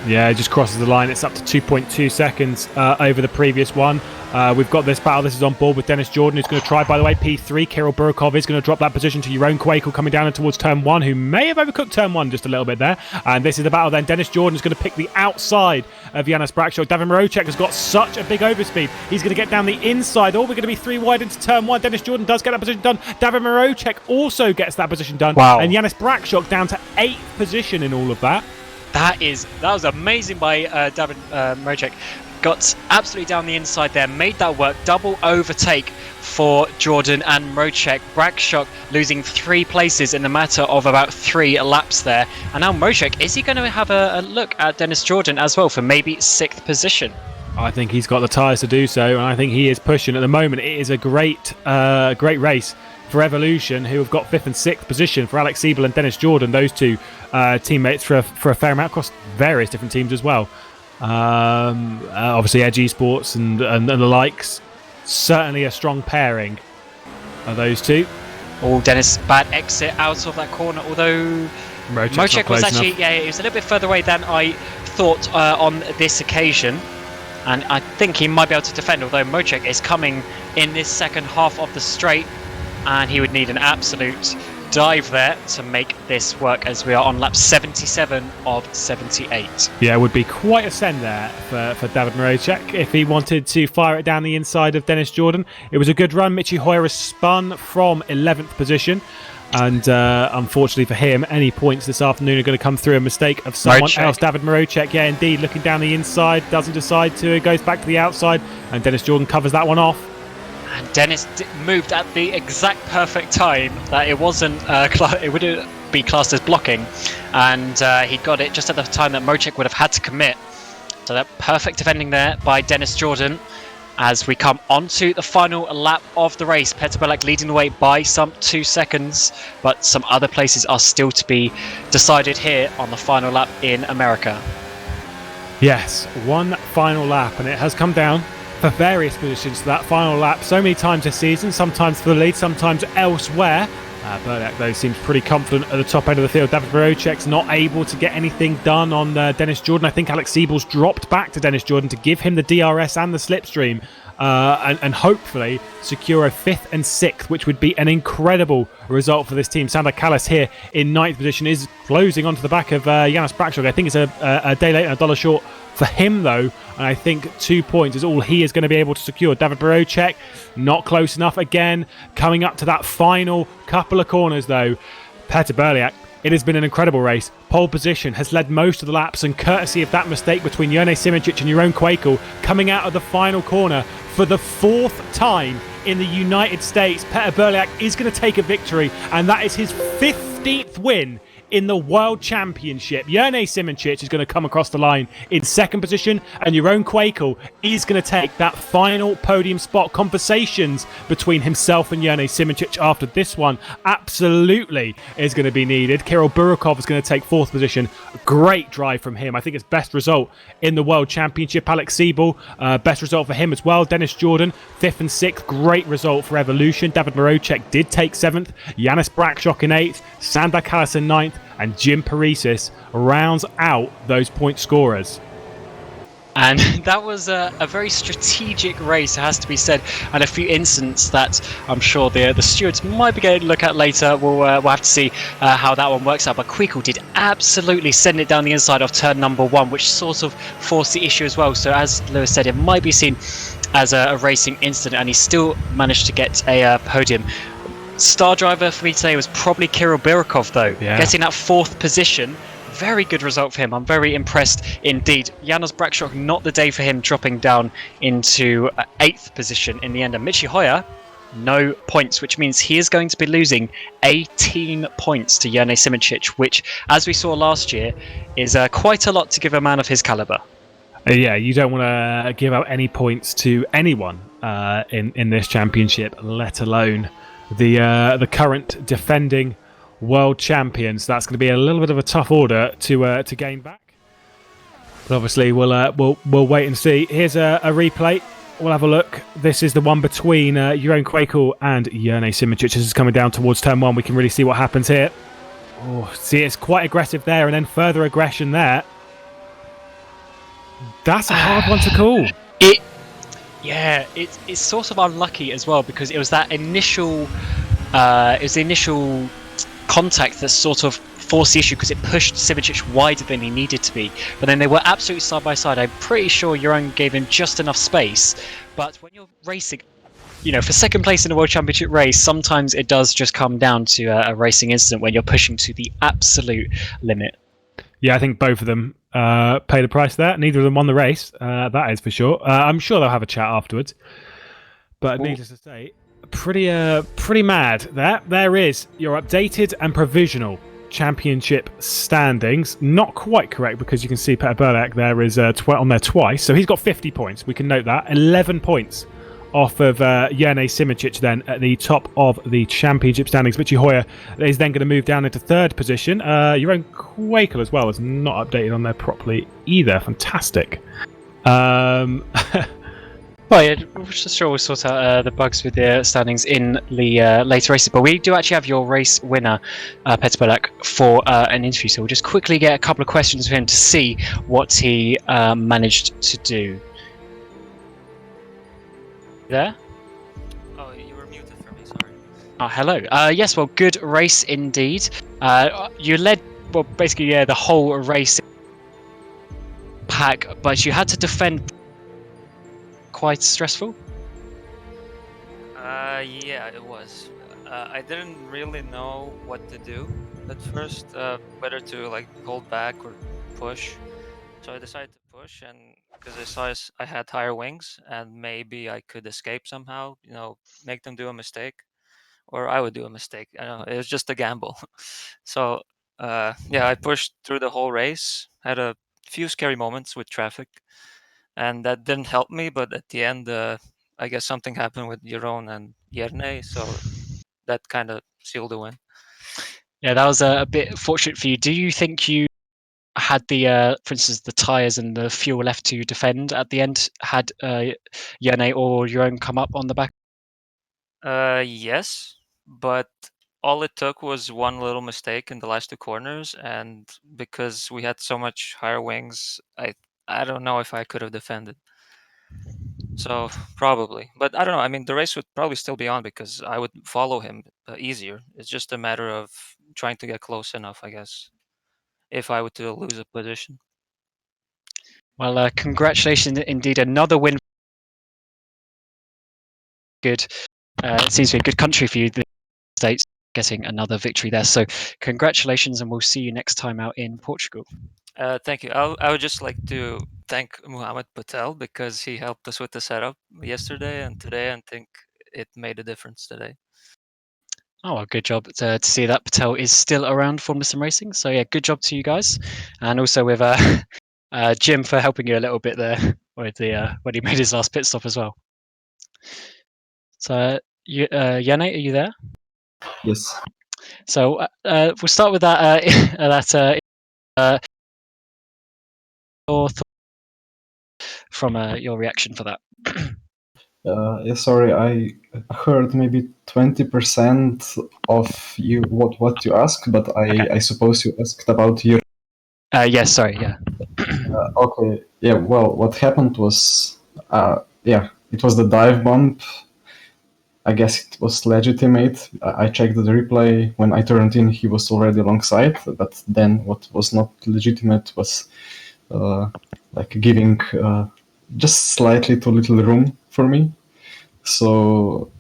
B: Yeah, it just crosses the line. It's up to 2.2 seconds over the previous one. We've got this battle. This is on board with Dennis Jordan, who's going to try, by the way, P3. Kirill Burkov is going to drop that position to Jeroen Kwekel coming down towards turn 1, who may have overcooked turn 1 just a little bit there. And this is the battle then. Dennis Jordan is going to pick the outside of Janos Brackshot. David Marocek has got such a big overspeed. He's going to get down the inside. We're going to be 3 wide into turn 1. Dennis Jordan does get that position done. David Marocek also gets that position done.
C: Wow.
B: And Janos Brackshot down to 8th position in all of that.
C: That was amazing by David Marocek. Got absolutely down the inside there, made that work. Double overtake for Jordan and Marocek. Brackshot losing 3 places in the matter of about 3 laps there. And now Marocek, is he going to have a look at Dennis Jordan as well for maybe 6th position?
B: I think he's got the tyres to do so, and I think he is pushing at the moment. It is a great race for Evolution, who have got 5th and 6th position for Alex Siebel and Dennis Jordan. Those 2 teammates for a fair amount across various different teams as well. Obviously Edge Esports and the likes. Certainly a strong pairing of those 2.
C: Oh, Dennis, bad exit out of that corner, although Marocek was actually he was a little bit further away than I thought on this occasion, and I think he might be able to defend, although Marocek is coming in this second half of the straight, and he would need an absolute dive there to make this work, as we are on lap 77 of 78.
B: Yeah, it would be quite a send there for David Marocek if he wanted to fire it down the inside of Dennis Jordan. It was a good run. Michi Hoyer has spun from 11th position. And unfortunately for him, any points this afternoon are going to come through a mistake of someone else. David Marocek, yeah, indeed, looking down the inside, doesn't decide to, goes back to the outside, and Dennis Jordan covers that one off.
C: And Dennis moved at the exact perfect time that it wasn't, it wouldn't be classed as blocking, and he got it just at the time that Marocek would have had to commit. So that perfect defending there by Dennis Jordan. As we come onto the final lap of the race, Peter Belak leading the way by some 2 seconds, but some other places are still to be decided here on the final lap in America.
B: Yes, one final lap, and it has come down for various positions to that final lap so many times this season, sometimes for the lead, sometimes elsewhere. Belak, though, seems pretty confident at the top end of the field. David Marocek's not able to get anything done on Dennis Jordan. I think Alex Siebel's dropped back to Dennis Jordan to give him the DRS and the slipstream and hopefully secure a 5th and 6th, which would be an incredible result for this team. Sander Kallis here in 9th position is closing onto the back of Janis Brakshaw. I think it's a day late and $1 short for him, though, and I think 2 points is all he is going to be able to secure. David Marocek, not close enough again. Coming up to that final couple of corners, though, Peter Berliak, it has been an incredible race. Pole position has led most of the laps, and courtesy of that mistake between Jone Simoncic and Jeroen Kwekel, coming out of the final corner for the 4th time in the United States, Peter Berliak is going to take a victory, and that is his 15th win in the World Championship. Jone Simoncic is going to come across the line in 2nd position, and Jeroen Kwekel is going to take that final podium spot. Conversations between himself and Jone Simoncic after this one absolutely is going to be needed. Kirill Burikov is going to take 4th position. Great drive from him. I think it's best result in the World Championship. Alex Siebel, best result for him as well. Dennis Jordan, 5th and 6th. Great result for Evolution. David Marocek did take 7th. Janis Brakshaw in 8th. Sander Kallis in 9th. And Jim Paresis rounds out those point scorers.
C: And that was a very strategic race, it has to be said, and a few incidents that I'm sure the stewards might be going to look at later. We'll have to see how that one works out. But Kwekel did absolutely send it down the inside of turn number 1, which sort of forced the issue as well. So as Lewis said, it might be seen as a racing incident, and he still managed to get a podium. Star driver for me today was probably Kirill Burikov, though. Yeah. Getting that 4th position. Very good result for him. I'm very impressed indeed. Janis Brakshaw, not the day for him, dropping down into 8th position in the end. And Michi Hoyer, no points, which means he is going to be losing 18 points to Jone Simoncic, which, as we saw last year, is quite a lot to give a man of his caliber.
B: Yeah, you don't want to give out any points to anyone in this championship, let alone the current defending world champions. That's going to be a little bit of a tough order to gain back. But obviously, we'll wait and see. Here's a replay. We'll have a look. This is the one between Jeroen Kwekel and Jone Simoncic. This is coming down towards turn 1. We can really see what happens here. Oh, see, it's quite aggressive there, and then further aggression there. That's a hard one to call.
C: Yeah, it's sort of unlucky as well, because it was that initial contact that sort of forced the issue, because it pushed Simoncic wider than he needed to be. But then they were absolutely side by side. I'm pretty sure Jeroen gave him just enough space. But when you're racing, for 2nd place in a World Championship race, sometimes it does just come down to a racing incident when you're pushing to the absolute limit.
B: Yeah, I think both of them pay the price there. Neither of them won the race, that is for sure. I'm sure they'll have a chat afterwards. But needless to say, pretty mad. There is your updated and provisional championship standings. Not quite correct, because you can see Peter Berliak there is on there twice. So he's got 50 points. We can note that. 11 points off of Jone Simoncic then at the top of the championship standings. Michi Hoyer is then going to move down into 3rd position. Jeroen Kwekel as well is not updated on there properly either. Fantastic.
C: Well, yeah, we're just sure we'll sort out the bugs with the standings in the later races. But we do actually have your race winner, Peter Berliak, for an interview. So we'll just quickly get a couple of questions for him to see what he managed to do. There?
D: Oh, you were muted for me, sorry.
C: Hello. Yes, well, good race indeed. You led, well, basically, yeah, the whole race pack, but you had to defend. Quite stressful.
D: Yeah, it was. I didn't really know what to do at first, whether to like hold back or push. So I decided to push, and because I saw I had higher wings, and maybe I could escape somehow. Make them do a mistake, or I would do a mistake. I don't know. It was just a gamble. So yeah, I pushed through the whole race. Had a few scary moments with traffic, and that didn't help me. But at the end, I guess something happened with Jeroen and Jerne, so that kind of sealed the win.
C: Yeah, that was a bit fortunate for you. Do you think you had the, for instance, the tires and the fuel left to defend at the end? Had Jerne or your own come up on the back?
D: Yes, but all it took was one little mistake in the last two corners, and because we had so much higher wings, I don't know if I could have defended. So probably, but I don't know. I mean, the race would probably still be on because I would follow him easier. It's just a matter of trying to get close enough, I guess, if I were to lose a position.
C: Well, congratulations indeed. Another win. Good. It seems to be a good country for you, the States, getting another victory there. So congratulations, and we'll see you next time out in Portugal.
D: Thank you. I would just like to thank Muhammad Patel because he helped us with the setup yesterday and today, and think it made a difference today.
C: Oh, well, good job to see that Patel is still around for Sim Racing. So yeah, good job to you guys, and also with Jim for helping you a little bit there with the when he made his last pit stop as well. So, Yanni, are you there?
E: Yes.
C: So we'll start with that. Your thought from your reaction for that.
E: Yeah, sorry, I heard maybe 20% of you what you asked, but
C: Okay.
E: I suppose you asked about your.
C: Yes, sorry, yeah.
E: Okay, yeah. Well, what happened was, yeah, it was the dive bump. I guess it was legitimate. I checked the replay. When I turned in, he was already alongside. But then, what was not legitimate was like giving just slightly too little room for me. So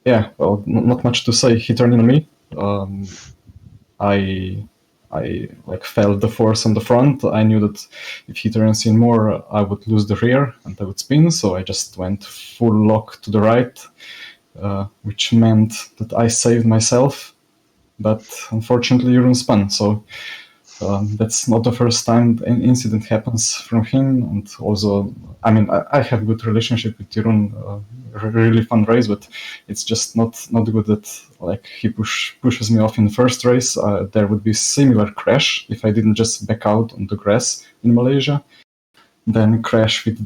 E: yeah, well, not much to say. He turned in on me. I like felt the force on the front. I knew that if he turns in more, I would lose the rear and I would spin. So I just went full lock to the right, which meant that I saved myself. But unfortunately, Jeroen spun. So that's not the first time an incident happens from him. And also, I mean, I have good relationship with Jeroen, really fun race, but it's just not good that like he pushes me off in the first race. There would be similar crash if I didn't just back out on the grass in Malaysia. Then crash with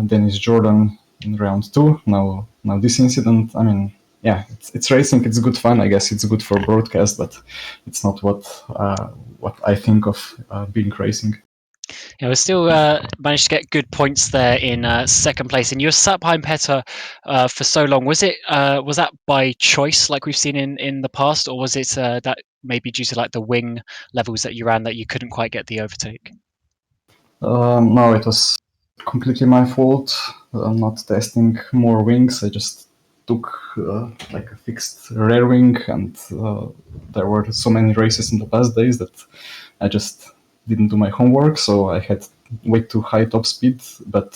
E: Dennis Jordan in round 2. Now this incident, I mean, yeah, it's racing. It's good fun. I guess it's good for broadcast, but it's not what I think of being racing.
C: Yeah, we still managed to get good points there in second place, and you were sat behind Petter for so long. Was that by choice, like we've seen in the past, or was it that maybe due to like the wing levels that you ran that you couldn't quite get the overtake?
E: No, it was completely my fault. I'm not testing more wings. I just took like a fixed rear wing, and there were so many races in the past days that I just didn't do my homework. So I had way too high top speed, but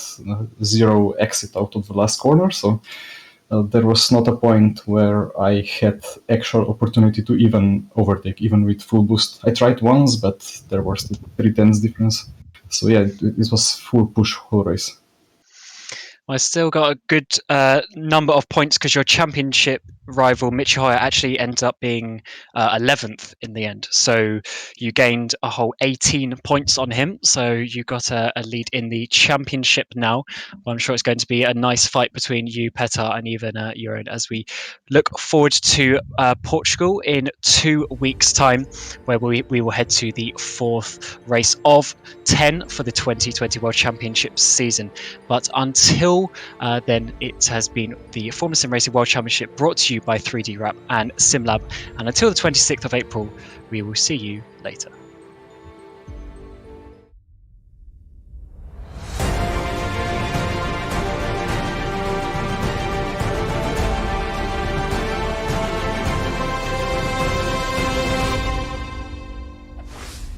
E: zero exit out of the last corner. So there was not a point where I had actual opportunity to even overtake, even with full boost. I tried once, but there was 3/10 difference. So yeah, it was full push whole race.
C: I still got a good number of points because your championship rival Mitch Hoyer actually ended up being 11th in the end. So you gained a whole 18 points on him. So you got a lead in the championship now. Well, I'm sure it's going to be a nice fight between you, Petar, and even Jeroen as we look forward to Portugal in 2 weeks' time, where we will head to the 4th race of 10 for the 2020 World Championship season. But until then, it has been the Formula Sim Racing World Championship brought to you you by 3D Wrap and SimLab. And until the 26th of April, we will see you later.